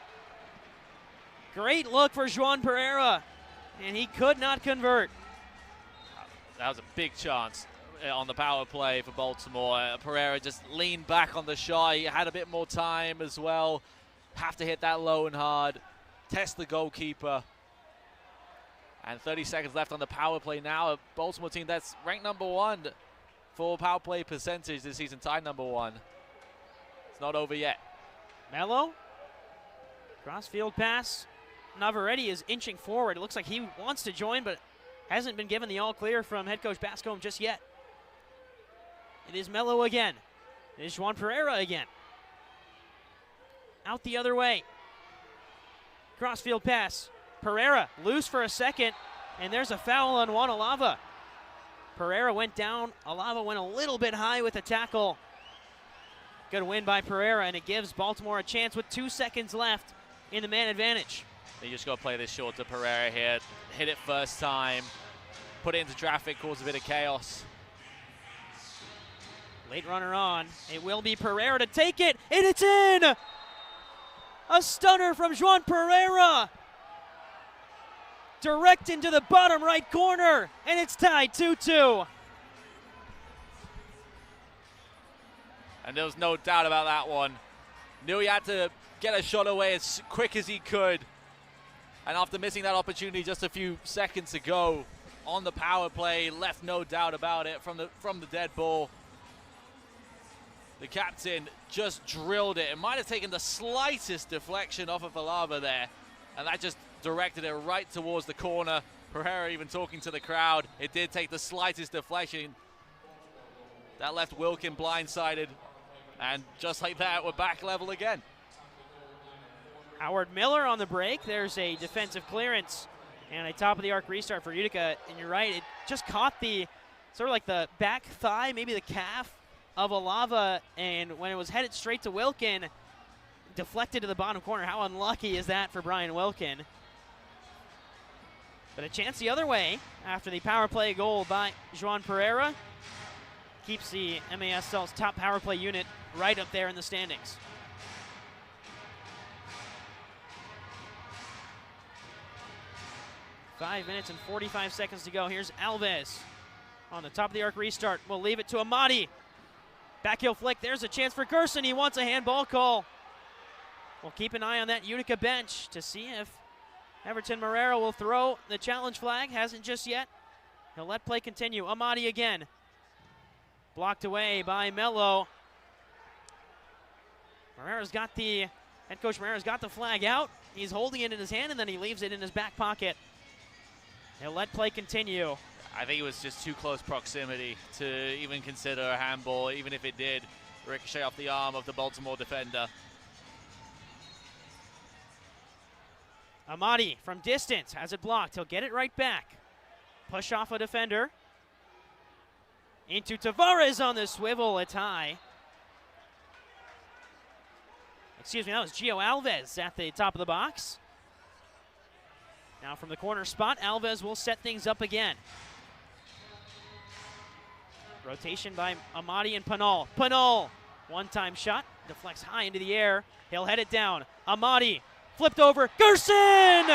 Speaker 1: Great look for Juan Pereira, and he could not convert.
Speaker 7: That was a big chance on the power play for Baltimore. Pereira just leaned back on the shot. He had a bit more time as well. Have to hit that low and hard. Test the goalkeeper. And 30 seconds left on the power play now. A Baltimore team that's ranked #1 for power play percentage this season, tied #1. It's not over yet.
Speaker 1: Mello. Crossfield pass. Navarrete is inching forward. It looks like he wants to join, but hasn't been given the all clear from head coach Bascombe just yet. It is Mello again. It is Juan Pereira again. Out the other way. Crossfield pass. Pereira loose for a second, and there's a foul on Juan Alava. Pereira went down. Alava went a little bit high with the tackle. Good win by Pereira, and it gives Baltimore a chance with 2 seconds left in the man advantage.
Speaker 7: You just got to play this short to Pereira here. Hit it first time. Put it into traffic, cause a bit of chaos.
Speaker 1: Late runner on. It will be Pereira to take it, and it's in! A stunner from Juan Pereira. Direct into the bottom right corner, and it's tied 2-2.
Speaker 7: And there was no doubt about that one. Knew he had to get a shot away as quick as he could. And after missing that opportunity just a few seconds ago on the power play, left no doubt about it from the dead ball. The captain just drilled it. It might have taken the slightest deflection off of Alava there, and that just directed it right towards the corner. Pereira even talking to the crowd. It did take the slightest deflection. That left Wilkin blindsided, and just like that, we're back level again.
Speaker 1: Howard Miller on the break. There's a defensive clearance and a top-of-the-arc restart for Utica. And you're right, it just caught the sort of like the back thigh, maybe the calf of Alava, and when it was headed straight to Wilkin, deflected to the bottom corner. How unlucky is that for Brian Wilkin? But a chance the other way after the power play goal by Juan Pereira. Keeps the MASL's top power play unit right up there in the standings. Five minutes and 45 seconds to go. Here's Alves on the top of the arc restart. We'll leave it to Amadi. Backheel flick. There's a chance for Gerson. He wants a handball call. We'll keep an eye on that Utica bench to see if Everton Marrero will throw the challenge flag. Hasn't just yet. He'll let play continue. Amadi again. Blocked away by Mello. Head coach Marrera's got the flag out. He's holding it in his hand, and then he leaves it in his back pocket. He'll let play continue.
Speaker 7: I think it was just too close proximity to even consider a handball, even if it did ricochet off the arm of the Baltimore defender.
Speaker 1: Amadi from distance has it blocked. He'll get it right back. Push off a defender. Into Tavares on the swivel. It's high. Excuse me, that was Gio Alves at the top of the box. Now from the corner spot, Alves will set things up again. Rotation by Amadi and Panol. Panol, one-time shot, deflects high into the air. He'll head it down. Amadi, flipped over, Gerson!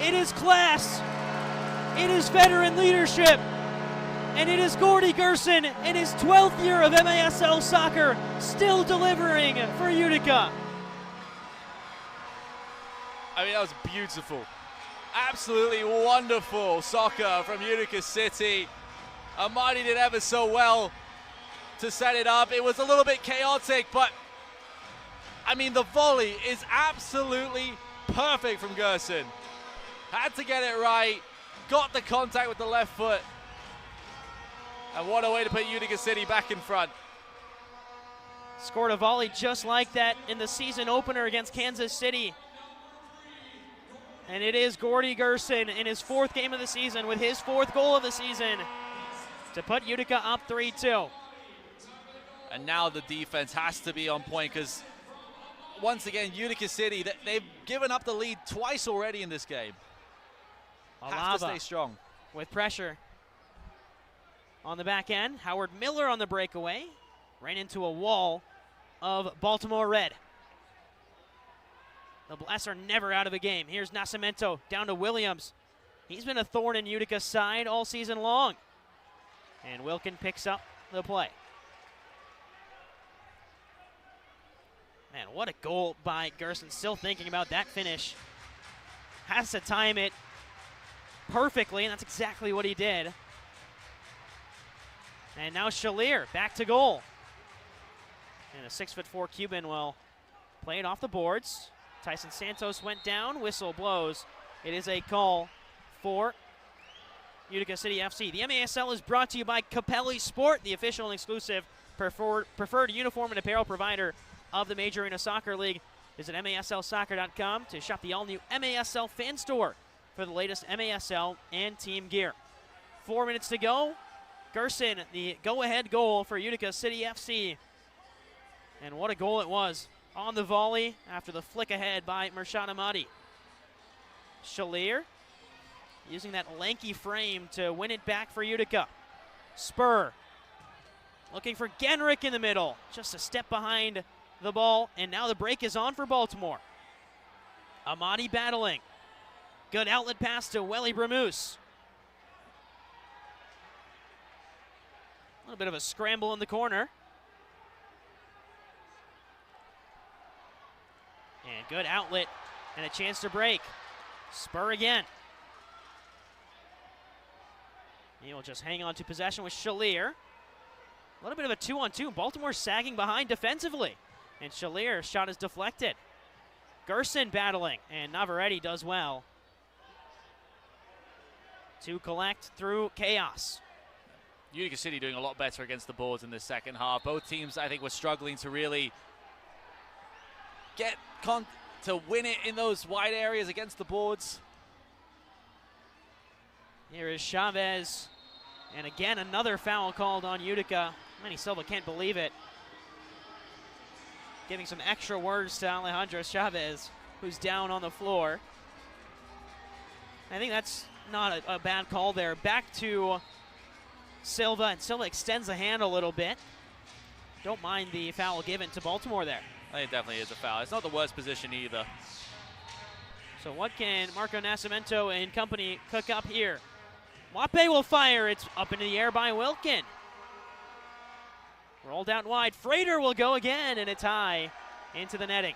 Speaker 1: It is class, it is veteran leadership, and it is Gordy Gerson in his 12th year of MASL soccer, still delivering for Utica.
Speaker 7: I mean, that was beautiful. Absolutely wonderful soccer from Utica City. Amadi did ever so well to set it up. It was a little bit chaotic, but I mean, the volley is absolutely perfect from Gerson. Had to get it right, got the contact with the left foot. And what a way to put Utica City back in front.
Speaker 1: Scored a volley just like that in the season opener against Kansas City. And it is Gordy Gerson in his 4th game of the season with his 4th goal of the season to put Utica up 3-2.
Speaker 7: And now the defense has to be on point because, once again, Utica City, they've given up the lead twice already in this game. Have to stay strong.
Speaker 1: With pressure on the back end. Howard Miller on the breakaway. Ran into a wall of Baltimore Red. The Blasts are never out of a game. Here's Nascimento down to Williams. He's been a thorn in Utica's side all season long. And Wilkin picks up the play. Man, what a goal by Gerson. Still thinking about that finish. Has to time it perfectly, and that's exactly what he did. And now Shalier back to goal. And a 6'4" Cuban will play it off the boards. Tyson Santos went down, whistle blows. It is a call for Utica City FC. The MASL is brought to you by Capelli Sport, the official and exclusive preferred uniform and apparel provider of the Major Arena Soccer League. Visit MASLsoccer.com to shop the all-new MASL fan store for the latest MASL and team gear. 4 minutes to go. Gerson, the go-ahead goal for Utica City FC. And what a goal it was on the volley after the flick ahead by Mershad Amadi. Shalier using that lanky frame to win it back for Utica. Spur looking for Genrick in the middle. Just a step behind the ball, and now the break is on for Baltimore. Amadi battling. Good outlet pass to Welly Bramoose. A little bit of a scramble in the corner. And good outlet and a chance to break. Spur again. He will just hang on to possession with Shalier. A little bit of a 2-on-2. Baltimore sagging behind defensively. And Shalier's shot is deflected. Gerson battling, and Navarrete does well to collect through chaos.
Speaker 7: Utica City doing a lot better against the boards in this second half. Both teams, I think, were struggling to really get to win it in those wide areas against the boards.
Speaker 1: Here is Chavez, and again another foul called on Utica. Manny Silva can't believe it. Giving some extra words to Alejandro Chavez, who's down on the floor. I think that's not a bad call there. Back to Silva, and Silva extends the hand a little bit. Don't mind the foul given to Baltimore there.
Speaker 7: I think it definitely is a foul. It's not the worst position either.
Speaker 1: So what can Marco Nascimento and company cook up here? Wape will fire. It's up into the air by Wilkin. Rolled out wide. Frater will go again, and it's high into the netting.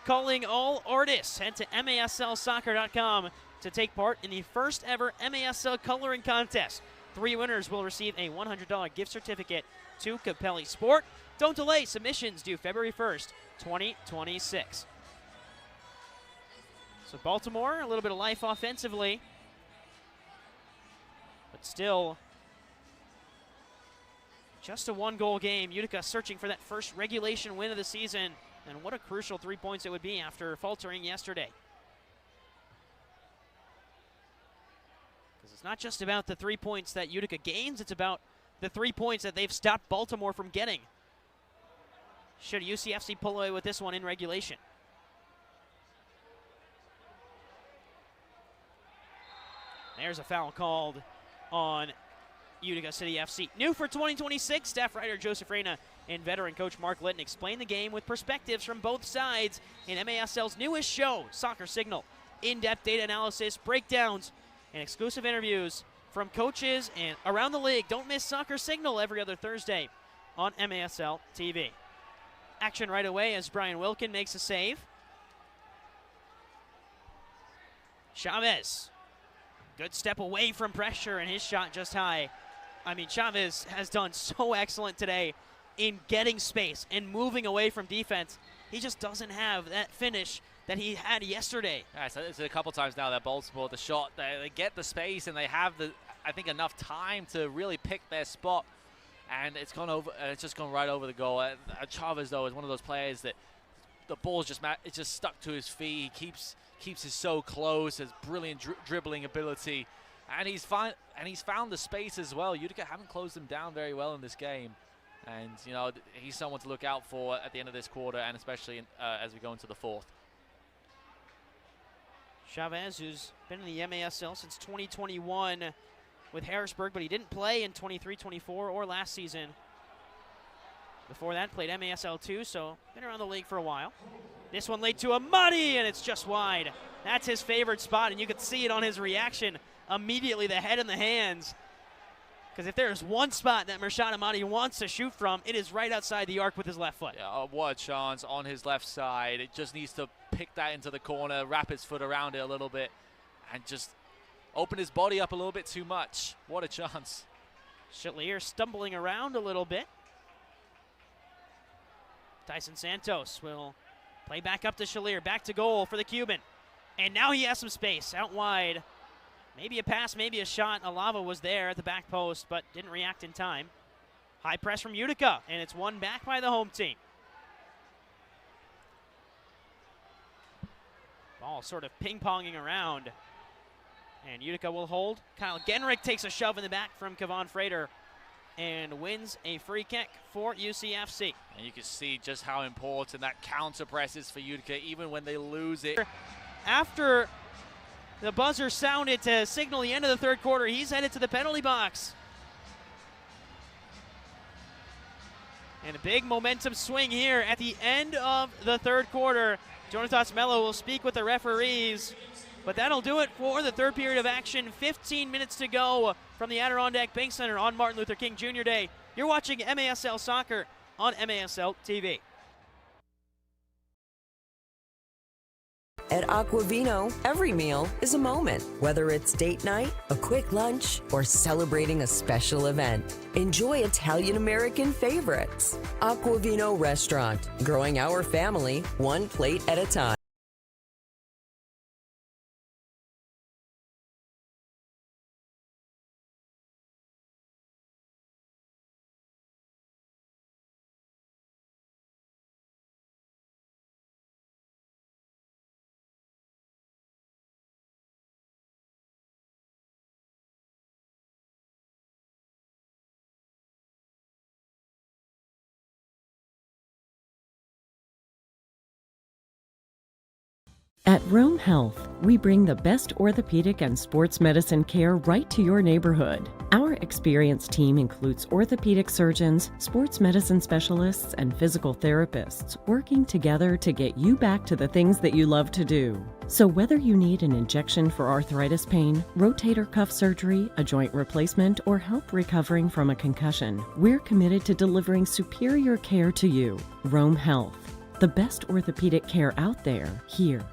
Speaker 1: Calling all artists. Head to MASLsoccer.com to take part in the first ever MASL coloring contest. 3 winners will receive a $100 gift certificate to Capelli Sport. Don't delay. Submissions due February 1st, 2026. So Baltimore, a little bit of life offensively, but still Just a one-goal game. Utica searching for that first regulation win of the season. And what a crucial 3 points it would be after faltering yesterday. Because it's not just about the 3 points that Utica gains, it's about the 3 points that they've stopped Baltimore from getting. Should UCFC pull away with this one in regulation? There's a foul called on Utica City FC. New for 2026, staff writer Joseph Reyna and veteran coach Mark Litton explain the game with perspectives from both sides in MASL's newest show, Soccer Signal. In-depth data analysis, breakdowns, and exclusive interviews from coaches and around the league. Don't miss Soccer Signal every other Thursday on MASL TV. Action right away as Brian Wilkin makes a save. Chavez. Good step away from pressure, and his shot just high. I mean, Chavez has done so excellent today in getting space and moving away from defense. He just doesn't have that finish that he had yesterday.
Speaker 7: Yeah, so it's a couple times now that Baltimore, the shot, they get the space and they have I think enough time to really pick their spot, and it's gone over. It's just gone right over the goal. Chavez though is one of those players that the ball's it's just stuck to his feet. He keeps it so close, has brilliant dribbling ability, and he's found the space as well. Utica haven't closed him down very well in this game, and you know he's someone to look out for at the end of this quarter, and especially as we go into the fourth.
Speaker 1: Chavez, who's been in the MASL since 2021 with Harrisburg, but he didn't play in 23-24 or last season. Before that, played MASL 2, so been around the league for a while. This one laid to Amadi, and it's just wide. That's his favorite spot, and you could see it on his reaction immediately, the head and the hands. Because if there's one spot that Mershad Amadi wants to shoot from, it is right outside the arc with his left foot.
Speaker 7: Yeah, what a chance on his left side. It just needs to pick that into the corner, wrap his foot around it a little bit, and just open his body up a little bit too much. What a chance.
Speaker 1: Chalier stumbling around a little bit. Tyson Santos will play back up to Chalier, back to goal for the Cuban. And now he has some space out wide. Maybe a pass, maybe a shot. Alava was there at the back post, but didn't react in time. High press from Utica, and it's won back by the home team. Ball sort of ping-ponging around. And Utica will hold. Kyle Genrick takes a shove in the back from Kevon Frater and wins a free kick for UCFC.
Speaker 7: And you can see just how important that counter press is for Utica, even when they lose it.
Speaker 1: After the buzzer sounded to signal the end of the third quarter, he's headed to the penalty box. And a big momentum swing here at the end of the third quarter. Jonatas Mello will speak with the referees, but that'll do it for the third period of action. 15 minutes to go from the Adirondack Bank Center on Martin Luther King Jr. Day. You're watching MASL Soccer on MASL TV.
Speaker 3: At Aquavino, every meal is a moment. Whether it's date night, a quick lunch, or celebrating a special event, enjoy Italian-American favorites. Aquavino Restaurant, growing our family one plate at a time.
Speaker 4: At Rome Health, we bring the best orthopedic and sports medicine care right to your neighborhood. Our experienced team includes orthopedic surgeons, sports medicine specialists, and physical therapists working together to get you back to the things that you love to do. So whether you need an injection for arthritis pain, rotator cuff surgery, a joint replacement, or help recovering from a concussion, we're committed to delivering superior care to you. Rome Health, the best orthopedic care out there, here.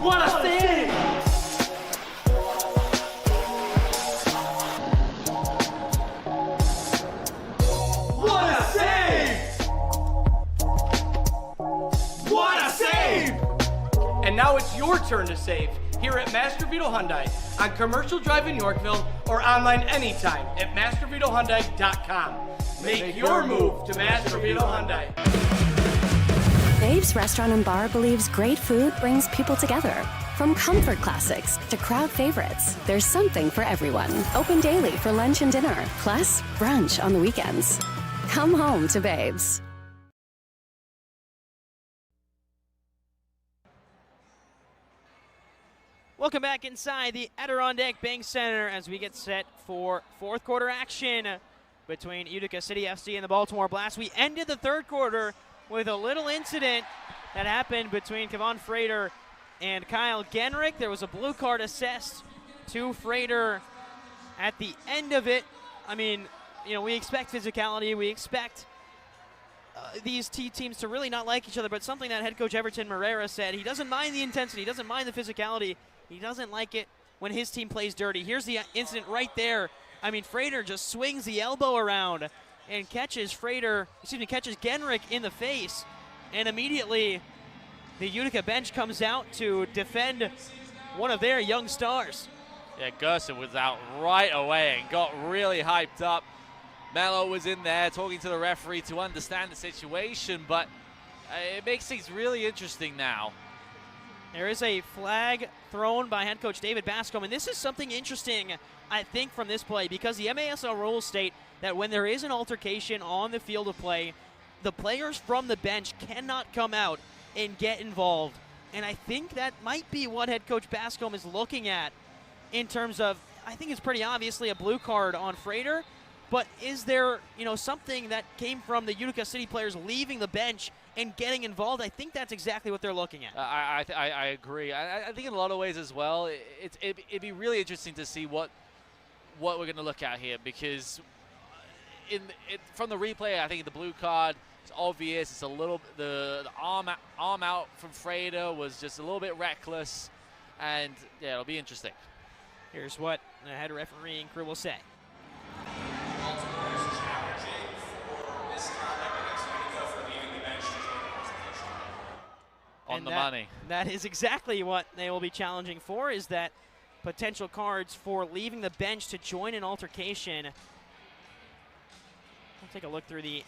Speaker 5: What a save! What a save! What a save! And now it's your turn to save here at Master Vito Hyundai on Commercial Drive in Yorkville or online anytime at mastervitohyundai.com. Make your move to Master Vito Hyundai.
Speaker 6: Babe's Restaurant and Bar believes great food brings people together. From comfort classics to crowd favorites, there's something for everyone. Open daily for lunch and dinner, plus brunch on the weekends. Come home to Babe's.
Speaker 1: Welcome back inside the Adirondack Bank Center as we get set for fourth quarter action between Utica City FC and the Baltimore Blast. We ended the third quarter with a little incident that happened between Kevon Frater and Kyle Genrick. There was a blue card assessed to Frater at the end of it. I mean, you know, we expect physicality. We expect these teams to really not like each other, but something that head coach Everton Moreira said, he doesn't mind the intensity. He doesn't mind the physicality. He doesn't like it when his team plays dirty. Here's the incident right there. I mean, Frater just swings the elbow around and catches Genrick in the face, and immediately the Utica bench comes out to defend one of their young stars.
Speaker 7: Yeah, Gerson was out right away and got really hyped up. Mello was in there talking to the referee to understand the situation, but it makes things really interesting now.
Speaker 1: There is a flag thrown by head coach David Bascom, and this is something interesting, I think, from this play, because the MASL rules state that when there is an altercation on the field of play, the players from the bench cannot come out and get involved. And I think that might be what head coach Bascom is looking at in terms of, I think it's pretty obviously a blue card on Frater, but is there, you know, something that came from the Utica City players leaving the bench and getting involved? I think that's exactly what they're looking at.
Speaker 7: I agree. I think in a lot of ways as well, it'd be really interesting to see what we're going to look at here, because from the replay, I think the blue card is obvious. It's a little, the arm out from Frater was just a little bit reckless, and yeah, it'll be interesting.
Speaker 1: Here's what the head refereeing crew will say.
Speaker 7: On the money.
Speaker 1: That is exactly what they will be challenging for, is that potential cards for leaving the bench to join an altercation. We'll take a look through the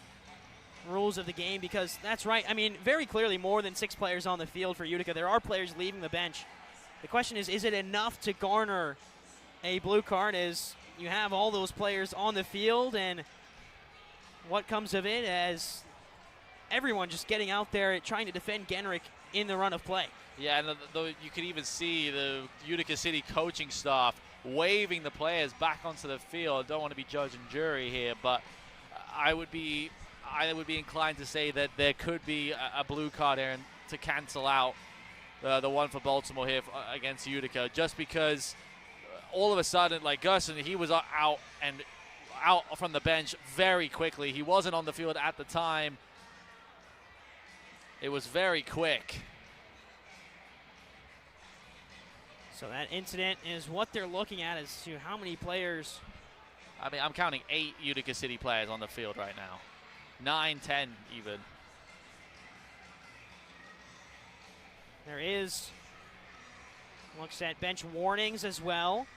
Speaker 1: rules of the game, because that's right. I mean, very clearly more than 6 players on the field for Utica. There are players leaving the bench. The question is it enough to garner a blue card, as you have all those players on the field, and what comes of it as everyone just getting out there trying to defend Genrick in the run of play.
Speaker 7: Yeah, and you could even see the Utica City coaching staff waving the players back onto the field. Don't want to be judge and jury here, but I would be inclined to say that there could be a blue card here to cancel out the one for Baltimore here against Utica, just because all of a sudden, like Gerson, he was out from the bench very quickly. He wasn't on the field at the time. It was very quick.
Speaker 1: So that incident is what they're looking at as to how many players.
Speaker 7: I mean, I'm counting 8 Utica City players on the field right now. 9, 10 even.
Speaker 1: There is, looks at bench warnings as well.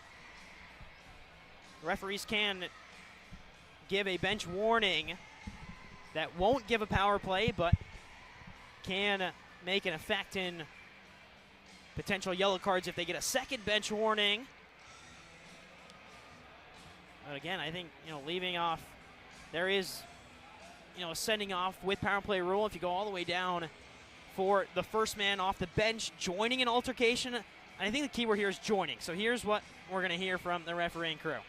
Speaker 1: Referees can give a bench warning that won't give a power play, but can make an effect in potential yellow cards if they get a second bench warning. But again, I think, you know, leaving off, there is, you know, a sending off with power play rule. If you go all the way down for the first man off the bench joining an altercation, I think the key word here is joining. So here's what we're going to hear from the refereeing crew.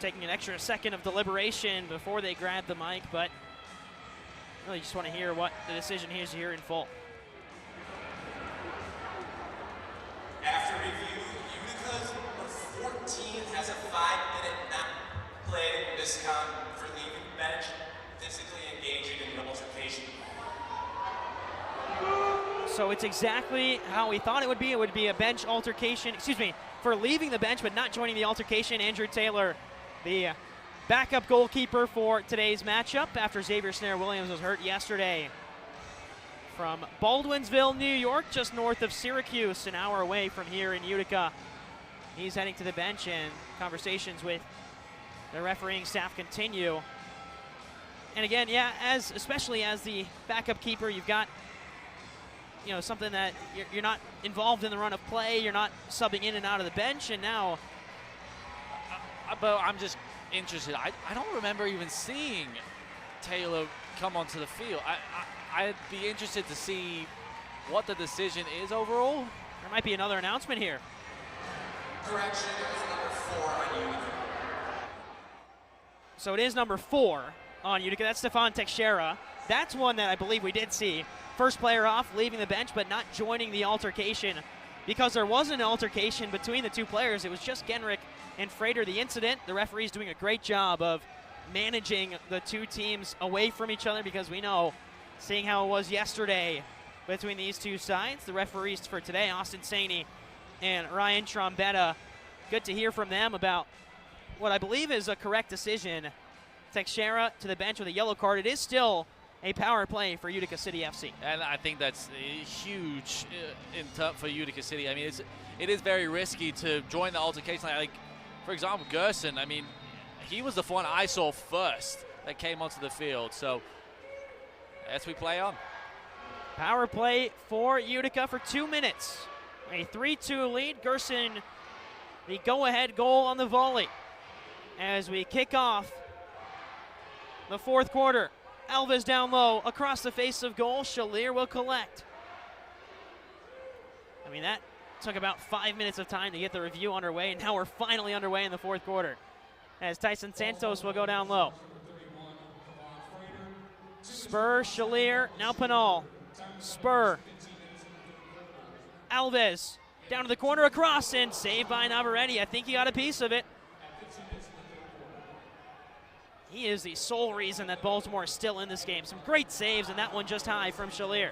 Speaker 1: Taking an extra second of deliberation before they grab the mic, but really just want to hear what the decision is here in full.
Speaker 20: After review, Utica's 14 has a 5-minute not play miscount for leaving the bench, physically engaging in an altercation.
Speaker 1: So it's exactly how we thought it would be. It would be a bench altercation, for leaving the bench but not joining the altercation. Andrew Taylor, the backup goalkeeper for today's matchup after Xavier Snare-Williams was hurt yesterday. From Baldwinsville, New York, just north of Syracuse, an hour away from here in Utica. He's heading to the bench, and conversations with the refereeing staff continue. And again, yeah, especially as the backup keeper, you've got something that you're not involved in the run of play, you're not subbing in and out of the bench, and now.
Speaker 7: But I'm just interested. I don't remember even seeing Taylor come onto the field. I'd be interested to see what the decision is overall.
Speaker 1: There might be another announcement here.
Speaker 20: Correction, it was number 4 on Utica.
Speaker 1: So it is number 4 on Utica. That's Stefan Teixeira. That's one that I believe we did see. First player off, leaving the bench, but not joining the altercation. Because there was an altercation between the two players. It was just Genrick and Frater. The incident, the referee's doing a great job of managing the two teams away from each other, because we know, seeing how it was yesterday between these two sides, the referees for today, Austin Saney and Ryan Trombetta, good to hear from them about what I believe is a correct decision. Teixeira to the bench with a yellow card. It is still a power play for Utica City FC.
Speaker 7: And I think that's huge for Utica City. I mean, it is very risky to join the altercation. Like, for example, Gerson, I mean, he was the one I saw first that came onto the field. So, as we play on.
Speaker 1: Power play for Utica for 2 minutes. A 3-2 lead. Gerson, the go-ahead goal on the volley. As we kick off the fourth quarter. Alves down low, across the face of goal. Shalier will collect. I mean, that took about 5 minutes of time to get the review underway. Now we're finally underway in the fourth quarter, as Tyson Santos will go down low. Spur, Shalier, now Panol. Spur. Alves down to the corner, across, and saved by Navarrete. I think he got a piece of it. He is the sole reason that Baltimore is still in this game. Some great saves, and that one just high from Shalier.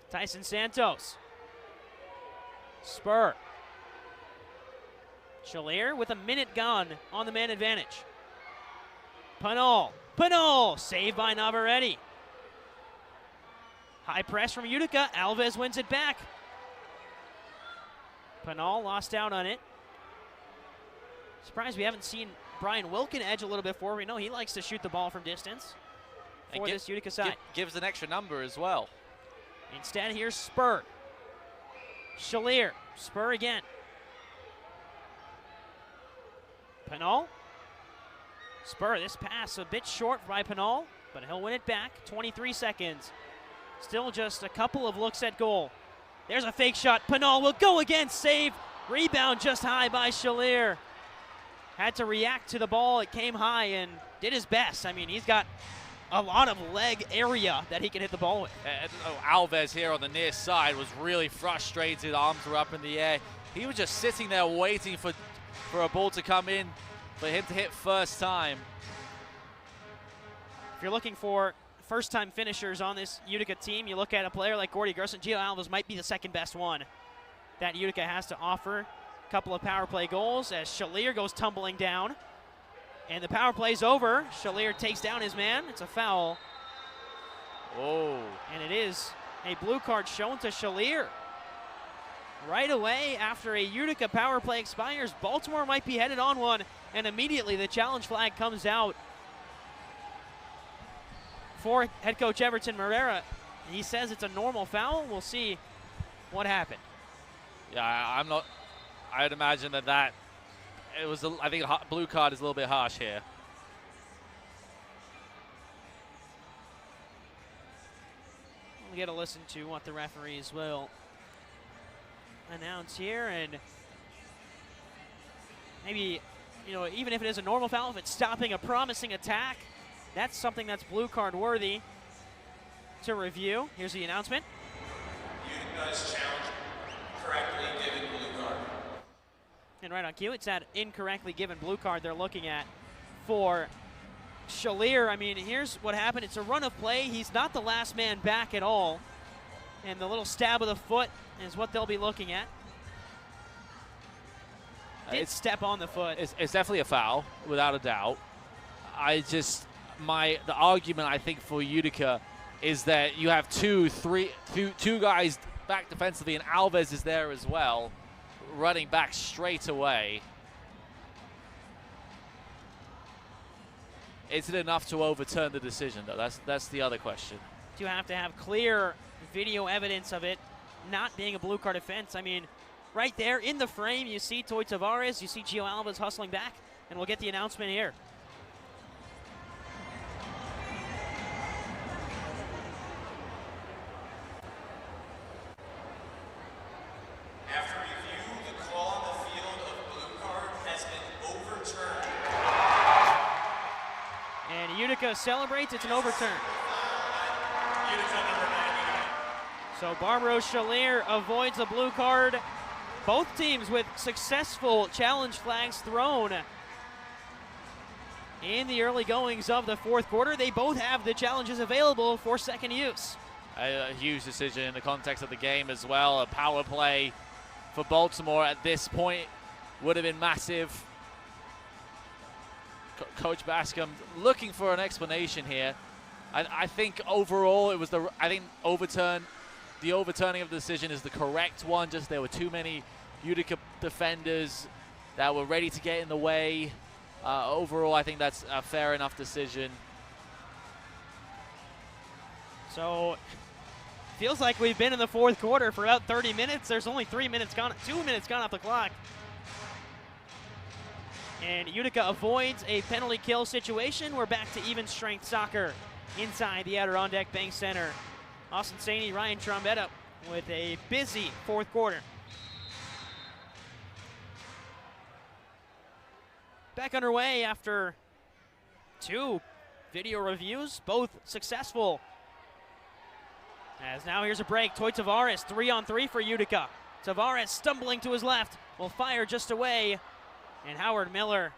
Speaker 1: Tyson Santos. Spur. Shalier with a minute gone on the man advantage. Panol. Panol, saved by Navarrete. High press from Utica. Alves wins it back. Panol lost out on it. Surprised we haven't seen Brian Wilkin edge a little bit forward. We know he likes to shoot the ball from distance for this Utica side.
Speaker 7: Gives an extra number as well.
Speaker 1: Instead, here's Spur. Shalier. Spur again. Panol. Spur, this pass a bit short by Panol, but he'll win it back. 23 seconds. Still just a couple of looks at goal. There's a fake shot. Panol will go again. Save. Rebound just high by Shalier. Had to react to the ball. It came high and did his best. I mean, he's got a lot of leg area that he can hit the ball with.
Speaker 7: Alves here on the near side was really frustrated. Arms were up in the air. He was just sitting there waiting for a ball to come in, for him to hit first time.
Speaker 1: If you're looking for first-time finishers on this Utica team, you look at a player like Gordy Gerson. Gio Alves might be the second best one that Utica has to offer. A couple of power play goals as Shalier goes tumbling down. And the power play's over. Shalier takes down his man. It's a foul.
Speaker 7: Oh.
Speaker 1: And it is a blue card shown to Shalier. Right away after a Utica power play expires, Baltimore might be headed on one, and immediately the challenge flag comes out for head coach Everton Moreira. He says it's a normal foul. We'll see what happened.
Speaker 7: Yeah, I'd imagine that it was, I think a blue card is a little bit harsh here.
Speaker 1: We'll get a listen to what the referees will announce here, and maybe, even if it is a normal foul, if it's stopping a promising attack, that's something that's blue card worthy to review. Here's the announcement.
Speaker 20: Utica's challenge correctly given blue card.
Speaker 1: And right on cue, it's that incorrectly given blue card they're looking at for Shalier. I mean, here's what happened. It's a run of play. He's not the last man back at all. And the little stab of the foot is what they'll be looking at. Did step on the foot.
Speaker 7: It's definitely a foul, without a doubt. The argument I think for Utica is that you have two guys back defensively, and Alves is there as well, running back straight away. Is it enough to overturn the decision, though? That's the other question.
Speaker 1: Do you have to have clear video evidence of it not being a blue card offense? I mean, right there in the frame, you see Toy Tavares, you see Gio Alves hustling back, and we'll get the announcement here.
Speaker 20: After review, the call on the field of blue card has been overturned.
Speaker 1: And Utica celebrates. It's an overturn.
Speaker 20: Utica number 99.
Speaker 1: So Barbaro Chalier avoids a blue card. Both teams with successful challenge flags thrown in the early goings of the fourth quarter. They both have the challenges available for second use.
Speaker 7: A huge decision in the context of the game as well. A power play for Baltimore at this point would have been massive. Coach Bascom looking for an explanation here. I think overall it was the overturning of the decision is the correct one. Just there were too many Utica defenders that were ready to get in the way. Overall, I think that's a fair enough decision.
Speaker 1: So feels like we've been in the fourth quarter for about 30 minutes. There's only 2 minutes gone off the clock. And Utica avoids a penalty kill situation. We're back to even strength soccer inside the Adirondack Bank Center. Austin Saney, Ryan Trombetta with a busy fourth quarter. Back underway after 2 video reviews, both successful. As now here's a break. Toy Tavares, 3-on-3 for Utica. Tavares stumbling to his left, will fire just away. And Howard Miller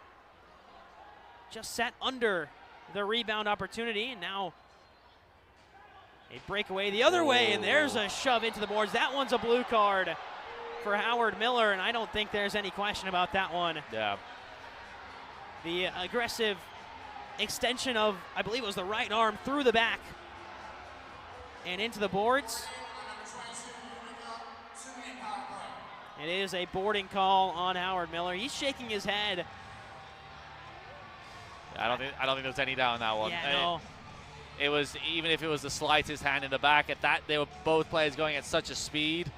Speaker 1: just sat under the rebound opportunity. And now a breakaway the other way, and there's a shove into the boards. That one's a blue card for Howard Miller, and I don't think there's any question about that one.
Speaker 7: Yeah.
Speaker 1: The aggressive extension of, I believe it was the right arm, through the back and into the boards. It is a boarding call on Howard Miller. He's shaking his head.
Speaker 7: I don't think there's any doubt on that one.
Speaker 1: Yeah, no.
Speaker 7: It was, even if it was the slightest hand in the back, at that they were both players going at such a speed.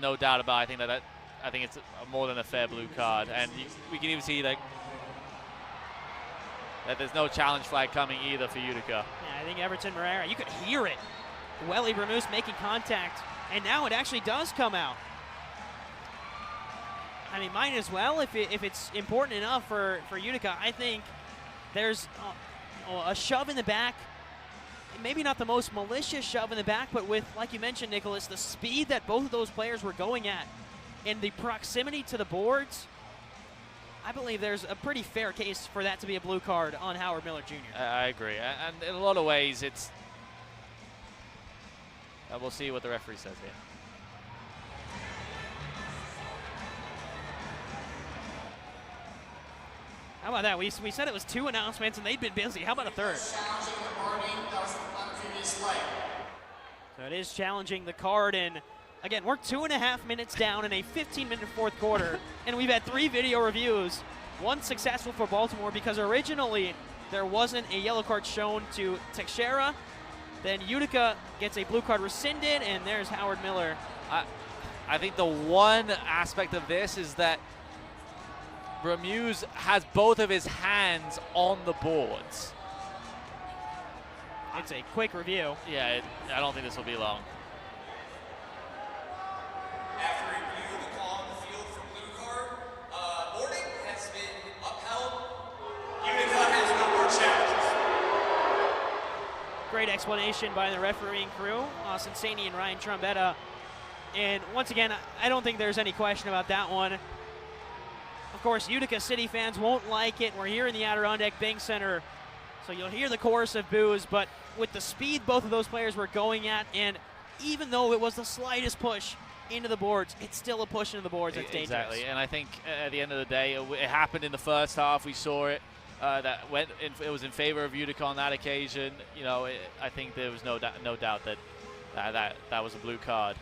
Speaker 7: No doubt about it. I think it's more than a fair blue card, and we can even see that there's no challenge flag coming either for Utica.
Speaker 1: Yeah, I think Everton Moreira, you could hear it. Welly Bernous making contact, and now it actually does come out. I mean, might as well if it's important enough for Utica. I think there's a shove in the back. Maybe not the most malicious shove in the back, but with, like you mentioned, Nicholas, the speed that both of those players were going at and the proximity to the boards, I believe there's a pretty fair case for that to be a blue card on Howard Miller Jr.
Speaker 7: I agree. And in a lot of ways, it's... we'll see what the referee says here.
Speaker 1: How about that? We said it was 2 announcements, and they'd been busy. How about a third? So it is challenging the card, and again, we're 2.5 minutes down in a 15-minute fourth quarter, and we've had 3 video reviews. 1 successful for Baltimore because originally there wasn't a yellow card shown to Teixeira. Then Utica gets a blue card rescinded, and there's Howard Miller.
Speaker 7: I think the one aspect of this is that Bernous has both of his hands on the boards.
Speaker 1: It's a quick review.
Speaker 7: Yeah, I don't think this will be long.
Speaker 20: After review, the call on the field for blue card, boarding has been upheld. Utica has no more challenges.
Speaker 1: Great explanation by the refereeing crew, Austin Saney and Ryan Trombetta. And once again, I don't think there's any question about that one. Of course, Utica City fans won't like it. We're here in the Adirondack Bank Center, so you'll hear the chorus of boos, but with the speed both of those players were going at, and even though it was the slightest push into the boards, it's still a push into the boards that's dangerous.
Speaker 7: Exactly, and I think at the end of the day, it happened in the first half. We saw it. It was in favor of Utica on that occasion. You know, I think there was no doubt that was a blue card.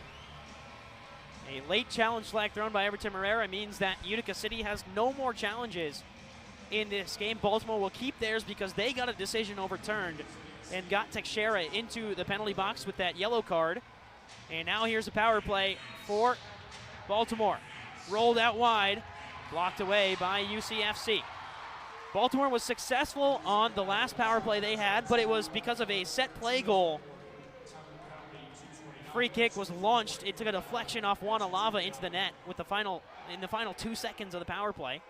Speaker 1: A late challenge flag thrown by Everton Herrera means that Utica City has no more challenges in this game. Baltimore will keep theirs because they got a decision overturned and got Teixeira into the penalty box with that yellow card. And now here's a power play for Baltimore. Rolled out wide, blocked away by UCFC. Baltimore was successful on the last power play they had, but it was because of a set play goal. Free kick was launched. It took a deflection off Juan Alava into the net in the final 2 seconds of the power play.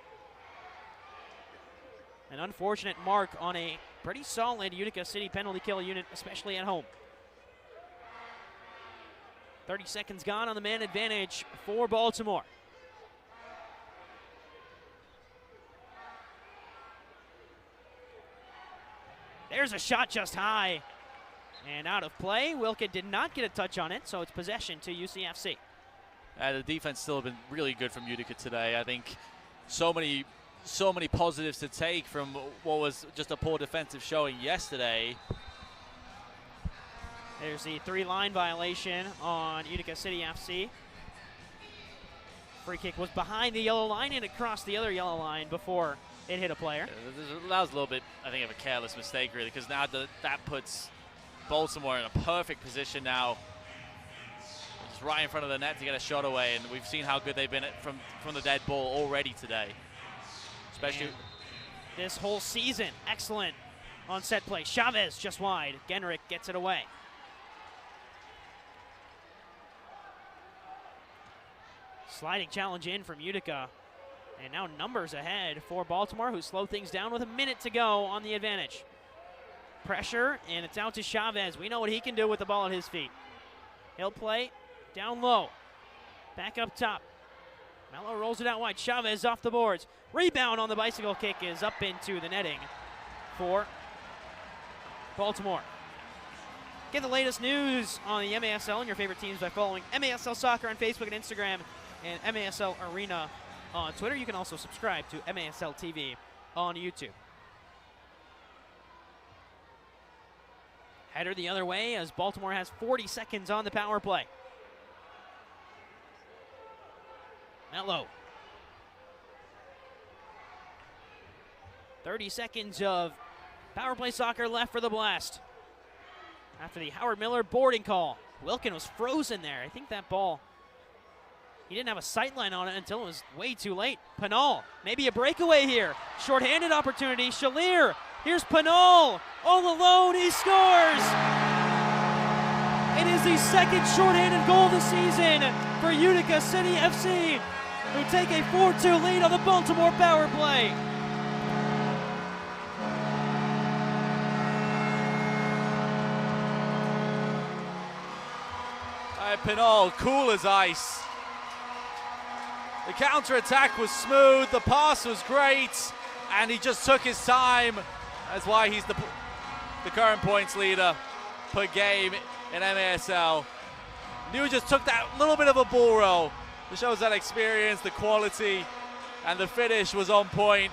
Speaker 1: An unfortunate mark on a pretty solid Utica City penalty kill unit, especially at home. 30 seconds gone on the man advantage for Baltimore. There's a shot just high and out of play. Wilkin did not get a touch on it, so it's possession to UCFC.
Speaker 7: The defense still have been really good from Utica today. I think so many positives to take from what was just a poor defensive showing yesterday.
Speaker 1: There's the 3-line violation on Utica City FC. Free kick was behind the yellow line and it crossed the other yellow line before it hit a player.
Speaker 7: That was a little bit, I think, of a careless mistake, really, because now that puts Baltimore in a perfect position now. Just right in front of the net to get a shot away, and we've seen how good they've been from the dead ball already today. Especially
Speaker 1: and this whole season, excellent on set play. Chavez just wide. Genrich gets it away. Sliding challenge in from Utica. And now numbers ahead for Baltimore, who slow things down with a minute to go on the advantage. Pressure, and it's out to Chavez. We know what he can do with the ball at his feet. He'll play down low. Back up top. Mello rolls it out wide. Chavez off the boards. Rebound on the bicycle kick is up into the netting for Baltimore. Get the latest news on the MASL and your favorite teams by following MASL Soccer on Facebook and Instagram and MASL Arena on Twitter. You can also subscribe to MASL TV on YouTube. Header the other way as Baltimore has 40 seconds on the power play. Mello. 30 seconds of power play soccer left for the Blast. After the Howard Miller boarding call. Wilkin was frozen there. I think that ball, he didn't have a sight line on it until it was way too late. Panol, maybe a breakaway here. Short-handed opportunity. Shalir, here's Panol. All alone, he scores! It is the second short-handed goal of the season for Utica City FC, who take a 4-2 lead on the Baltimore power play.
Speaker 7: Panol, cool as ice. The counter-attack was smooth, the pass was great, and he just took his time. That's why he's the current points leader per game in MASL. New just took that little bit of a ball roll. It shows that experience, the quality, and the finish was on point.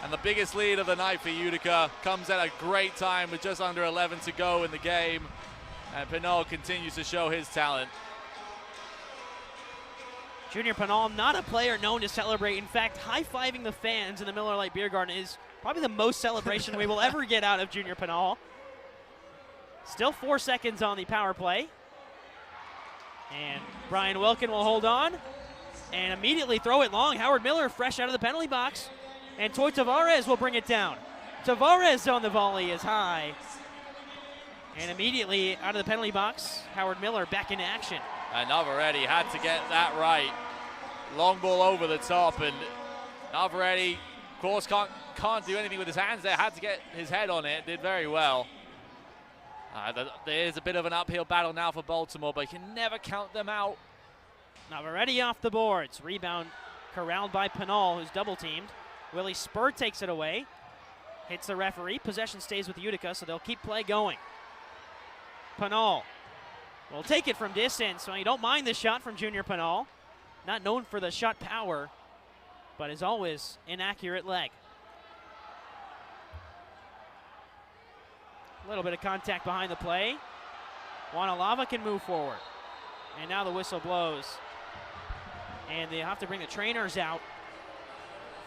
Speaker 7: And the biggest lead of the night for Utica comes at a great time with just under 11 to go in the game. And Panol continues to show his talent.
Speaker 1: Junior Panol, not a player known to celebrate. In fact, high-fiving the fans in the Miller Lite Beer Garden is probably the most celebration we will ever get out of Junior Panol. Still 4 seconds on the power play. And Brian Wilkin will hold on and immediately throw it long. Howard Miller fresh out of the penalty box. And Toy Tavares will bring it down. Tavares on the volley is high. And immediately out of the penalty box, Howard Miller back into action.
Speaker 7: And Navarrete had to get that right. Long ball over the top, and Navarrete, of course, can't do anything with his hands there. Had to get his head on it. Did very well. There's a bit of an uphill battle now for Baltimore, but you can never count them out.
Speaker 1: Navarrete off the boards. Rebound corralled by Panol, who's double-teamed. Willie Spur takes it away. Hits the referee. Possession stays with Utica, so they'll keep play going. Panol will take it from distance. So you don't mind the shot from Junior Panol. Not known for the shot power, but as always, inaccurate leg. A little bit of contact behind the play. Wanalava can move forward. And now the whistle blows. And they have to bring the trainers out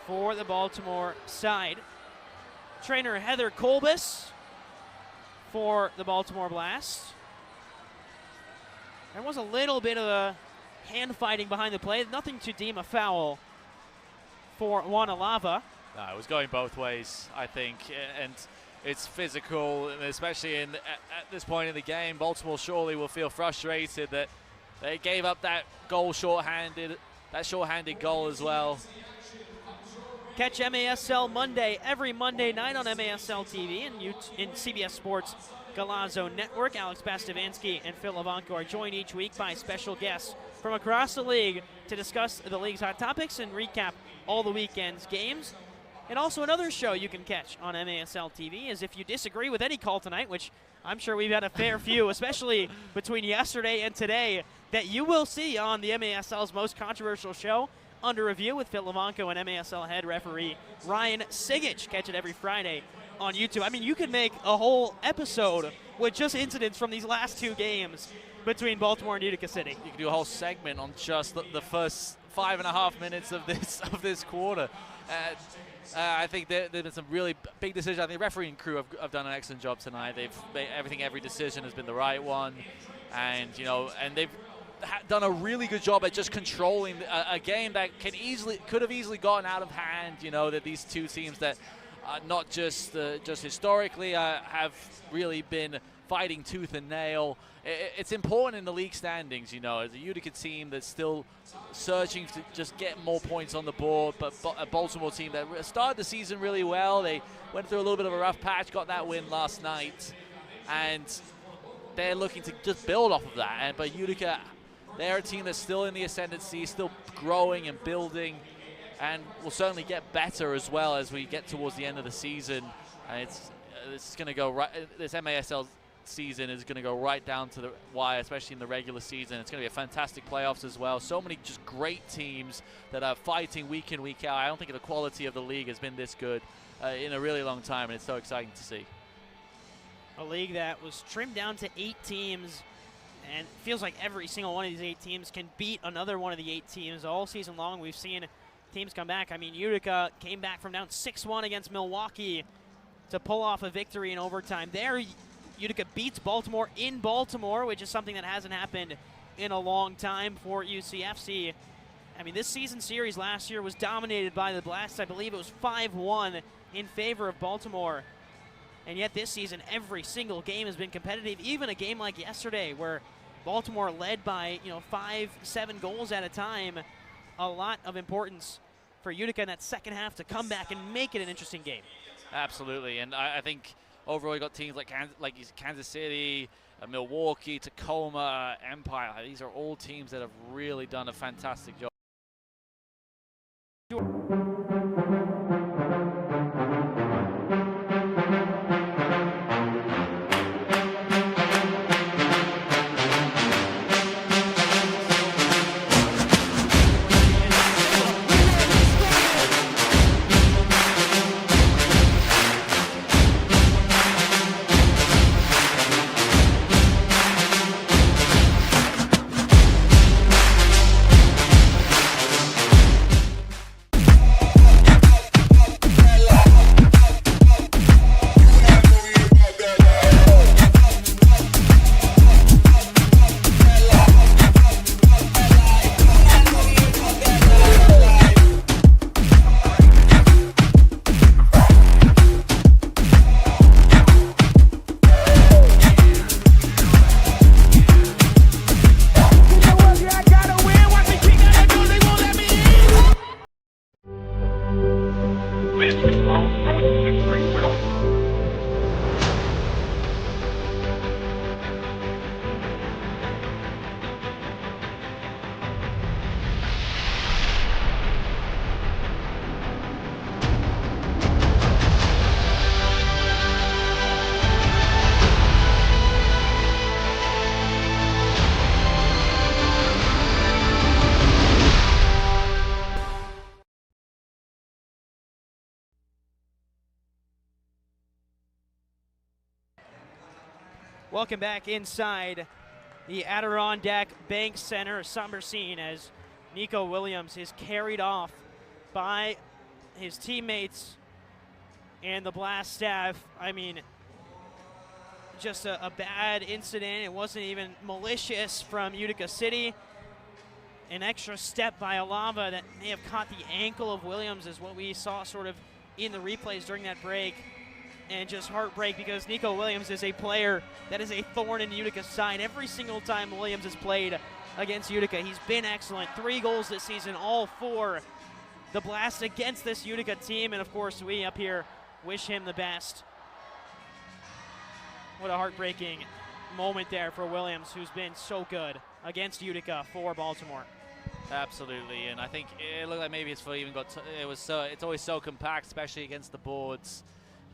Speaker 1: for the Baltimore side. Trainer Heather Kolbus for the Baltimore Blast. There was a little bit of a hand fighting behind the play. Nothing to deem a foul for Wanalava.
Speaker 7: No, it was going both ways, I think, and it's physical, and especially at this point in the game. Baltimore surely will feel frustrated that they gave up that goal shorthanded, that shorthanded goal as well.
Speaker 1: Catch MASL Monday, every Monday night on MASL TV and in CBS Sports Galazzo Network. Alex Bastavinsky and Phil Levanko are joined each week by special guests from across the league to discuss the league's hot topics and recap all the weekend's games. And also another show you can catch on MASL TV is if you disagree with any call tonight, which I'm sure we've had a fair few, especially between yesterday and today, that you will see on the MASL's most controversial show, Under Review, with Phil Levanko and MASL head referee Ryan Sigich. Catch it every Friday on YouTube. I mean, you could make a whole episode with just incidents from these last two games between Baltimore and Utica City.
Speaker 7: You could do a whole segment on just the first 5.5 minutes of this quarter. I think there's been some really big decisions. I think the refereeing crew have done an excellent job tonight. They've made every decision has been the right one, and they've done a really good job at just controlling a game that could have easily gotten out of hand. That these two teams that not just historically have really been fighting tooth and nail. It's important in the league standings, as a Utica team that's still searching to just get more points on the board, but a Baltimore team that started the season really well. They went through a little bit of a rough patch, got that win last night, and they're looking to just build off of that. But Utica, they're a team that's still in the ascendancy, still growing and building, and will certainly get better as well as we get towards the end of the season. And it's going to go right. This MASL season is going to go right down to the wire, especially in the regular season. It's going to be a fantastic playoffs as well. So many just great teams that are fighting week in, week out. I don't think the quality of the league has been this good in a really long time, and it's so exciting to see.
Speaker 1: A league that was trimmed down to 8 teams, and it feels like every single one of these 8 teams can beat another one of the 8 teams all season long. We've seen teams come back. I mean, Utica came back from down 6-1 against Milwaukee to pull off a victory in overtime. There, Utica beats Baltimore in Baltimore, which is something that hasn't happened in a long time for UCFC. I mean, this season series last year was dominated by the Blast. I believe it was 5-1 in favor of Baltimore. And yet this season, every single game has been competitive. Even a game like yesterday where Baltimore led by 5-7 goals at a time. A lot of importance for Utica in that second half to come back and make it an interesting game.
Speaker 7: Absolutely, and I think overall you got teams like Kansas City, Milwaukee, Tacoma, Empire. These are all teams that have really done a fantastic job.
Speaker 1: Welcome back inside the Adirondack Bank Center. A somber scene as Nico Williams is carried off by his teammates and the Blast staff. I mean, just a bad incident. It wasn't even malicious from Utica City. An extra step by Alava that may have caught the ankle of Williams is what we saw sort of in the replays during that break. And just heartbreak because Nico Williams is a player that is a thorn in Utica's side. Every single time Williams has played against Utica, he's been excellent. 3 goals this season, all for the Blast against this Utica team. And of course, we up here wish him the best. What a heartbreaking moment there for Williams, who's been so good against Utica for Baltimore.
Speaker 7: Absolutely, and I think it looked like maybe his foot even got. It's always so compact, especially against the boards.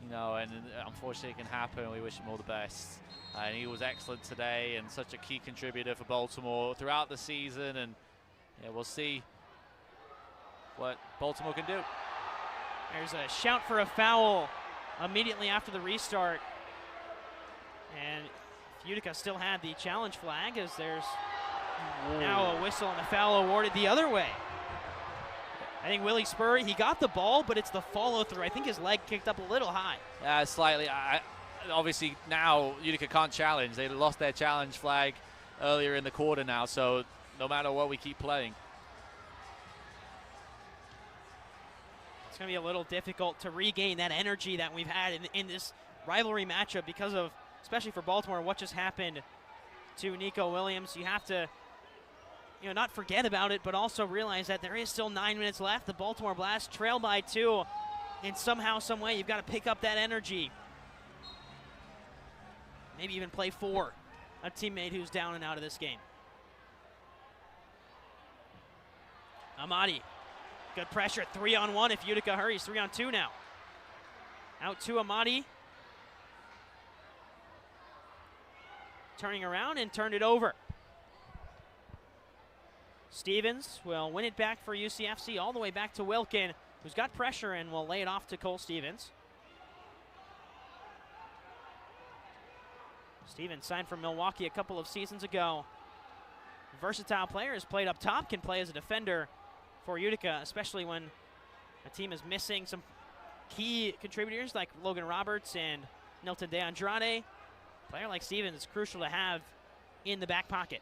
Speaker 7: You know, and unfortunately it can happen. We wish him all the best. And he was excellent today and such a key contributor for Baltimore throughout the season. And yeah, we'll see what Baltimore can do.
Speaker 1: There's a shout for a foul immediately after the restart. And Utica still had the challenge flag as there's now a whistle and a foul awarded the other way. I think Willie Spurry, he got the ball, but it's the follow-through. I think his leg kicked up a little high.
Speaker 7: Slightly. Obviously, now Utica can't challenge. They lost their challenge flag earlier in the quarter now, so no matter what, we keep playing.
Speaker 1: It's going to be a little difficult to regain that energy that we've had in this rivalry matchup because of, especially for Baltimore, what just happened to Nico Williams. You have to not forget about it, but also realize that there is still 9 minutes left. The Baltimore Blast trail by 2, and somehow, some way, you've got to pick up that energy. Maybe even play for a teammate who's down and out of this game. Amadi, good pressure, 3-on-1 if Utica hurries, 3-on-2 now. Out to Amadi. Turning around and turned it over. Stevens will win it back for UCFC all the way back to Wilkin, who's got pressure and will lay it off to Cole Stevens. Stevens signed from Milwaukee a couple of seasons ago. Versatile player, has played up top, can play as a defender for Utica, especially when a team is missing some key contributors like Logan Roberts and Nilton De Andrade. A player like Stevens is crucial to have in the back pocket.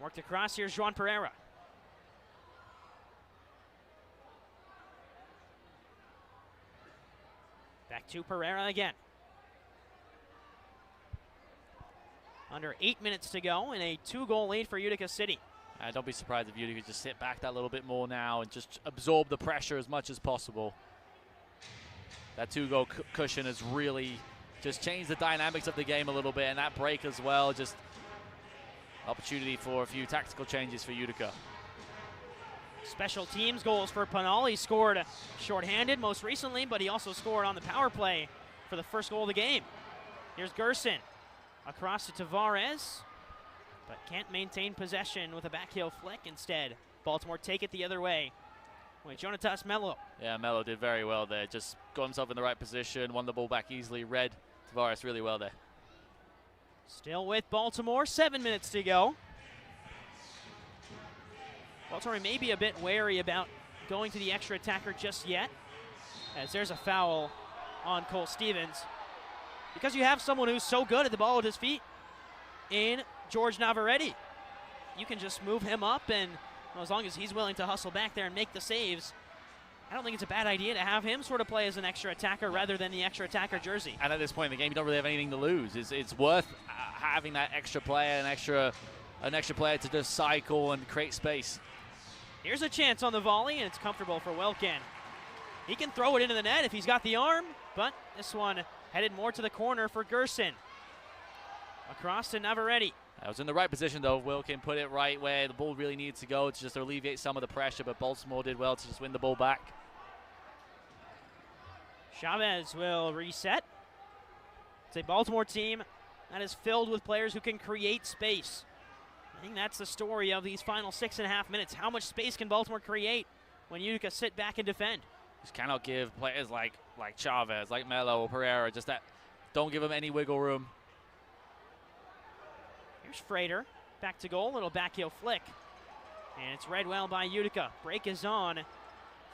Speaker 1: Worked across, here's Juan Pereira. Back to Pereira again. Under 8 minutes to go and a 2-goal lead for Utica City.
Speaker 7: Don't be surprised if Utica just sit back that little bit more now and just absorb the pressure as much as possible. That 2-goal cushion has really just changed the dynamics of the game a little bit, and that break as well, just opportunity for a few tactical changes for Utica.
Speaker 1: Special teams goals for Panol. He scored shorthanded most recently, but he also scored on the power play for the first goal of the game. Here's Gerson across to Tavares, but can't maintain possession with a backheel flick. Instead, Baltimore take it the other way with Jonatas Mello.
Speaker 7: Yeah, Mello did very well there. Just got himself in the right position, won the ball back easily, read Tavares really well there.
Speaker 1: Still with Baltimore, 7 minutes to go. Baltimore may be a bit wary about going to the extra attacker just yet, as there's a foul on Cole Stevens. Because you have someone who's so good at the ball at his feet in George Navarrete. You can just move him up, and as long as he's willing to hustle back there and make the saves, I don't think it's a bad idea to have him sort of play as an extra attacker rather than the extra attacker jersey.
Speaker 7: And at this point in the game, you don't really have anything to lose. It's worth having that extra player, an extra player to just cycle and create space.
Speaker 1: Here's a chance on the volley, and it's comfortable for Wilkin. He can throw it into the net if he's got the arm, but this one headed more to the corner for Gerson. Across to Navarrete.
Speaker 7: I was in the right position, though. Wilkin put it right where the ball really needs to go to just alleviate some of the pressure, but Baltimore did well to just win the ball back.
Speaker 1: Chavez will reset. It's a Baltimore team that is filled with players who can create space. I think that's the story of these final 6.5 minutes. How much space can Baltimore create when Utica sit back and defend?
Speaker 7: Just cannot give players like Chavez, like Melo or Pereira, just that, don't give them any wiggle room.
Speaker 1: Here's Frater, back to goal, little back heel flick. And it's read well by Utica. Break is on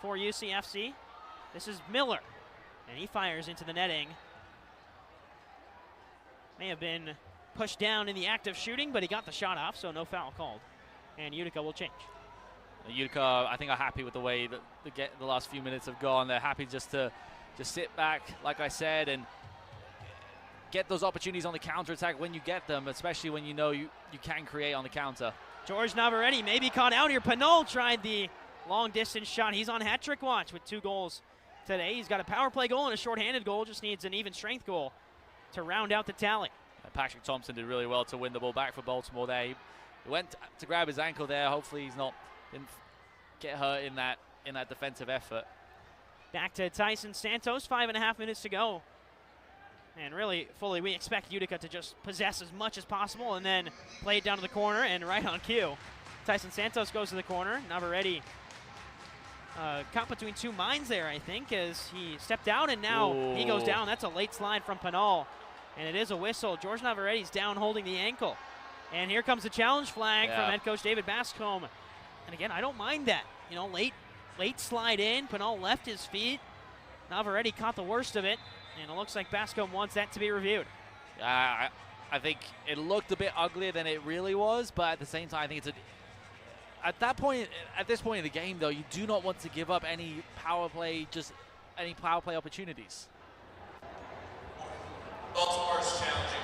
Speaker 1: for UCFC. This is Miller, and he fires into the netting. May have been pushed down in the act of shooting, but he got the shot off, so no foul called. And Utica will change.
Speaker 7: Utica, I think, are happy with the way that the last few minutes have gone. They're happy just to sit back, like I said, and get those opportunities on the counterattack when you get them, especially when you know you can create on the counter.
Speaker 1: George Navarrete may be caught out here. Panol tried the long-distance shot. He's on hat-trick watch with 2 goals today. He's got a power play goal and a shorthanded goal. Just needs an even strength goal to round out the tally.
Speaker 7: Patrick Thompson did really well to win the ball back for Baltimore there. He went to grab his ankle there. Hopefully he's didn't get hurt in that defensive effort.
Speaker 1: Back to Tyson Santos, 5.5 minutes to go. And really, fully, we expect Utica to just possess as much as possible and then play it down to the corner and right on cue. Tyson Santos goes to the corner. Navarrete caught between 2 minds there, I think, as he stepped out, and now he goes down. That's a late slide from Panol, and it is a whistle. George Navarrete's down holding the ankle. And here comes the challenge flag from head coach David Bascombe. And again, I don't mind that. You know, late slide in. Panol left his feet. Navarrete caught the worst of it. And it looks like Bascombe wants that to be reviewed.
Speaker 7: I think it looked a bit uglier than it really was, but at the same time, I think at this point in the game, though, you do not want to give up any power play opportunities.
Speaker 20: Baltimore's challenging.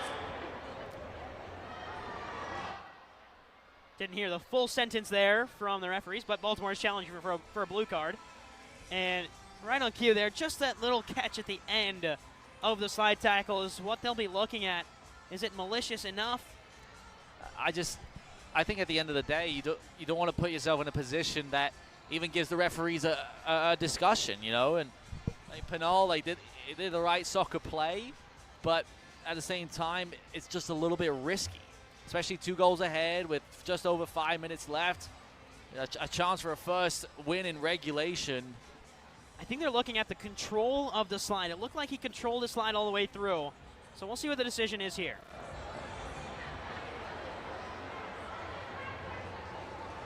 Speaker 1: Didn't hear the full sentence there from the referees, but Baltimore's challenging for a blue card. And right on cue there, just that little catch at the end of the slide tackle is what they'll be looking at. Is it malicious enough?
Speaker 7: I think at the end of the day, you don't want to put yourself in a position that even gives the referees a discussion, you know. And like Panol, they did the right soccer play, but at the same time, it's just a little bit risky, especially 2 goals ahead with just over 5 minutes left. A chance for a first win in regulation.
Speaker 1: I think they're looking at the control of the slide. It looked like he controlled the slide all the way through. So we'll see what the decision is here.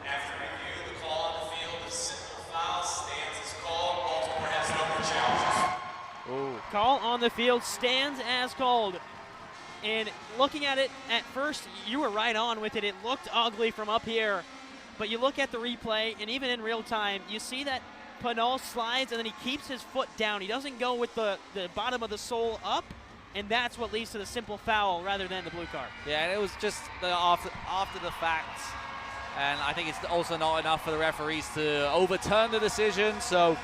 Speaker 20: After review, the call on the field of simple foul stands as called. Baltimore has no more challenges.
Speaker 1: Call on the field stands as called. And looking at it at first, you were right on with it. It looked ugly from up here. But you look at the replay, and even in real time, you see that Panol slides, and then he keeps his foot down. He doesn't go with the bottom of the sole up, and that's what leads to the simple foul rather than the blue card.
Speaker 7: Yeah, and it was just after the fact, and I think it's also not enough for the referees to overturn the decision, so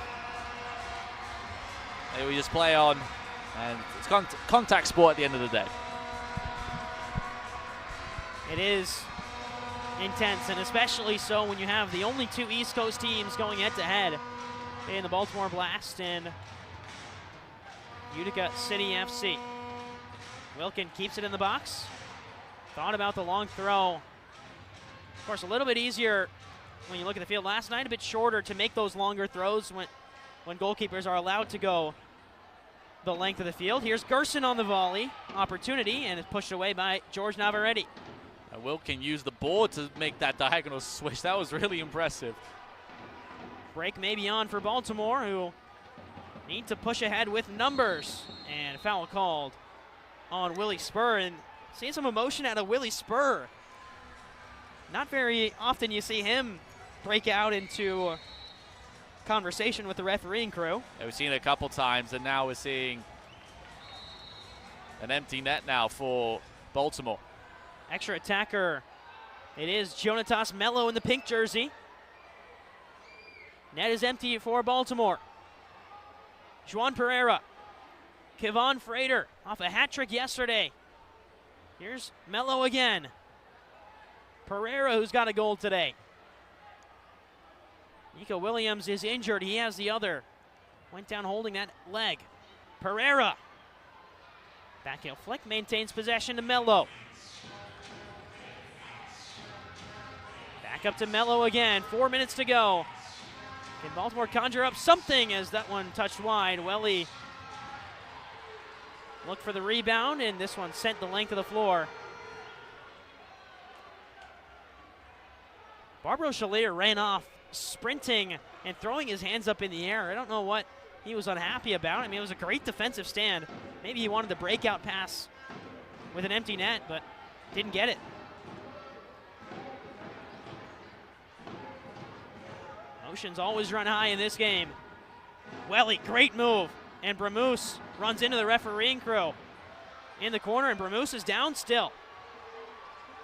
Speaker 7: we just play on, and it's contact sport at the end of the day.
Speaker 1: It is intense, and especially so when you have the only 2 East Coast teams going head-to-head in the Baltimore Blast and Utica City FC. Wilkin keeps it in the box. Thought about the long throw. Of course, a little bit easier when you look at the field last night, a bit shorter to make those longer throws when goalkeepers are allowed to go the length of the field. Here's Gerson on the volley opportunity, and it's pushed away by George Navarrete.
Speaker 7: Wilkin used the board to make that diagonal switch. That was really impressive.
Speaker 1: Break may be on for Baltimore, who need to push ahead with numbers. And foul called on Willie Spur. And seeing some emotion out of Willie Spur. Not very often you see him break out into conversation with the refereeing crew.
Speaker 7: Yeah, we've seen it a couple times, and now we're seeing an empty net now for Baltimore.
Speaker 1: Extra attacker. It is Jonatas Mello in the pink jersey. Net is empty for Baltimore. Juan Pereira. Kevon Frater off a hat trick yesterday. Here's Mello again. Pereira, who's got a goal today. Nico Williams is injured. He has the other. Went down holding that leg. Pereira. Backheel flick, maintains possession to Mello. Back up to Mello again. 4 minutes to go. Can Baltimore conjure up something as that one touched wide? Welly looked for the rebound, and this one sent the length of the floor. Barbaro Chalier ran off, sprinting and throwing his hands up in the air. I don't know what he was unhappy about. I mean, it was a great defensive stand. Maybe he wanted the breakout pass with an empty net, but didn't get it. Emotions always run high in this game. Welly, great move. And Bramuse runs into the refereeing crew in the corner, and Bramuse is down still.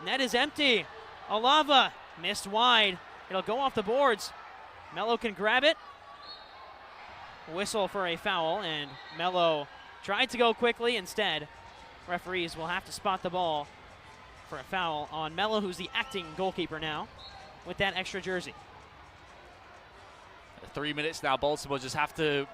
Speaker 1: Net is empty. Alava missed wide. It'll go off the boards. Mello can grab it. Whistle for a foul, and Mello tried to go quickly. Instead, referees will have to spot the ball for a foul on Mello, who's the acting goalkeeper now with that extra jersey.
Speaker 7: 3 minutes now. Baltimore just have to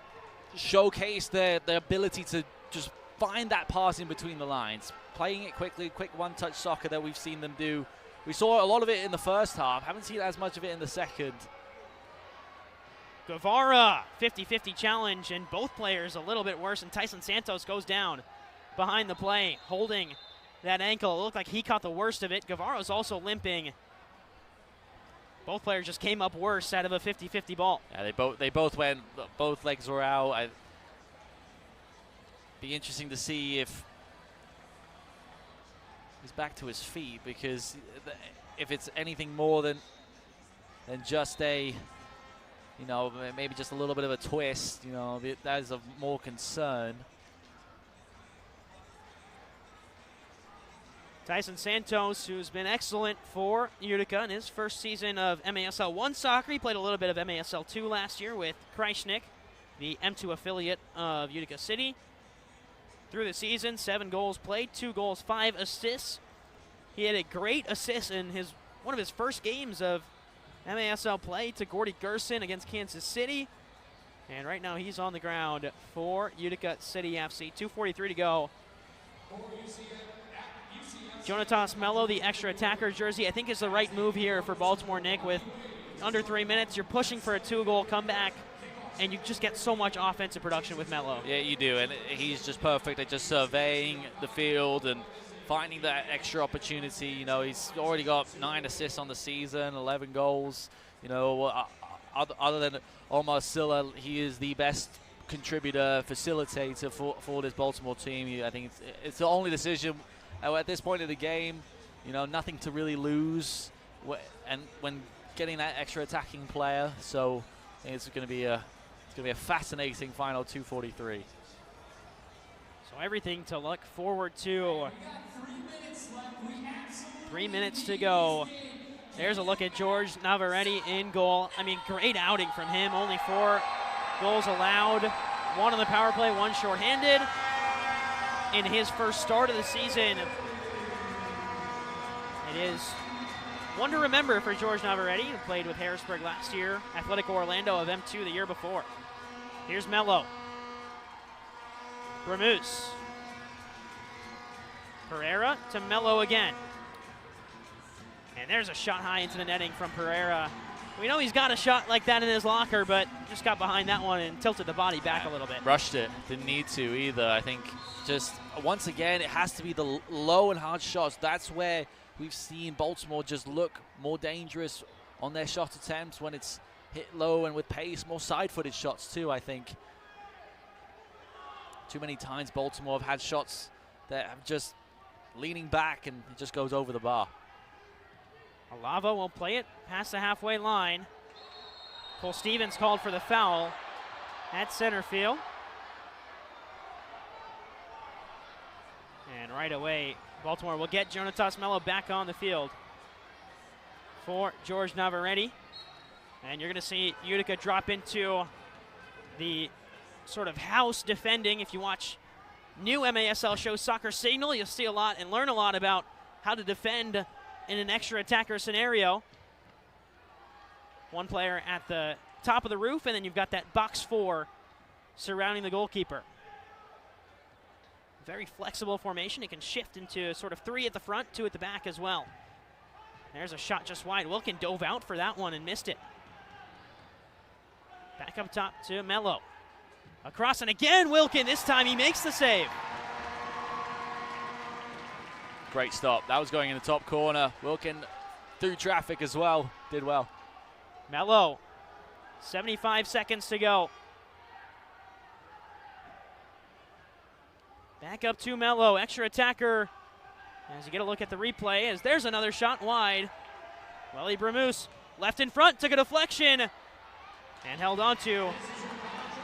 Speaker 7: showcase their ability to just find that pass in between the lines. Playing it quickly, quick one-touch soccer that we've seen them do. We saw a lot of it in the first half. Haven't seen as much of it in the second.
Speaker 1: Guevara, 50-50 challenge, and both players a little bit worse, and Tyson Santos goes down behind the play, holding that ankle. It looked like he caught the worst of it. Guevara's also limping. Both players just came up worse out of a 50-50 ball.
Speaker 7: Yeah, they both went, both legs were out. Be interesting to see if he's back to his feet, because if it's anything more than just a, you know, maybe just a little bit of a twist, you know, that is of more concern.
Speaker 1: Tyson Santos, who's been excellent for Utica in his first season of MASL 1 soccer. He played a little bit of MASL 2 last year with Kreisnick, the M2 affiliate of Utica City. Through the season, 7 goals played, 2 goals, 5 assists. He had a great assist in one of his first games of MASL play to Gordy Gerson against Kansas City. And right now he's on the ground for Utica City FC. 2:43 to go. Jonatas Mello, the extra attacker jersey, I think is the right move here for Baltimore, Nick. With under 3 minutes, you're pushing for a 2-goal comeback, and you just get so much offensive production with Mello.
Speaker 7: Yeah, you do, and he's just perfect at just surveying the field and finding that extra opportunity. You know, he's already got 9 assists on the season, 11 goals. You know, other than Omar Silla, he is the best contributor, facilitator for this Baltimore team. I think it's the only decision at this point of the game. You know, nothing to really lose, and when getting that extra attacking player. So I think it's going to be a fascinating final 2:43.
Speaker 1: So everything to look forward to. 3 minutes to go. There's a look at George Navarrete in goal. I mean, great outing from him. Only 4 goals allowed. 1 on the power play, 1 shorthanded. In his first start of the season. It is one to remember for George Navarrete, who played with Harrisburg last year, Athletic Orlando of M2 the year before. Here's Mello. Bramuse. Pereira to Mello again. And there's a shot high into the netting from Pereira. We know he's got a shot like that in his locker, but just got behind that one and tilted the body back a little bit.
Speaker 7: Rushed it. Didn't need to either. I think just, once again, it has to be the low and hard shots. That's where we've seen Baltimore just look more dangerous on their shot attempts, when it's hit low and with pace. More side-footed shots too, I think. Too many times Baltimore have had shots that have just leaning back and it just goes over the bar.
Speaker 1: Alava will play it past the halfway line. Cole Stevens called for the foul at center field. And right away, Baltimore will get Jonatas Mello back on the field for George Navarrete. And you're going to see Utica drop into the sort of house defending. If you watch new MASL show Soccer Signal, you'll see a lot and learn a lot about how to defend in an extra attacker scenario. 1 player at the top of the roof, and then you've got that box 4 surrounding the goalkeeper. Very flexible formation. It can shift into sort of 3 at the front, 2 at the back as well. There's a shot just wide. Wilkin dove out for that one and missed it. Back up top to Mello. Across and again, Wilkin. This time he makes the save.
Speaker 7: Great stop. That was going in the top corner. Wilkin through traffic as well. Did well.
Speaker 1: Mello. 75 seconds to go. Back up to Mello. Extra attacker. As you get a look at the replay, as there's another shot wide. Welly Bramoose left in front, took a deflection, and held on to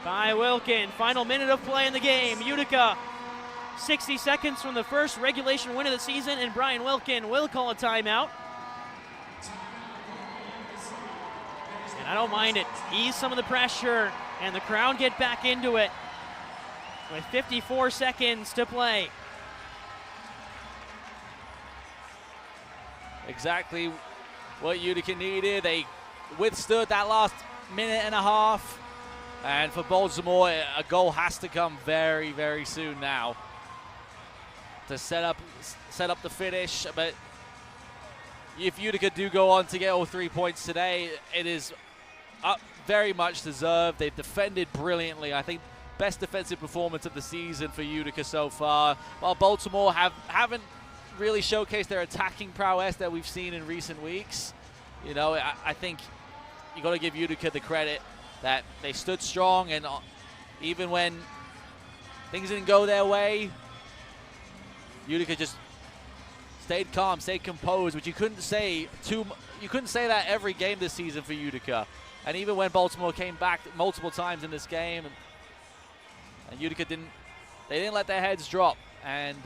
Speaker 1: by Wilkin. Final minute of play in the game. Utica, 60 seconds from the first regulation win of the season, and Brian Wilkin will call a timeout. And I don't mind it. Ease some of the pressure, and the crowd get back into it with 54 seconds to play.
Speaker 7: Exactly what Utica needed. They withstood that last minute and a half. And for Baltimore, a goal has to come very, very soon now to set up the finish. But if Utica do go on to get all 3 points today, it is very much deserved. They've defended brilliantly. I think best defensive performance of the season for Utica so far. While Baltimore haven't really showcased their attacking prowess that we've seen in recent weeks. You know, I think you got to give Utica the credit that they stood strong, and even when things didn't go their way, Utica just stayed calm, stayed composed, which you couldn't say that every game this season for Utica. And even when Baltimore came back multiple times in this game, and Utica didn't let their heads drop, and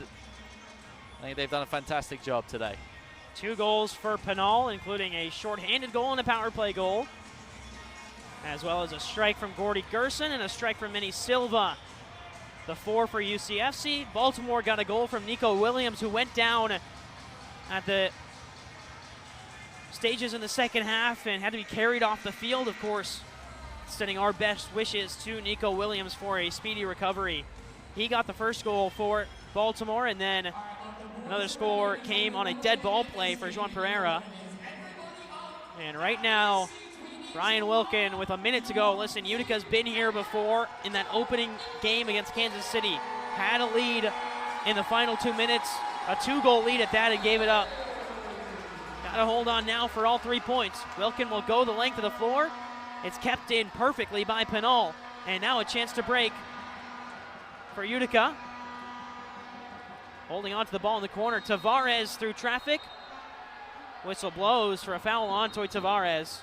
Speaker 7: I think they've done a fantastic job today.
Speaker 1: 2 goals for Panol, including a shorthanded goal and a power play goal, as well as a strike from Gordy Gerson and a strike from Minnie Silva. The 4 for UCFC. Baltimore got a goal from Nico Williams, who went down at the stages in the second half and had to be carried off the field, of course. Sending our best wishes to Nico Williams for a speedy recovery. He got the first goal for Baltimore, and then another score came on a dead ball play for Juan Pereira. And right now, Brian Wilkin with a minute to go. Listen, Utica's been here before in that opening game against Kansas City. Had a lead in the final 2 minutes, a 2-goal lead at that, and gave it up. Got to hold on now for all 3 points. Wilkin will go the length of the floor. It's kept in perfectly by Panol. And now a chance to break for Utica. Holding on to the ball in the corner. Tavares through traffic. Whistle blows for a foul on Toy Tavares.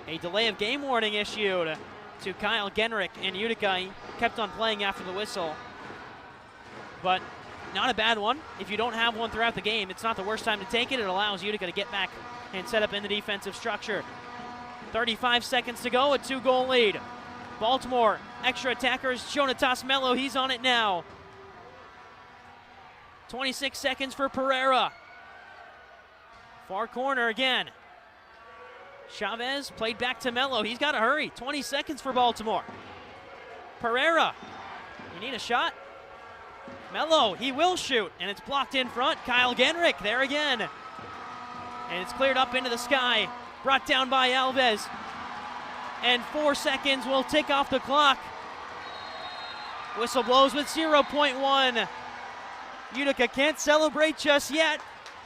Speaker 1: A delay of game warning issued to Kyle Genrick in Utica. He kept on playing after the whistle. But not a bad one. If you don't have one throughout the game, it's not the worst time to take it. It allows Utica to get back and set up in the defensive structure. 35 seconds to go, a 2-goal lead. Baltimore, extra attackers, Jonatas Mello, he's on it now. 26 seconds for Pereira. Far corner again. Chavez played back to Mello. He's got to hurry. 20 seconds for Baltimore. Pereira, you need a shot? Mello, he will shoot, and it's blocked in front. Kyle Genrick there again. And it's cleared up into the sky. Brought down by Alves. And 4 seconds will tick off the clock. Whistle blows with 0.1. Utica can't celebrate just yet,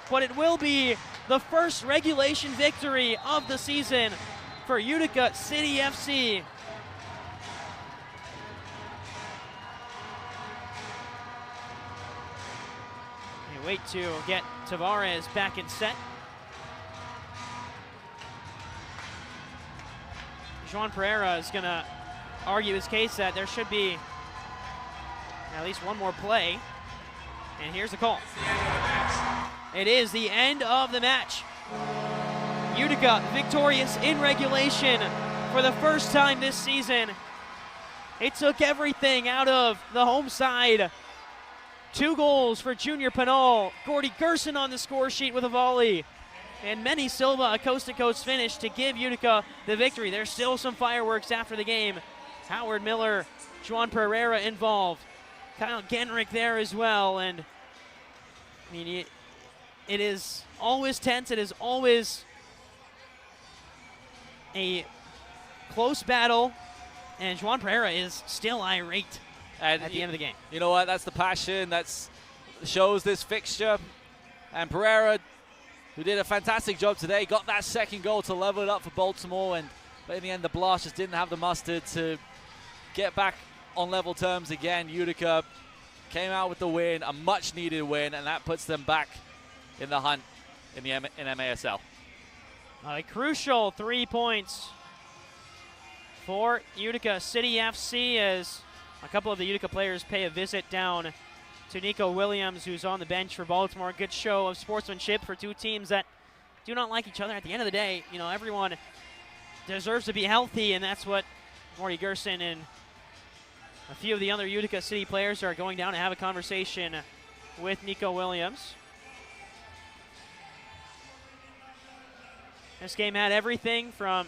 Speaker 1: but it will be the first regulation victory of the season for Utica City FC. They wait to get Tavares back in set. Juan Pereira is going to argue his case that there should be at least one more play. And here's the call. It is the end of the match. Utica victorious in regulation for the first time this season. It took everything out of the home side. 2 goals for Junior Panol. Gordy Gerson on the score sheet with a volley. And Minnie Silva, a coast-to-coast finish to give Utica the victory. There's still some fireworks after the game. Howard Miller, Juan Pereira involved. Kyle Genrick there as well. And I mean, it is always tense. It is always a close battle And Juan Pereira is still irate at the end of the game.
Speaker 2: You know what? That's the passion that shows this fixture. And Pereira, who did a fantastic job today, got that second goal to level it up for Baltimore. But in the end, the Blast just didn't have the mustard to get back on level terms again. Utica came out with the win, a much-needed win, and that puts them back in the hunt in MASL.
Speaker 1: A crucial 3 points for Utica City FC as a couple of the Utica players pay a visit down to Nico Williams, who's on the bench for Baltimore. Good show of sportsmanship for two teams that do not like each other. At the end of the day, you know, everyone deserves to be healthy, and that's what Gordy Gerson and a few of the other Utica City players are going down to have a conversation with Nico Williams. This game had everything from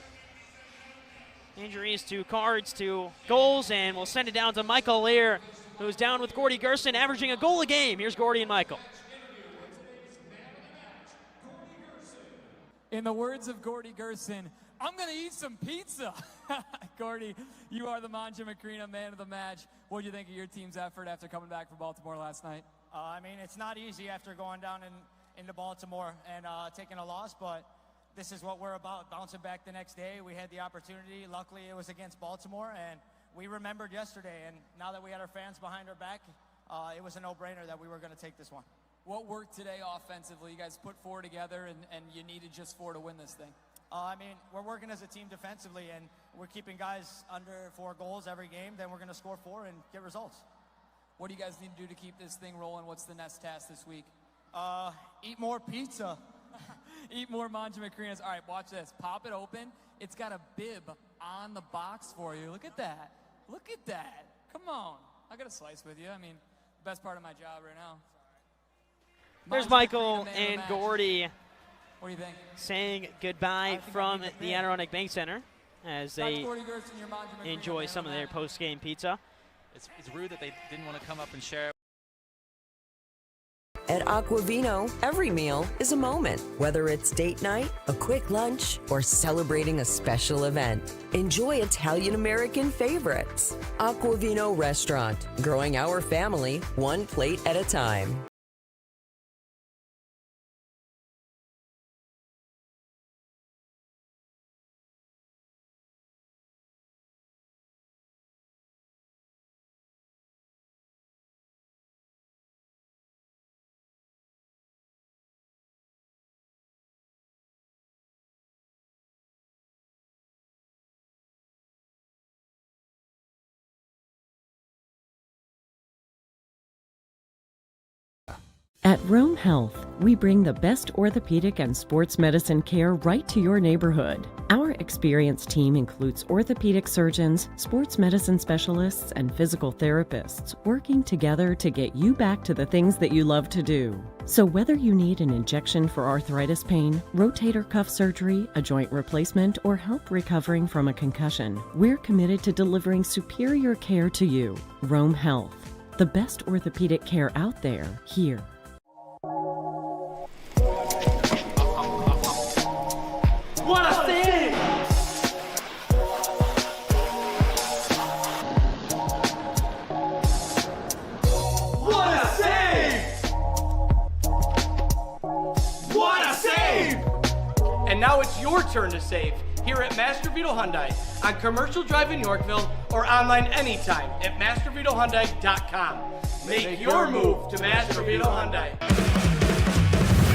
Speaker 1: injuries to cards to goals, and we'll send it down to Michael Lear, who's down with Gordy Gerson, averaging a goal a game. Here's Gordy and Michael.
Speaker 8: In the words of Gordy Gerson, I'm going to eat some pizza. Gordy, you are the Manja Macrina man of the match. What do you think of your team's effort after coming back from Baltimore last night?
Speaker 21: I mean, it's not easy after going down into Baltimore and taking a loss, but this is what we're about, bouncing back the next day. We had the opportunity. Luckily, it was against Baltimore, and we remembered yesterday. And now that we had our fans behind our back, it was a no-brainer that we were going to take this one.
Speaker 8: What worked today offensively? You guys put four together, and you needed just four to win this thing.
Speaker 21: I mean, we're working as a team defensively, and we're keeping guys under 4 goals every game. Then we're going to score 4 and get results.
Speaker 8: What do you guys need to do to keep this thing rolling? What's the next task this week?
Speaker 21: Eat more pizza.
Speaker 8: Eat more Manja Macrinas. All right, watch this. Pop it open. It's got a bib on the box for you. Look at that. Look at that. Come on. I got a slice with you. I mean, best part of my job right now.
Speaker 1: There's Michael and Gordy.
Speaker 8: What do you think?
Speaker 1: Saying goodbye from the Adirondack Bank Center as they enjoy some of their post-game pizza.
Speaker 2: It's rude that they didn't want to come up and share.
Speaker 3: At Aquavino, every meal is a moment. Whether it's date night, a quick lunch, or celebrating a special event. Enjoy Italian-American favorites. Aquavino Restaurant, growing our family one plate at a time.
Speaker 4: At Rome Health, we bring the best orthopedic and sports medicine care right to your neighborhood. Our experienced team includes orthopedic surgeons, sports medicine specialists, and physical therapists working together to get you back to the things that you love to do. So whether you need an injection for arthritis pain, rotator cuff surgery, a joint replacement, or help recovering from a concussion, we're committed to delivering superior care to you. Rome Health, the best orthopedic care out there, here.
Speaker 12: What a save! What a save!
Speaker 5: What a save! And now it's your turn to save here at Master Vito Hyundai on Commercial Drive in Yorkville or online anytime at mastervitohyundai.com. Make your move to Master Vito Hyundai.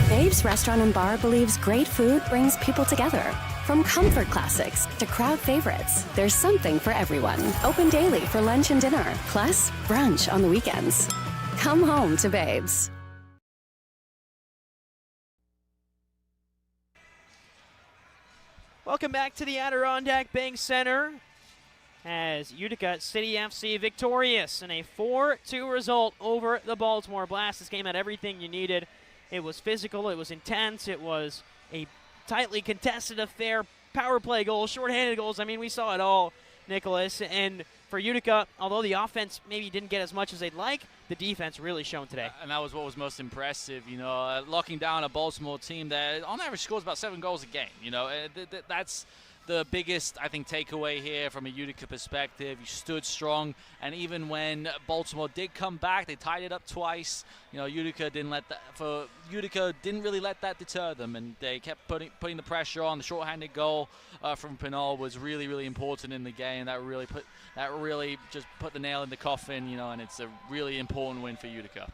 Speaker 6: Babe's Restaurant and Bar believes great food brings people together. From comfort classics to crowd favorites, there's something for everyone. Open daily for lunch and dinner, plus brunch on the weekends. Come home to Babe's.
Speaker 1: Welcome back to the Adirondack Bank Center as Utica City FC victorious in a 4-2 result over the Baltimore Blast. This game had everything you needed. It was physical, it was intense, it was a tightly contested affair, power play goals, shorthanded goals. I mean, we saw it all, Nicholas. And for Utica, although the offense maybe didn't get as much as they'd like, the defense really shone today.
Speaker 7: And that was what was most impressive, you know, locking down a Baltimore team that on average scores about 7 goals a game. You know, that's the biggest, I think, takeaway here from a Utica perspective. You stood strong, and even when Baltimore did come back, they tied it up twice. You know, Utica didn't really let that deter them, and they kept putting the pressure on. The shorthanded goal from Panol was really, really important in the game. That really just put the nail in the coffin, you know, and it's a really important win for Utica.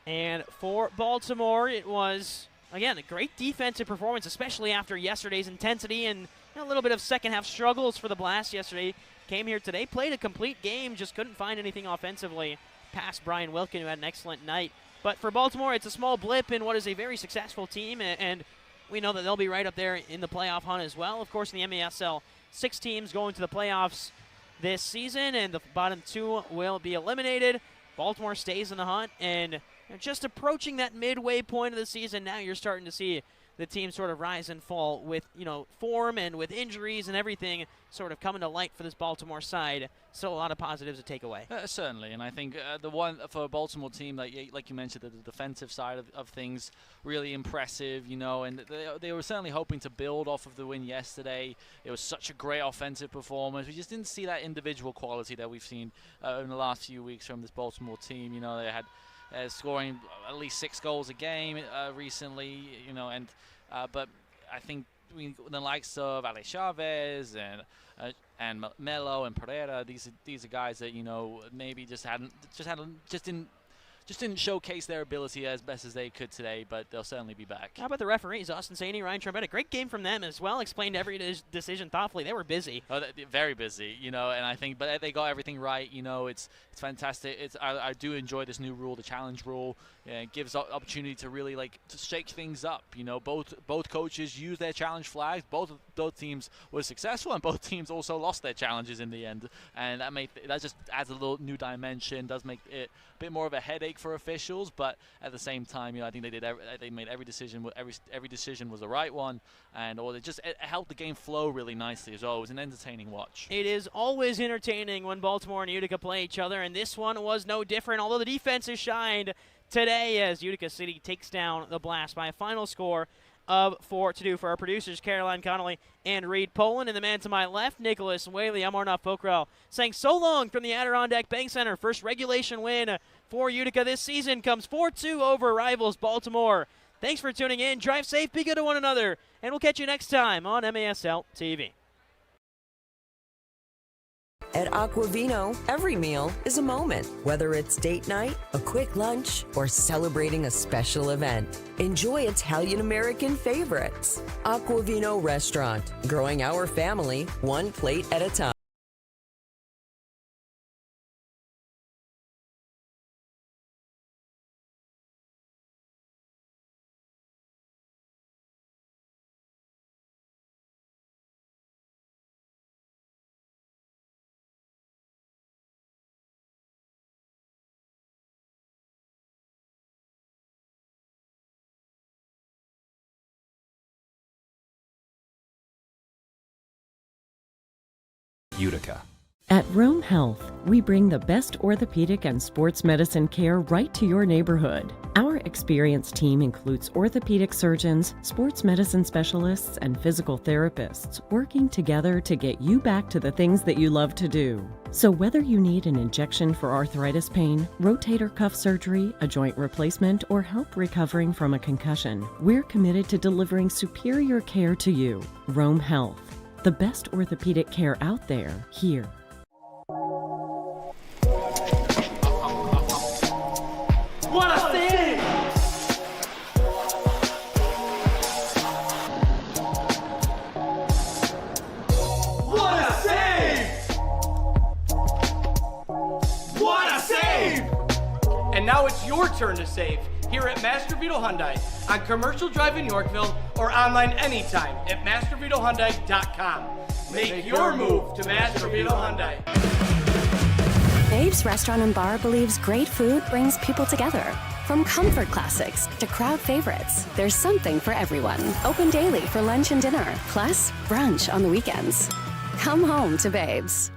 Speaker 1: And for Baltimore, it was, again, a great defensive performance, especially after yesterday's intensity and a little bit of second-half struggles for the Blast yesterday. Came here today, played a complete game, just couldn't find anything offensively past Brian Wilkin, who had an excellent night. But for Baltimore, it's a small blip in what is a very successful team, and we know that they'll be right up there in the playoff hunt as well. Of course, in the MASL, 6 teams going to the playoffs this season, and the bottom 2 will be eliminated. Baltimore stays in the hunt, and just approaching that midway point of the season, now you're starting to see the team sort of rise and fall with, you know, form and with injuries and everything sort of coming to light for this Baltimore side. Still a lot of positives to take away.
Speaker 7: Certainly, and I think the one for a Baltimore team, like you mentioned, the defensive side of things, really impressive, you know, and they were certainly hoping to build off of the win yesterday. It was such a great offensive performance. We just didn't see that individual quality that we've seen in the last few weeks from this Baltimore team. You know, they had scoring at least 6 goals a game recently, you know, and but I think the likes of Ale Chavez and Melo and Pereira, these are guys that, you know, maybe just didn't showcase their ability as best as they could today, but they'll certainly be back.
Speaker 1: How about the referees? Austin Saney, Ryan Trombetta. Great game from them as well. Explained every decision thoughtfully. They were busy.
Speaker 7: Oh, very busy, you know, and I think, but they got everything right. You know, it's fantastic. I do enjoy this new rule, the challenge rule. It gives opportunity to really to shake things up. You know, both coaches use their challenge flags. Both teams were successful, and both teams also lost their challenges in the end. And that just adds a little new dimension. Does make it a bit more of a headache for officials, but at the same time, you know, I think they made every decision. Every decision was the right one, and it helped the game flow really nicely as well. It was an entertaining watch.
Speaker 1: It is always entertaining when Baltimore and Utica play each other, and this one was no different. Although the defense has shined today as Utica City takes down the Blast by a final score of 4-2. For our producers, Caroline Connolly and Reed Poland, and the man to my left, Nicholas Whaley. I'm Arnaud Pokrell saying so long from the Adirondack Bank Center. First regulation win for Utica this season comes 4-2 over rivals Baltimore. Thanks for tuning in. Drive safe, be good to one another, and we'll catch you next time on MASL TV.
Speaker 3: At Aquavino, every meal is a moment. Whether it's date night, a quick lunch, or celebrating a special event, enjoy Italian-American favorites. Aquavino Restaurant, growing our family one plate at a time.
Speaker 18: Utica.
Speaker 4: At Rome Health, we bring the best orthopedic and sports medicine care right to your neighborhood. Our experienced team includes orthopedic surgeons, sports medicine specialists, and physical therapists working together to get you back to the things that you love to do. So whether you need an injection for arthritis pain, rotator cuff surgery, a joint replacement, or help recovering from a concussion, we're committed to delivering superior care to you. Rome Health, the best orthopedic care out there, here.
Speaker 5: What a save! What a save! What a save! And now it's your turn to save here at Master Vito Hyundai on Commercial Drive in Yorkville or online anytime at mastervitohyundai.com. Make your move to Master Vito Hyundai.
Speaker 6: Babe's Restaurant and Bar believes great food brings people together. From comfort classics to crowd favorites, there's something for everyone. Open daily for lunch and dinner, plus brunch on the weekends. Come home to Babe's.